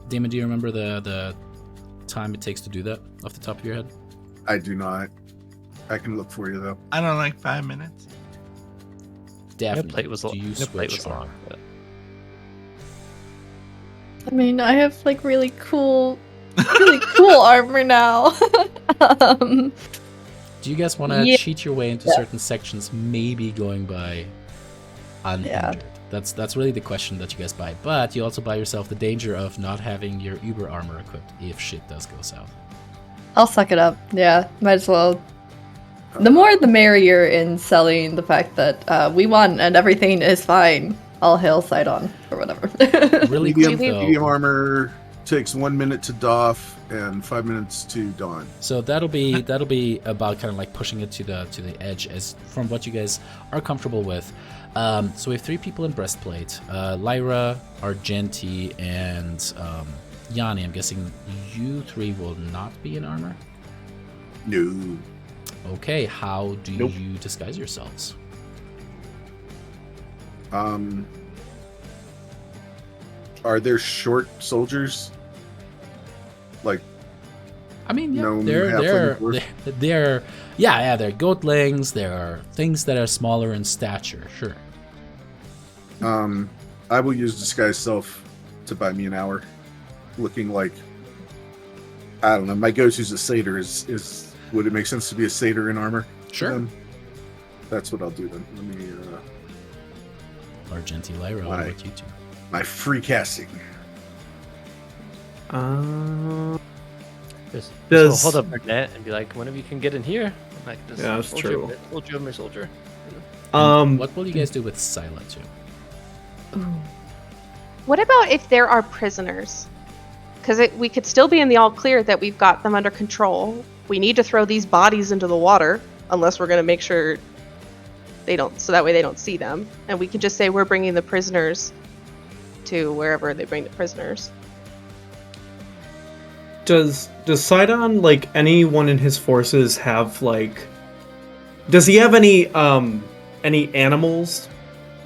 Damon, do you remember the time it takes to do that off the top of your head? I do not. I can look for you though. I don't know, like 5 minutes. Daphne, The plate was do you switch long. armor? But I mean, I have like really cool armor now. um, Do you guys want to Yeah. cheat your way into certain sections, maybe going by unhindered? That's really the question that you guys buy. But you also buy yourself the danger of not having your Uber armor equipped if shit does go south. I'll suck it up. Yeah, might as well. The more the merrier in selling the fact that we won and everything is fine. All hail Sidon or whatever. Really Medium, quick though. medium armor takes 1 minute to doff and 5 minutes to don. So that'll be about kind of like pushing it to the edge as from what you guys are comfortable with. So we have 3 people in breastplate: Lyra, Argenti, and Yanni. I'm guessing you 3 will not be in armor. No. Okay, how do Nope. you disguise yourselves? Are there short soldiers? Like, I mean, yeah, No they're halfling they're they're goatlings. There are things that are smaller in stature. Sure. I will use disguise self to buy me an hour, looking like, I don't know. My go-to's a satyr. Is would it make sense to be a satyr in armor? Sure. That's what I'll do then. Let me Argenti, Lyra, what about you two? my free casting. just Does- hold up our net and be like, one of you can get in here. Like, just Yeah, that's hold true. Your, hold your soldier. What will you guys do with Scylla too? What about if there are prisoners? Because we could still be in the all clear that we've got them under control. We need to throw these bodies into the water, unless we're going to make sure they don't, so that way they don't see them. And we can just say we're bringing the prisoners to wherever they bring the prisoners. Does Sidon, like, anyone in his forces have, like, does he have any animals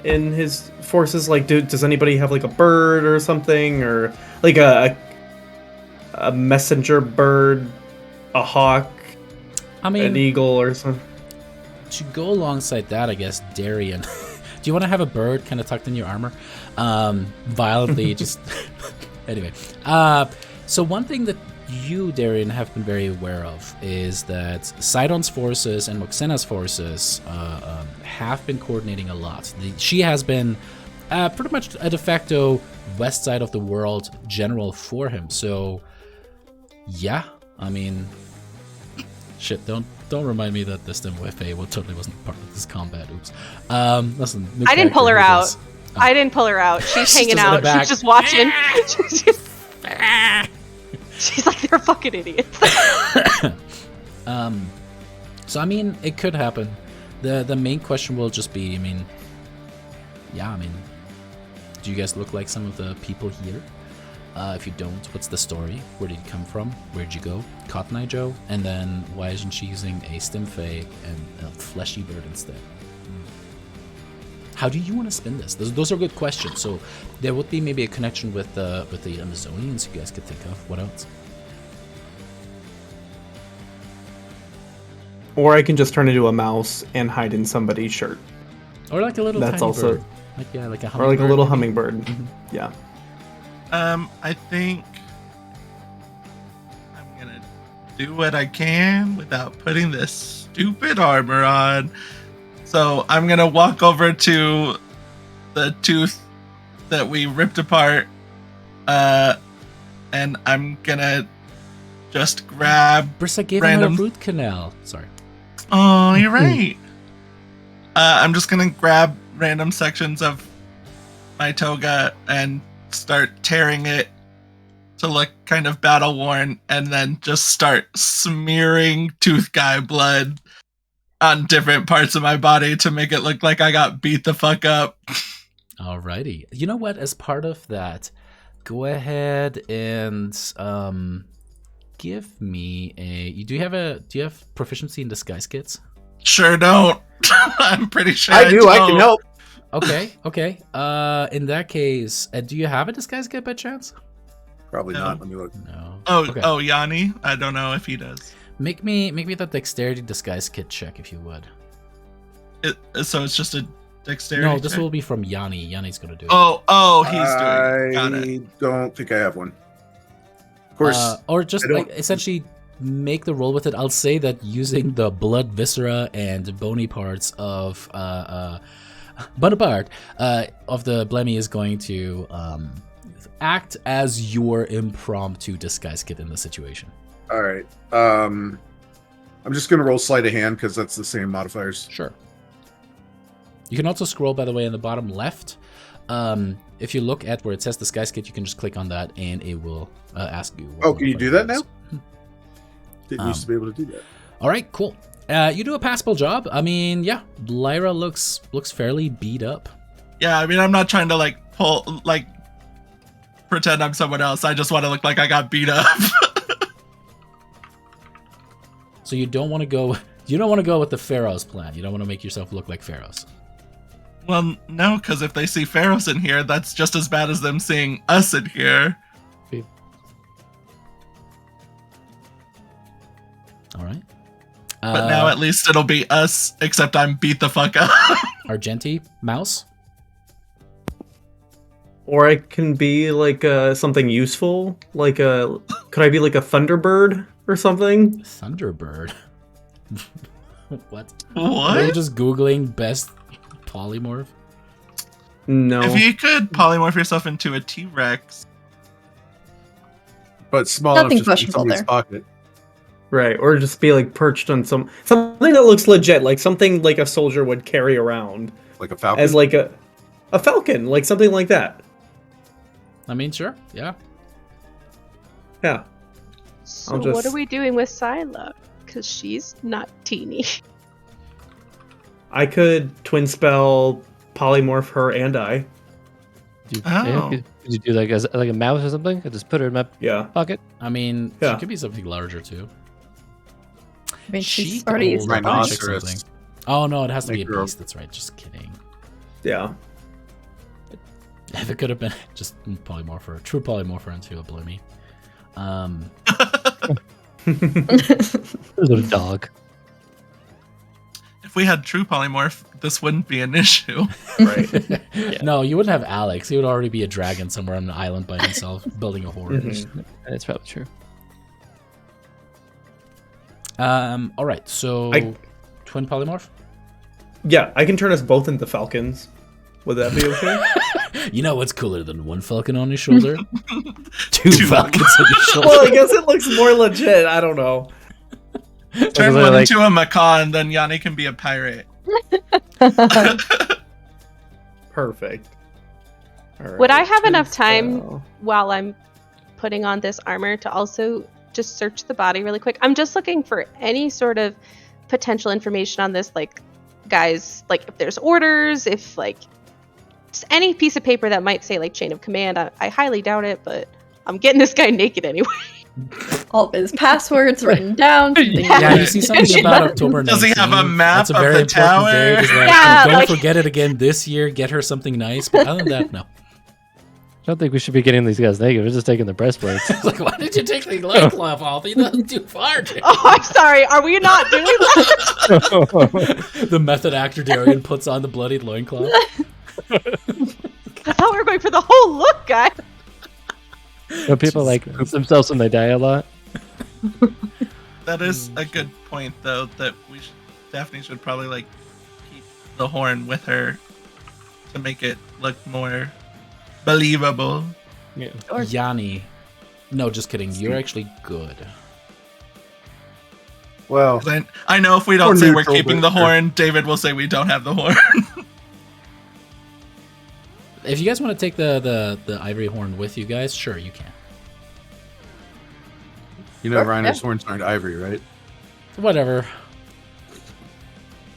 in his forces? Like, does anybody have, like, a bird or something, or like a messenger bird, a hawk, I mean, an eagle or something? to go alongside that, I guess Darian Do you want to have a bird kind of tucked in your armor? Violently just... Anyway. So one thing that you, Darian, have been very aware of is that Sidon's forces and Moxena's forces have been coordinating a lot. She has been pretty much a de facto west side of the world general for him. So, yeah, I mean, shit, don't remind me that this Wefe totally wasn't part of this combat. Oops. Listen, I didn't pull her out. I didn't pull her out. She's hanging out. She's just watching. She's like, they're fucking idiots. So I mean, it could happen. The main question will just be, I mean, do you guys look like some of the people here? If you don't, what's the story? Where did you come from? Where'd you go? Cotton Eye Joe? And then why isn't she using a Stimfey and a fleshy bird instead? How do you want to spin this? Those are good questions. So there would be maybe a connection with the Amazonians you guys could think of. What else? Or I can just turn into a mouse and hide in somebody's shirt. Or like a little That's tiny also bird. Like a hummingbird. Or like a little hummingbird. Mm-hmm. Yeah. I think I'm gonna do what I can without putting this stupid armor on. So I'm gonna walk over to the tooth that we ripped apart, and I'm gonna just grab. Brissa gave random... him a root canal. Sorry. Oh, you're right. I'm just gonna grab random sections of my toga and start tearing it to look kind of battle worn, and then just start smearing tooth guy blood on different parts of my body to make it look like I got beat the fuck up. Alrighty. You know what? As part of that, go ahead and give me a. Do you have proficiency in disguise kits? Sure don't. I'm pretty sure I do. don't. I can help. Okay. In that case, do you have a disguise kit by chance? Probably No. not. Let me look. No. Oh, Okay. oh, Yanni. I don't know if he does. Make me that dexterity disguise kit check if you would. So it's just a dexterity. No, this check? will be from Yanni. Yanni's gonna do it. Oh, he's doing it. Got it. I don't think I have one. Of course. Or just I don't- like essentially make the roll with it. I'll say that using the blood, viscera, and bony parts of Bonaparte of the Blemmy is going to act as your impromptu disguise kit in the situation. All right. I'm just gonna roll sleight of hand because that's the same modifiers. Sure. You can also scroll, by the way, in the bottom left. If you look at where it says disguise kit, you can just click on that, and it will ask you. Oh, can you do that now? is. Didn't used to be able to do that. All right, cool. You do a passable job. I mean, yeah, Lyra looks fairly beat up. Yeah, I mean, I'm not trying to pretend I'm someone else. I just want to look like I got beat up. So you don't want to go. You don't want to go with the Pharaoh's plan. You don't want to make yourself look like Pharaoh's. Well, no, because if they see Pharaohs in here, that's just as bad as them seeing us in here. All right. But now at least it'll be us, except I'm beat the fuck up. Argenti, mouse. Or I can be like something useful. Like could I be like a Thunderbird or something? Thunderbird. What? What? Are you just Googling best polymorph? No. If you could polymorph yourself into a T-Rex. But small Nothing enough to fit in questionable somebody's there. pocket. Right, or just be like perched on something that looks legit, like something like a soldier would carry around Like a falcon. as like a falcon, like something like that. I mean, sure. Yeah. Yeah. So I'll what just- are we doing with Psylocke? Because she's not teeny. I could twin polymorph her and I. Oh. Could you do like a mouse or something? I just put her in my Yeah. pocket. I mean, Yeah. she could be something larger too. I mean, she's She already could used hold that on, much. check Rhinoceros. something. Oh no, it has to be Make a her a- beast. That's right. Just kidding. Yeah. If it could have been just polymorpher, true polymorpher into a Bloomy. There's a dog. If if we had true polymorph, this wouldn't be an issue. Right. No, you wouldn't have Alex. He would already be a dragon somewhere on an island by himself, building a horde. That's probably true. All right, so twin polymorph. Yeah, I can turn us both into falcons. Would that be okay? You know what's cooler than one falcon on your shoulder? Two falcons on your shoulder. Well, I guess it looks more legit. I don't know. Turn one into a macaw, and then Yanni can be a pirate. Perfect. All right, Would I have twin enough time spell. while I'm putting on this armor to also just search the body really quick? I'm just looking for any sort of potential information on this, like, guys, like if there's orders, if like just any piece of paper that might say like chain of command. I highly doubt it, but I'm getting this guy naked anyway. All of his passwords written down. Yeah, you see something about October 19th. Does he have a map That's a of very the important tower? day. It's like, Yeah, don't like- forget it again this year. Get her something nice. But other than that, no. I don't think we should be getting these guys naked. We're just taking the breastplates. Like, why did you take the loincloth off? That's too far. Jay. Oh, I'm sorry. Are we not doing that? The method actor Darian puts on the bloodied loincloth. I thought we were going for the whole look, guy. When people like poop themselves when they die a lot. That is a good point, though. That Daphne should probably like keep the horn with her to make it look more believable. Yeah. Yanni. No, just kidding. You're actually good. Well, 'Cause I know if we don't Or say we're neutral, keeping but the sure. horn, David will say we don't have the horn. If you guys want to take the ivory horn with you guys, sure, you can. you know, Sure, rhino's yeah. horns aren't ivory, right? Whatever.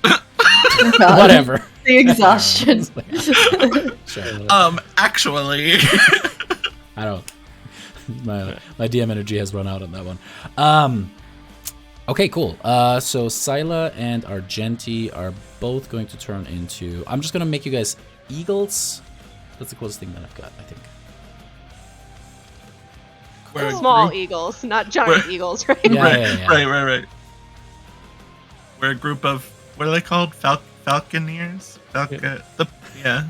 God, Whatever. The exhaustion. Sure. Actually, I don't. My DM energy has run out on that one. Okay, cool. So Scylla and Argenti are both going to turn into. I'm just gonna make you guys eagles. That's the closest thing that I've got, I think. we're a Small group- eagles, not giant We're- eagles, right? Yeah, right, yeah, yeah. right. We're a group of what are they called? Falconeers. Yeah.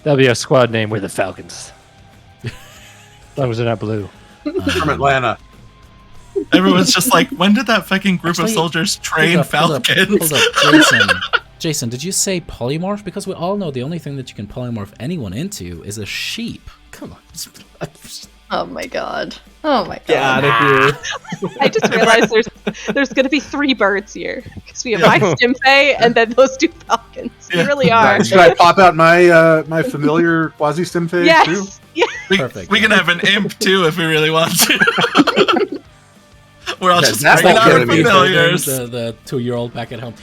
That'll be our squad name. We're the Falcons. As long as they're not blue. From Atlanta. Everyone's just like, when did that fucking group Actually, of soldiers train Hold falcons? up, Jason. Jason, did you say polymorph? Because we all know the only thing that you can polymorph anyone into is a sheep. Come on. Oh my god. Oh my Get god. out of here. I just realized there's going to be 3 birds here because we have my Stimpy and then those 2 falcons. We Yeah. really are. Should I pop out my my familiar quasi stim phase too? Yes. Yeah. Perfect. We can have an imp too if we really want to. We're all Yeah, just that's bringing not our gonna be familiars. The 2-year-old back at home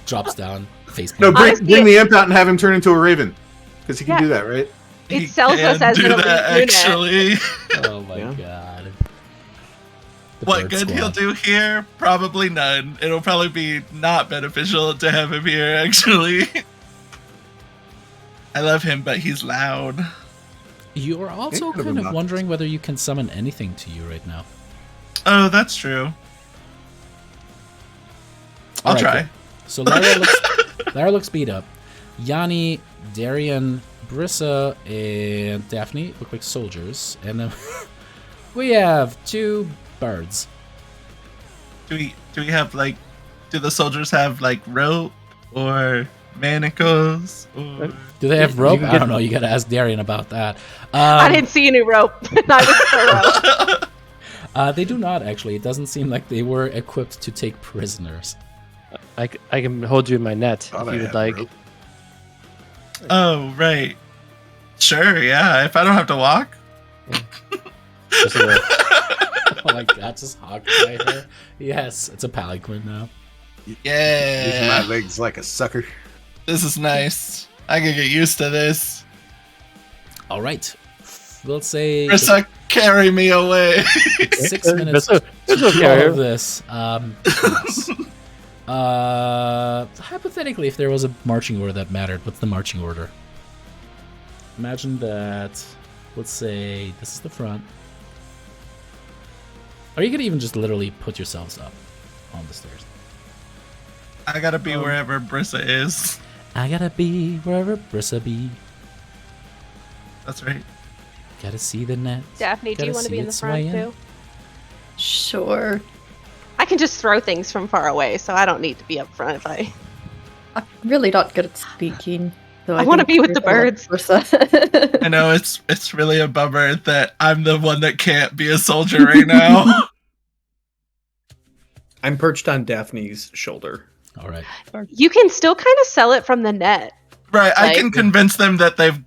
drops down, face No, plant. Honestly, bring the imp out and have him turn into a raven, because he can Yeah. do that, right? It He sells us can as do an elite that, unit. actually. Oh my Yeah. god. The What bird good squad. he'll do here? Probably none. It'll probably be not beneficial to have him here, actually. I love him, but he's loud. You are also Kind of kind of obnoxious. wondering whether you can summon anything to you right now. Oh, that's true. I'll Alright, try. cool. So Lara looks beat up. Yanni, Darian, Brissa, and Daphne look like soldiers. And then we have 2 birds. Do we have like? Do the soldiers have like rope or manacles? Or... Do they have You rope? can I get- don't know. You gotta ask Darian about that. I didn't see any rope. I was thorough. They do not, actually. It doesn't seem like they were equipped to take prisoners. I can hold you in my net Thought if I you would had like. rope. Oh right. Sure. Yeah. If I don't have to walk. Just a little- Oh my god, just hogged by her. Yes, it's a palanquin now. Using Yeah. my legs like a sucker. This is nice. I can get used to this. All right. We'll say Brissa, carry me away. 6 minutes That's to okay. all of this. Yes. Hypothetically, if there was a marching order that mattered, what's the marching order? Imagine that, let's say, this is the front. Or you could even just literally put yourselves up on the stairs. I gotta be wherever Brissa is. I gotta be wherever Brissa be. That's right. Gotta see the net. Daphne, do you Gotta want to see be in it the front swaying. too? Sure. I can just throw things from far away, so I don't need to be up front if I. I'm really not good at speaking. So I wanna think be with the you're birds. Versa. I know it's really a bummer that I'm the one that can't be a soldier right now. I'm perched on Daphne's shoulder. All right. You can still kind of sell it from the net. Right, I Like- can convince them that they've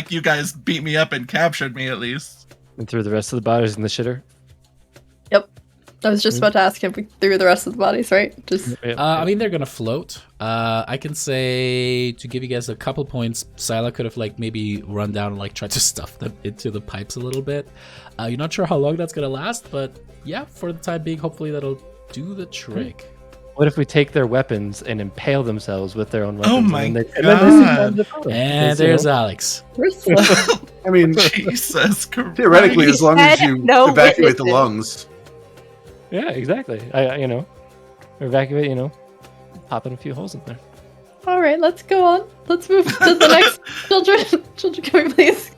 you guys beat me up and captured me at least. And threw the rest of the bodies in the shitter. I was just about to ask if we threw the rest of the bodies, right? Just I mean, they're gonna float. I can say, to give you guys a couple points, Sila could have maybe run down and tried to stuff them into the pipes a little bit. You're not sure how long that's gonna last, but yeah, for the time being, hopefully that'll do the trick. What if we take their weapons and impale themselves with their own weapons? Oh my and then God. And there's Alex. Versa. I mean, Jesus Christ. theoretically, as long as said you no evacuate the witnesses. lungs. Yeah, exactly. Evacuate. Pop in a few holes in there. All right, let's go on. Let's move to the next children. Children, can we please?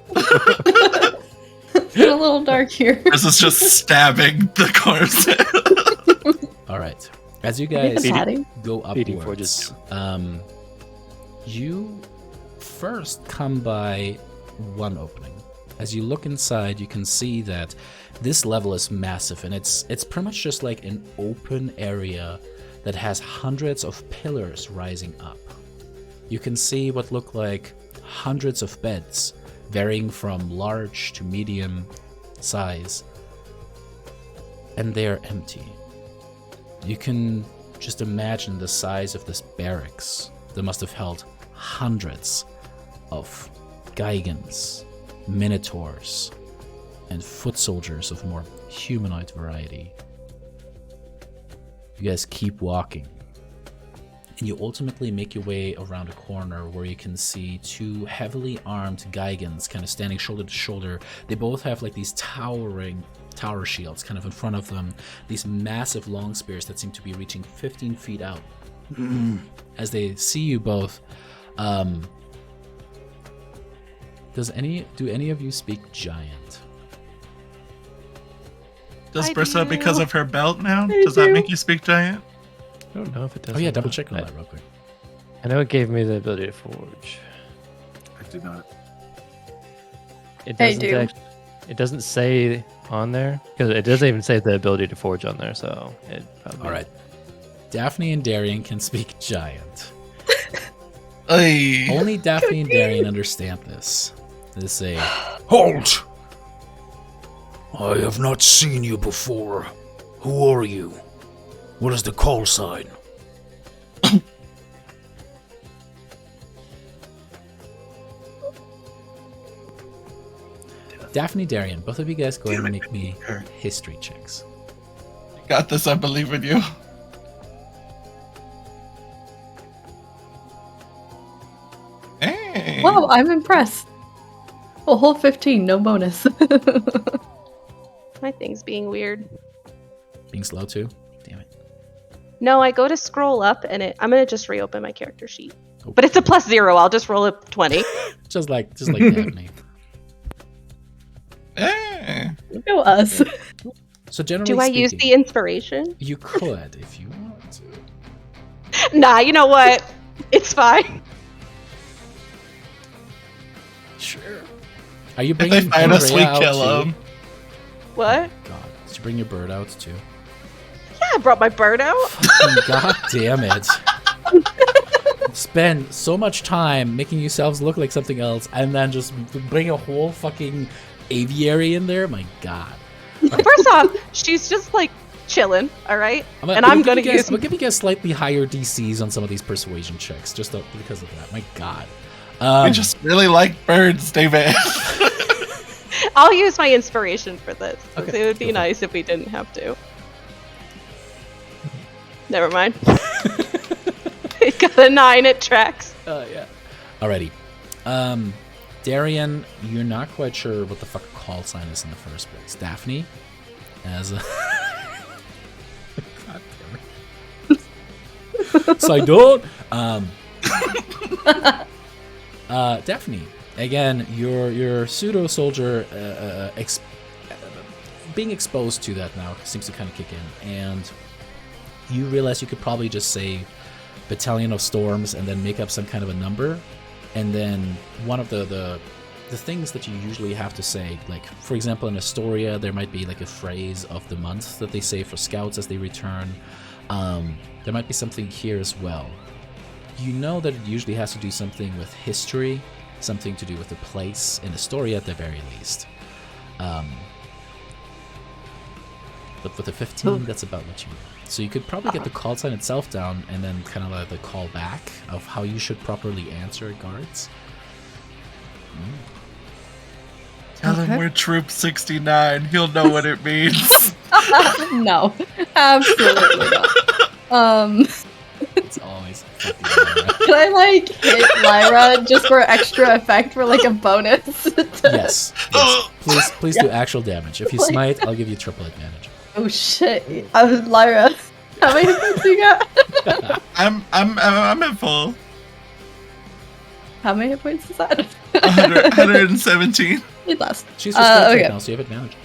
It's getting a little dark here. This is just stabbing the corpse. All right. As you Maybe guys the patty. go Feeding upwards, forges. you first come by one opening. As you look inside, you can see that this level is massive, and it's pretty much just like an open area that has hundreds of pillars rising up. You can see what look like hundreds of beds, varying from large to medium size, and they're empty. You can just imagine the size of this barracks that must have held hundreds of Gigans, Minotaurs, and foot soldiers of more humanoid variety. You guys keep walking, and you ultimately make your way around a corner where you can see two heavily armed Gigans kind of standing shoulder to shoulder. They both have these tower shields kind of in front of them, these massive long spears that seem to be reaching 15 feet out. As they see you both, do any of you speak Giant? Does I Brissa, do. because of her belt now, I does that do. make you speak giant? I don't know if it does. Oh yeah, or double not. check on that real quick. I know it gave me the ability to forge. I do not. It I doesn't do. it doesn't say on there because it doesn't even say the ability to forge on there. So it probably. All right. Daphne and Darian can speak Giant. Ay. Only Daphne and Darian understand this. They say, Halt! I have not seen you before. Who are you? What is the call sign? Daphne, Darian, both of you guys go ahead and Damn it. make me history checks. You got this, I believe in you. Hey. Wow, I'm impressed. A whole 15, no bonus. My thing's being weird. Being slow too? Damn it. No, I go to scroll up and I'm gonna just reopen my character sheet. Oh. But it's a +0. I'll just roll a 20. Just like Daphne. Hey. Go us. So generally Do I use speaking, the inspiration? you could if you want to. Nah, you know what? It's fine. Sure. Are you If bringing they find us, we Rhea out kill too? them. What? God, did you bring your bird out too? Yeah, I brought my bird out. Fucking God damn it. Spend so much time making yourselves look like something else and then just bring a whole fucking aviary in there? My God. First off, she's just chilling, all right? And we'll I'm give gonna you guys- use. We'll give you guys slightly higher DCs on some of these persuasion checks just because of that. My God. We just really like birds, David. I'll use my inspiration for this. 'Cause Okay, it would go be for it. nice if we didn't have to. Never mind. It got a 9. It tracks. Yeah. Alrighty. Darian, you're not quite sure what the fuck a call sign is in the first place. Daphne, as a... God damn it. Sidon. Daphne. Again, your pseudo soldier being exposed to that now seems to kind of kick in, and you realize you could probably just say Battalion of Storms and then make up some kind of a number, and then one of the things that you usually have to say, like for example in Astoria there might be like a phrase of the month that they say for scouts as they return. There might be something here as well. You know that it usually has to do something with history, something to do with the place in Astoria at the very least. But with the 15, that's about what you know. So you could probably get the call sign itself down and then kind of like the call back of how you should properly answer guards. Tell him we're Troop 69. He'll know what it means. No, absolutely not. It's always fucking Lyra. Can I like hit Lyra just for extra effect for like a bonus? Yes. Please do actual damage. If you smite, I'll give you triple advantage. Oh shit! I was Lyra. How many hit points you got? I'm at full. How many hit points is that? 117. You lost. She's restrained okay. right now, so you have advantage.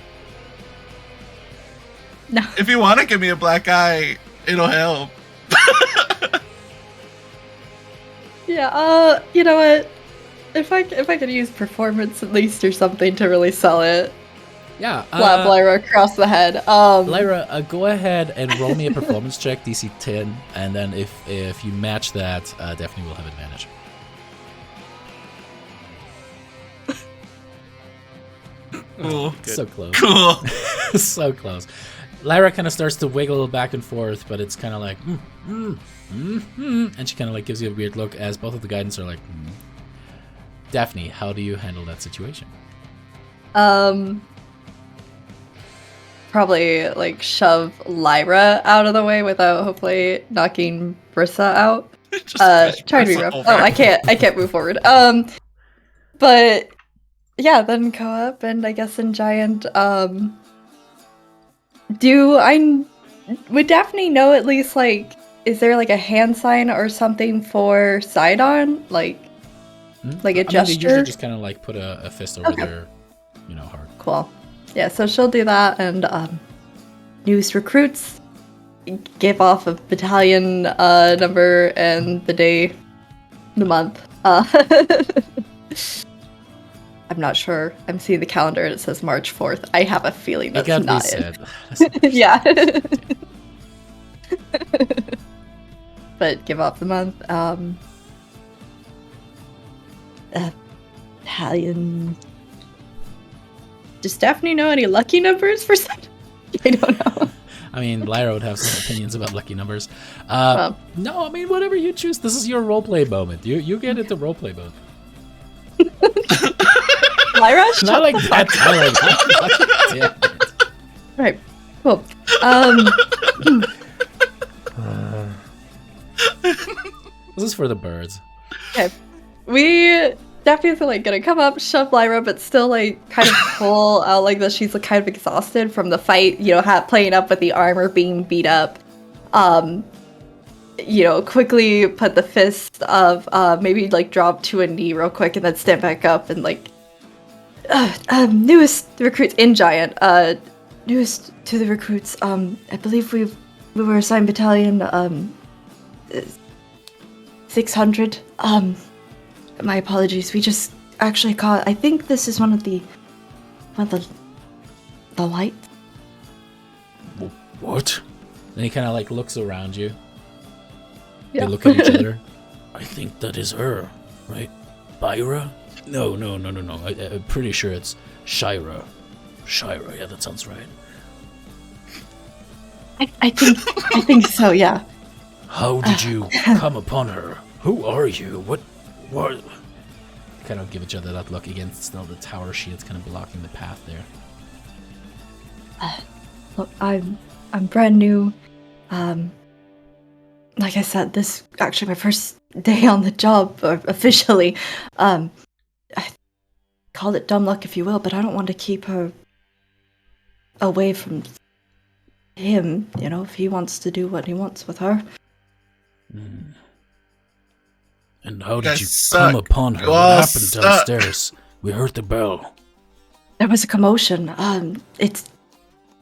No. If you want to give me a black eye, it'll help. Yeah. You know what? If I could use performance at least or something to really sell it. Yeah. Slap Lyra across the head. Lyra, go ahead and roll me a performance check, DC 10, and then if you match that, Daphne will have advantage. Cool. So close. Cool. So close. Lyra kind of starts to wiggle back and forth, but it's kind of like, and she kind of like gives you a weird look as both of the guidance are like, Daphne, how do you handle that situation? Probably like shove Lyra out of the way without hopefully knocking Brissa out. Trying to be rough. Oh, I can't move forward. But yeah, then go up and I guess in giant. Would Daphne know at least like, is there like a hand sign or something for Sidon? Like a gesture? They usually just kind of like put a fist over their, heart. Cool. Yeah, so she'll do that, and newest recruits give off a battalion number and the day, the month. I'm not sure. I'm seeing the calendar and it says March 4th. I have a feeling that's not it. Yeah. But give off the month. Battalion. Does Daphne know any lucky numbers for some? I don't know. I mean, Lyra would have some opinions about lucky numbers. No, I mean, whatever you choose. This is your roleplay moment. You get into roleplay mode. Lyra? Not like that, Tyler. Yeah. Right. Cool. This is for the birds. Okay. We definitely like gonna come up, shove Lyra, but still like kind of pull out like that she's like kind of exhausted from the fight, playing up with the armor being beat up. Quickly put the fist of maybe like drop to a knee real quick and then stand back up and like newest recruits in giant. Newest to the recruits. I believe we were assigned battalion 600. My apologies. We just actually caught. I think this is one of the lights. What? Then he kind of like looks around you. Yeah. They look at each other. I think that is her, right? Byra? No. I'm pretty sure it's Shira. Shira, yeah, that sounds right. I think so. Yeah. How did you come upon her? Who are you? What? Kind of give each other that look again. Still, the tower shields kind of blocking the path there. Look, I'm brand new. Like I said, this is actually my first day on the job officially. I call it dumb luck if you will, but I don't want to keep her away from him. If he wants to do what he wants with her. And how You did guys you suck. come upon her? You What all happened suck. downstairs? We heard the bell. There was a commotion. It's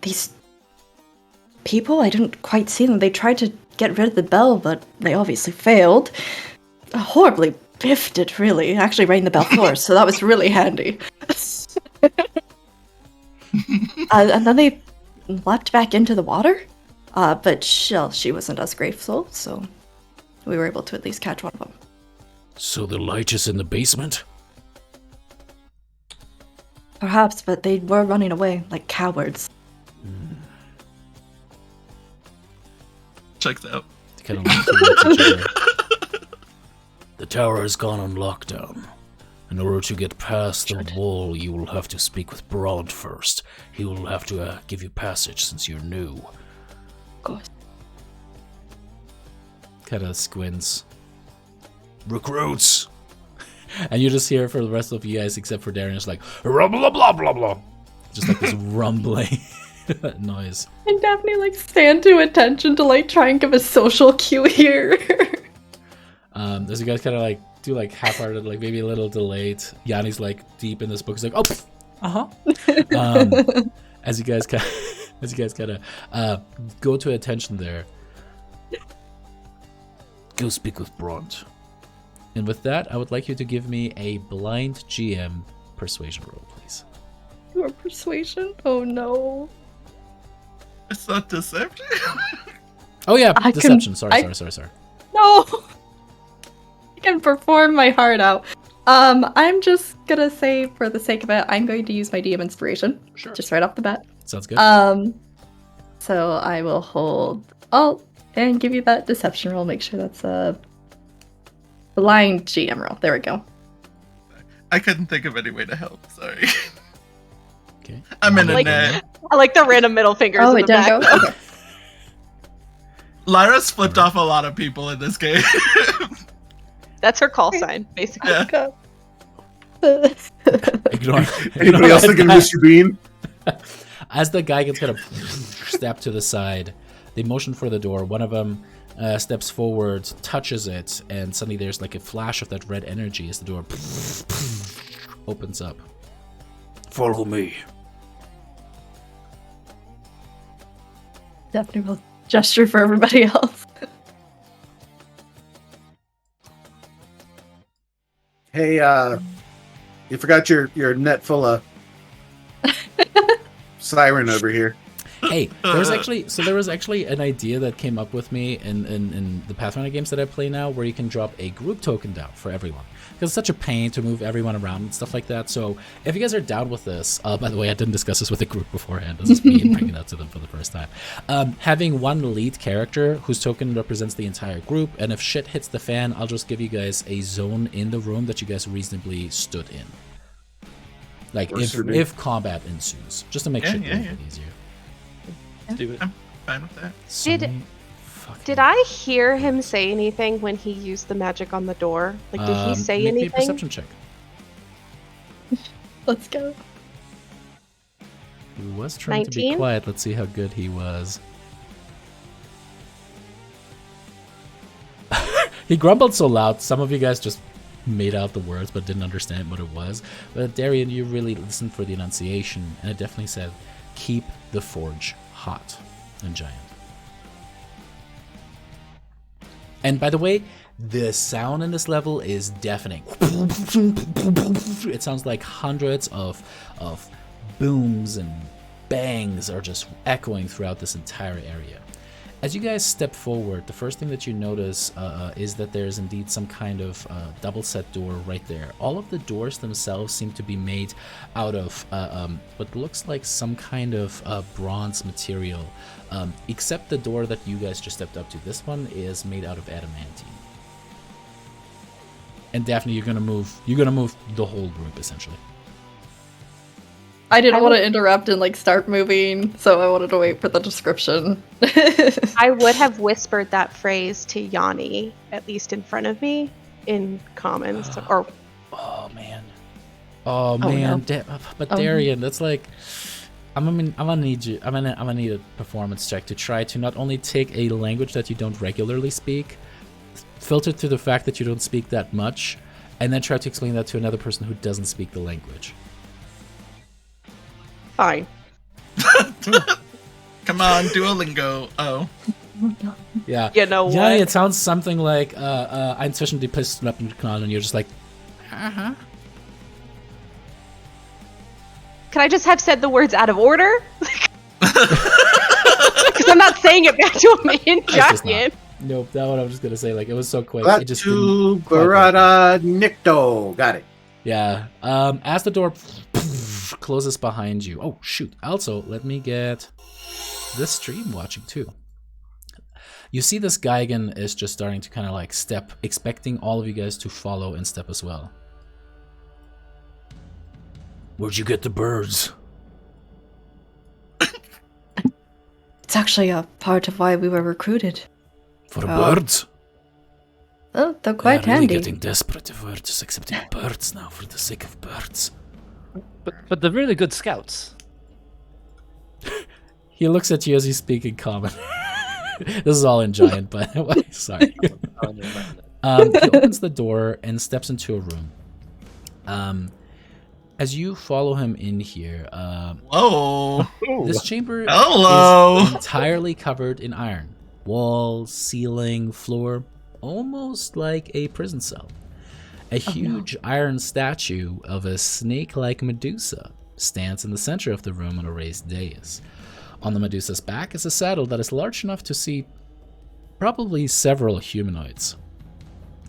these people. I didn't quite see them. They tried to get rid of the bell, but they obviously failed. Horribly biffed it, really. Actually, right in the bell floor, so that was really handy. And then they leapt back into the water. But she wasn't as grateful, so we were able to at least catch one of them. So the light is in the basement? Perhaps, but they were running away like cowards. Checks out. They kind of look towards each other. The tower has gone on lockdown. In order to get past the wall, you will have to speak with Braud first. He will have to give you passage since you're new. Of course. Kind of squints. Recruits! And you just hear for the rest of you guys, except for Darren, it's like, blah, blah, blah, blah, blah. Just like this rumbling noise. And Daphne stand to attention to try and give a social cue here. As you guys kind of do half-hearted, maybe a little delayed. Yanni's deep in this book. He's like, oh, as you guys kind of go to attention there. Go speak with Braud. And with that, I would like you to give me a blind GM persuasion roll, please. Your persuasion? Oh no. It's not deception. Oh yeah, I deception. can- Sorry. No! I can perform my heart out. I'm just gonna say, for the sake of it, I'm going to use my DM inspiration. Sure. Just right off the bat. Sounds good. So I will hold Alt and give you that deception roll. Make sure that's a blind GM roll. There we go. I couldn't think of any way to help. Sorry. Okay. I'm in a Like- net. I like the random middle fingers Oh, in it the didn't back. go? Okay. Lyra's flipped off a lot of people in this game. That's her call sign, basically. Yeah. Ignore. Anybody else thinking that. Mr. Bean? As the guy gets kind of stepped to the side, they motion for the door. One of them steps forward, touches it, and suddenly there's a flash of that red energy as the door opens up. Follow me. Definitely will gesture for everybody else. Hey, you forgot your net full of siren over here. Hey, there was actually an idea that came up with me in the Pathfinder games that I play now, where you can drop a group token down for everyone, because it's such a pain to move everyone around and stuff like that. So if you guys are down with this, by the way, I didn't discuss this with the group beforehand. This is me bringing it out to them for the first time. Having one lead character whose token represents the entire group, and if shit hits the fan, I'll just give you guys a zone in the room that you guys reasonably stood in. If combat ensues, just to make shit a little bit easier. Let's do it. I'm fine with that. Did I hear him say anything when he used the magic on the door? Did he say make me a anything? perception check. Let's go. He was trying to be 19? quiet. Let's see how good he was. He grumbled so loud, some of you guys just made out the words but didn't understand what it was. But Darian, you really listened for the enunciation, and it definitely said, keep the forge hot and giant. And by the way, the sound in this level is deafening. It sounds like hundreds of booms and bangs are just echoing throughout this entire area. As you guys step forward, the first thing that you notice is that there is indeed some kind of double set door right there. All of the doors themselves seem to be made out of what looks like some kind of bronze material, except the door that you guys just stepped up to. This one is made out of adamantine. And Daphne, you're gonna move the whole group essentially. I didn't want to interrupt and start moving, so I wanted to wait for the description. I would have whispered that phrase to Yanni, at least in front of me, in common. Oh man. no. But Darian, that's I'm gonna need a performance check to try to not only take a language that you don't regularly speak, filter through the fact that you don't speak that much, and then try to explain that to another person who doesn't speak the language. Fine. Come on, Duolingo. Oh. Yeah. You know Yeah, what? it sounds something like, ein zwischen die Pisten up and knall, and you're just like, uh-huh. Can I just have said the words out of order? Because I'm not saying it back to him in It's just not. giant. Nope, that one I'm just gonna say, like, it was so quick. It just Batu didn't quite work. Barada Nikto. Got it. Yeah. As the door closes behind you. Oh, shoot. Also, let me get this stream watching too. You see this Geigen is just starting to kind of like step, expecting all of you guys to follow and step as well. Where'd you get the birds? It's actually a part of why we were recruited. For Oh. birds? Oh, they're quite They're really handy. getting desperate if we're just accepting birds now for the sake of birds. But they're really good scouts. He looks at you as you speak in common. This is all in giant, but sorry. Oh, never mind. He opens the door and steps into a room. As you follow him in here, Whoa. this chamber Hello. is entirely covered in iron. Walls, ceiling, floor, almost like a prison cell. A huge iron statue of a snake-like Medusa stands in the center of the room on a raised dais. On the Medusa's back is a saddle that is large enough to seat probably several humanoids.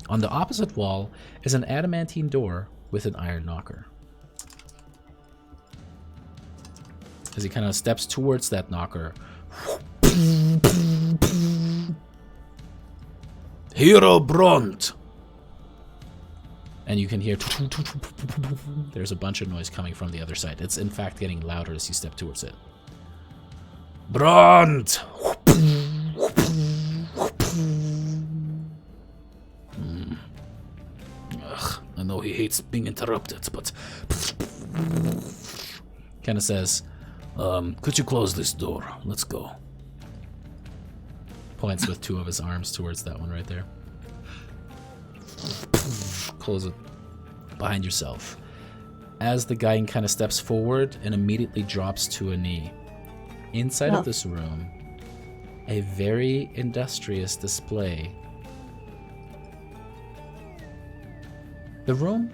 On the opposite wall is an adamantine door with an iron knocker. As he kind of steps towards that knocker, Hero Bront! and you can hear there's a bunch of noise coming from the other side. It's in fact getting louder as you step towards it. Bront! Ugh, I know he hates being interrupted, but Kind of says, could you close this door? Let's go. points with two of his arms towards that one right there. Close it behind yourself. As the guy kind of steps forward and immediately drops to a knee. Inside of this room, a very industrious display. The room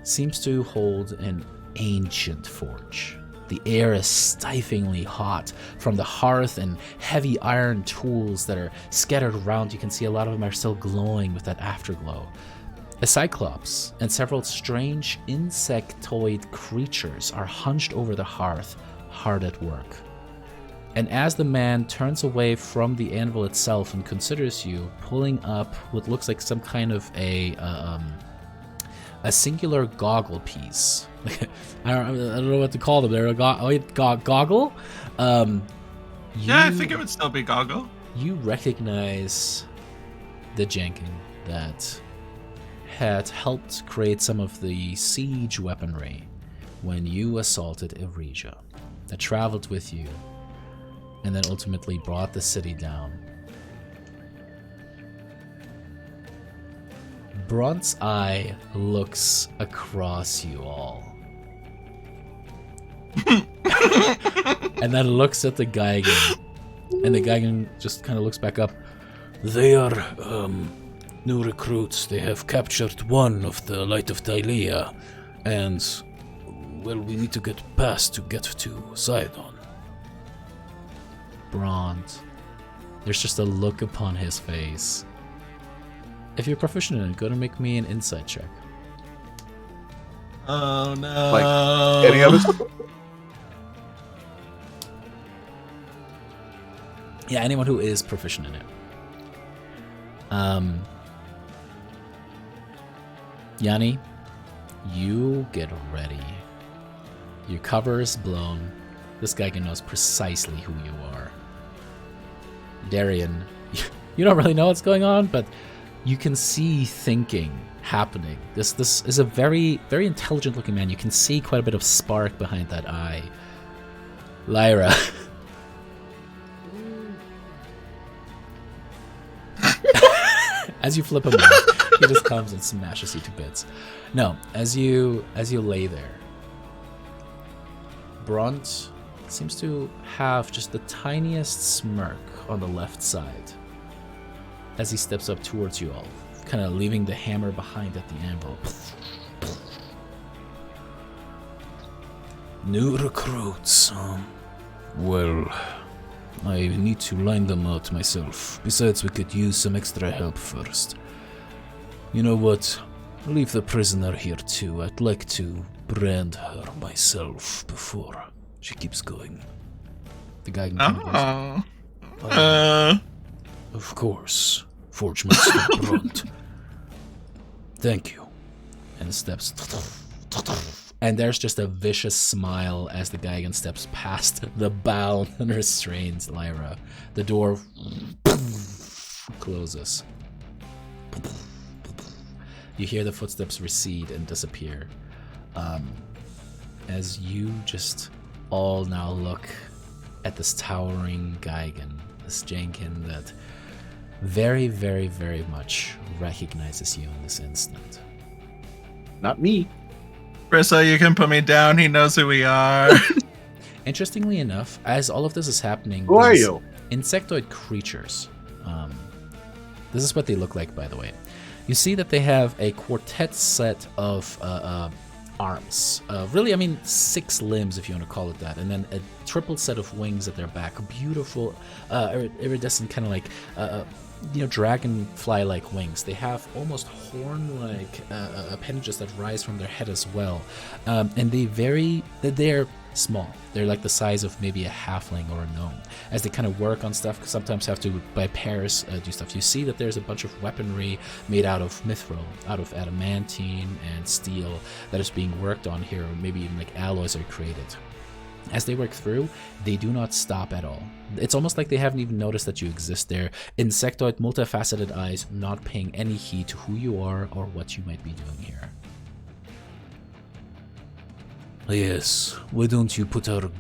seems to hold an ancient forge. The air is stiflingly hot from the hearth and heavy iron tools that are scattered around. You can see a lot of them are still glowing with that afterglow. A cyclops and several strange insectoid creatures are hunched over the hearth, hard at work. And as the man turns away from the anvil itself and considers you, pulling up what looks like some kind of a singular goggle piece. I don't know what to call them. They're a goggle. Yeah, I think it would still be Goggle. You recognize the Jenkin that had helped create some of the siege weaponry when you assaulted Eregia, that traveled with you and then ultimately brought the city down. Brunt's eye looks across you all. And then looks at the Geigen. And the Geigen just kind of looks back up. They are new recruits. They have captured one of the Light of Thylea, and well, we need to get past to get to Sidon. Brunt. There's just a look upon his face. If you're proficient in it, go to make me an insight check. Oh no. Like, any of us? Yeah, anyone who is proficient in it. Yanni, you get ready. Your cover is blown. This guy knows precisely who you are. Darian, you don't really know what's going on, but you can see thinking happening. This is a very, very intelligent looking man. You can see quite a bit of spark behind that eye. Lyra. As you flip him off, he just comes and smashes you to bits. No, as you lay there, Brunt seems to have just the tiniest smirk on the left side as he steps up towards you all, kind of leaving the hammer behind at the anvil. New recruits. Well, I need to line them out myself. Besides, we could use some extra help first. You know what? Leave the prisoner here too. I'd like to brand her myself before she keeps going. The guy kind of Oh. Of course. Forge Master Brunt. Thank you. and steps. And there's just a vicious smile as the Geigen steps past the bound and restrained Lyra. The door closes. You hear the footsteps recede and disappear. As you just all now look at this towering Geigen, this Jankin that very, very, very much recognizes you in this instant. Not me. Brissa, you can put me down. He knows who we are. Interestingly enough, as all of this is happening, Who are these you? insectoid creatures, this is what they look like, by the way. You see that they have a quartet set of arms. Really, I mean, 6 limbs, if you want to call it that, and then a triple set of wings at their back. Beautiful, iridescent, kind of like, dragonfly-like wings. They have almost horn-like appendages that rise from their head as well, and they're small. They're like the size of maybe a halfling or a gnome. As they kind of work on stuff, sometimes have to, by pairs, do stuff. You see that there's a bunch of weaponry made out of mithril, out of adamantine and steel that is being worked on here, or maybe even like alloys are created. As they work through, they do not stop at all. It's almost like they haven't even noticed that you exist there. Insectoid, multifaceted eyes, not paying any heed to who you are or what you might be doing here. Yes, why don't you put our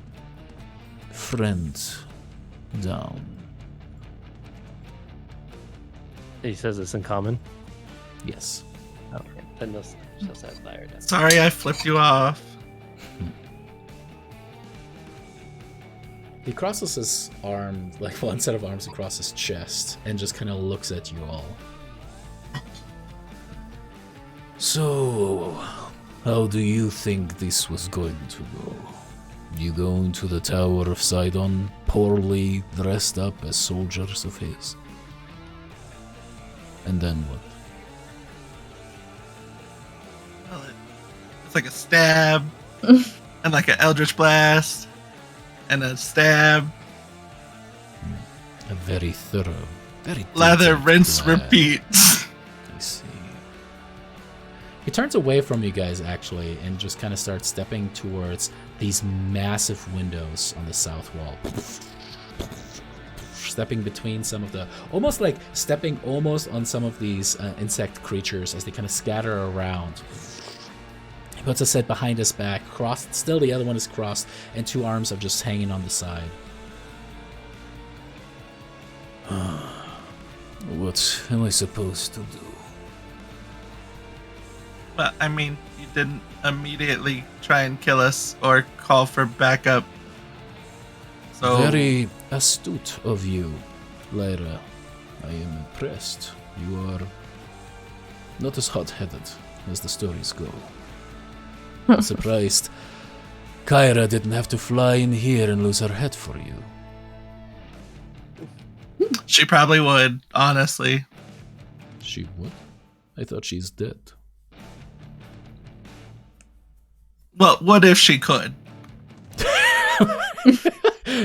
friend down? He says it's in common. Yes. Okay, then she'll set Lyra down. Sorry, I flipped you off. He crosses his arm, like one set of arms across his chest, and just kind of looks at you all. So, how do you think this was going to go? You go into the Tower of Sidon, poorly dressed up as soldiers of his. And then what? Well, it's like a stab, and like an Eldritch Blast, and a stab. A very thorough, very Lather, detailed rinse, plan. repeat. I see. He turns away from you guys, actually, and just kind of starts stepping towards these massive windows on the south wall. Stepping between some of the... stepping almost on some of these insect creatures as they kind of scatter around. He puts a set behind his back, crossed. Still, the other one is crossed, and 2 arms are just hanging on the side. What am I supposed to do? But I mean, you didn't immediately try and kill us or call for backup. So Very astute of you, Lyra. I am impressed. You are not as hot-headed as the stories go. I'm surprised Kyra didn't have to fly in here and lose her head for you. she probably would, honestly. She would? I thought she's dead. Well, what if she could?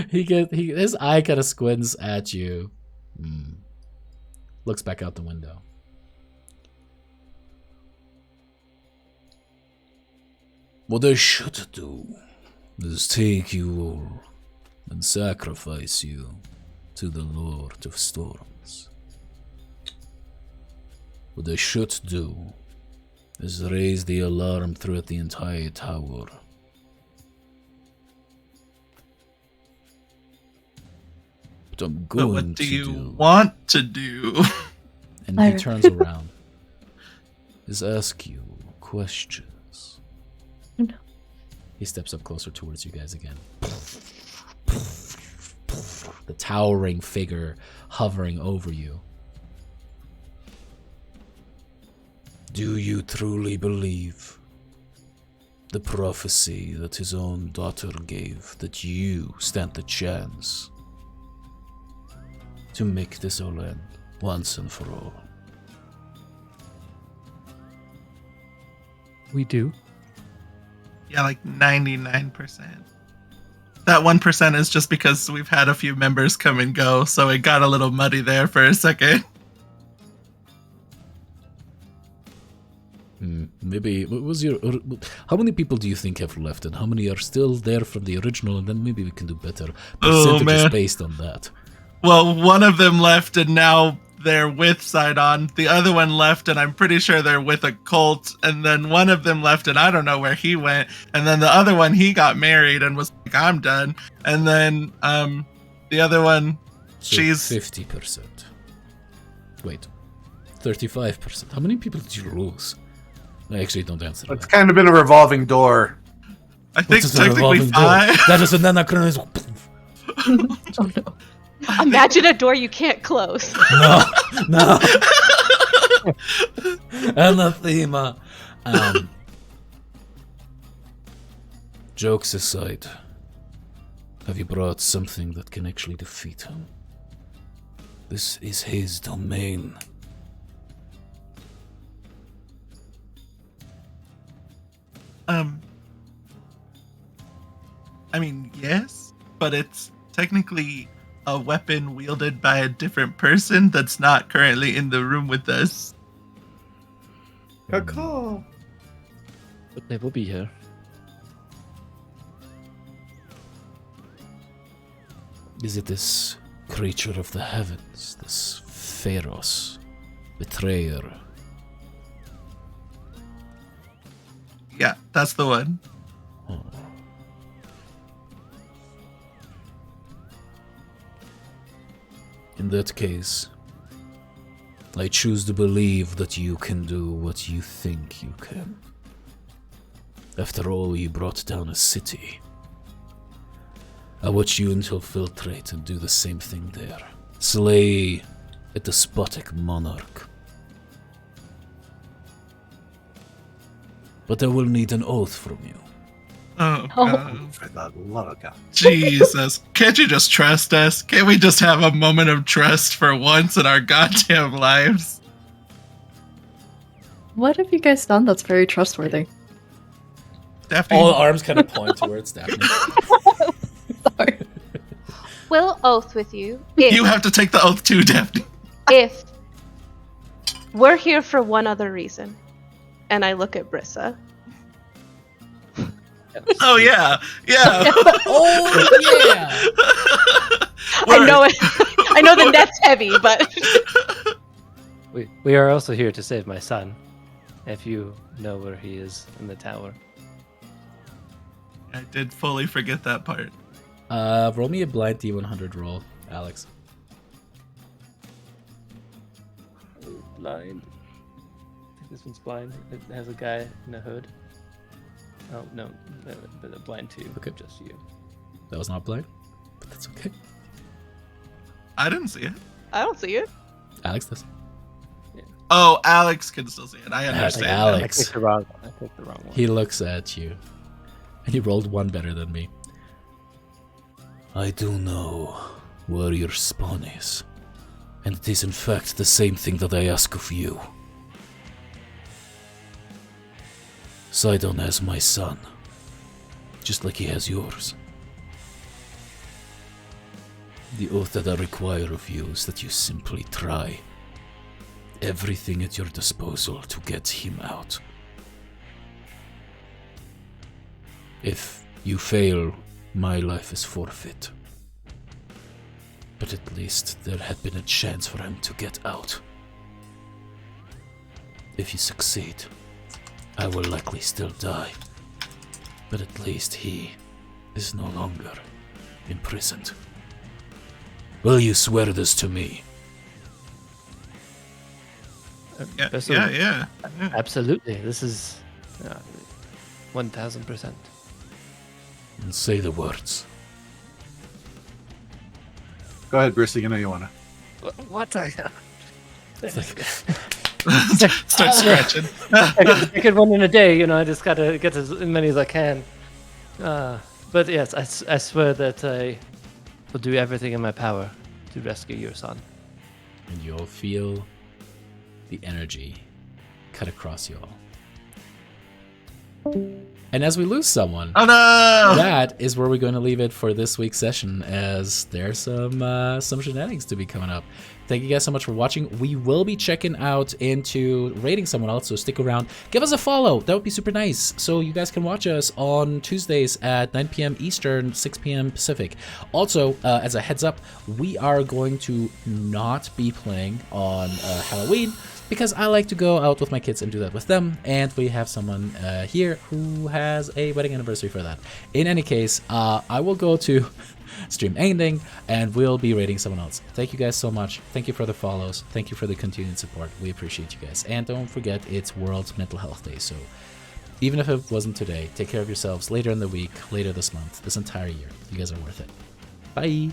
His eye kind of squints at you. Looks back out the window. What I should do is take you all and sacrifice you to the Lord of Storms. What I should do is raise the alarm throughout the entire tower. But I'm But going what do to you want to do? and he Alright. turns around. Is ask you questions. Oh, no. He steps up closer towards you guys again. The towering figure hovering over you. Do you truly believe the prophecy that his own daughter gave, that you stand the chance to make this all end once and for all? We do. Yeah, like 99%. That 1% is just because we've had a few members come and go, so it got a little muddy there for a second. Maybe, what was your... How many people do you think have left, and how many are still there from the original, and then maybe we can do better percentages man. based on that. Well, one of them left and now they're with Sidon. The other one left and I'm pretty sure they're with a cult. And then one of them left and I don't know where he went. And then the other one, he got married and was like, I'm done. And then the other one, So she's... 50%. Wait, 35%. How many people did you lose? I actually don't answer It's that. kind of been a revolving door. I think What is a technically revolving door? 5. That is an anachronism. Oh no. Imagine a door you can't close. No. Anathema. Jokes aside, have you brought something that can actually defeat him? This is his domain. I mean, yes, but it's technically a weapon wielded by a different person that's not currently in the room with us. Caw. But they will be here. Is it this creature of the heavens, this Pharos, betrayer? Yeah, that's the one. Oh. In that case, I choose to believe that you can do what you think you can. After all, you brought down a city. I watch you infiltrate and do the same thing there. Slay a despotic monarch. But I will need an oath from you. Oh, Oh. God. For the love of Jesus. Can't you just trust us? Can't we just have a moment of trust for once in our goddamn lives? What have you guys done that's very trustworthy? Daphne, All arms kind of point towards Daphne. Sorry. Will oath with you if, you have to take the oath too, Daphne. if we're here for one other reason. And I look at Brissa. Oh, yeah. Yeah. Oh, yeah! I know it. I know the net's heavy, but We are also here to save my son. If you know where he is in the tower. I did fully forget that part. Roll me a blind D100 roll, Alex. Blind. I think this one's blind. It has a guy in a hood. Oh no, but a blind too. Okay. Just you. That was not blind, but that's okay. I didn't see it. I don't see it. Alex does. Oh, Alex can still see it. I That's understand. Alex. I picked the wrong one. I picked the wrong one. He looks at you, and he rolled one better than me. I do know where your spawn is, and it is in fact the same thing that I ask of you. Sidon has my son, just like he has yours. The oath that I require of you is that you simply try everything at your disposal to get him out. If you fail, my life is forfeit. But at least there had been a chance for him to get out. If you succeed, I will likely still die. But at least he is no longer imprisoned. Will you swear this to me? Yeah. Absolutely. This is 1000%. And say the words. Go ahead, Brissy. You know you want to. What? Start scratching. I get one in a day, I just gotta get as many as I can. But yes, I swear that I will do everything in my power to rescue your son. And you'll feel the energy cut across you all. And as we lose someone, Oh no! that is where we're going to leave it for this week's session, as there's some shenanigans to be coming up. Thank you guys so much for watching. We will be checking out into rating someone else, so stick around. Give us a follow. That would be super nice. So you guys can watch us on Tuesdays at 9 p.m. Eastern, 6 p.m. Pacific. Also, as a heads up, we are going to not be playing on Halloween, because I like to go out with my kids and do that with them, and we have someone here who has a wedding anniversary for that. In any case, I will go to stream ending, and we'll be rating someone else. Thank you guys so much. Thank you for the follows. Thank you for the continued support. We appreciate you guys. And don't forget, it's World Mental Health Day, so even if it wasn't today, take care of yourselves later in the week, later this month, this entire year. You guys are worth it. Bye!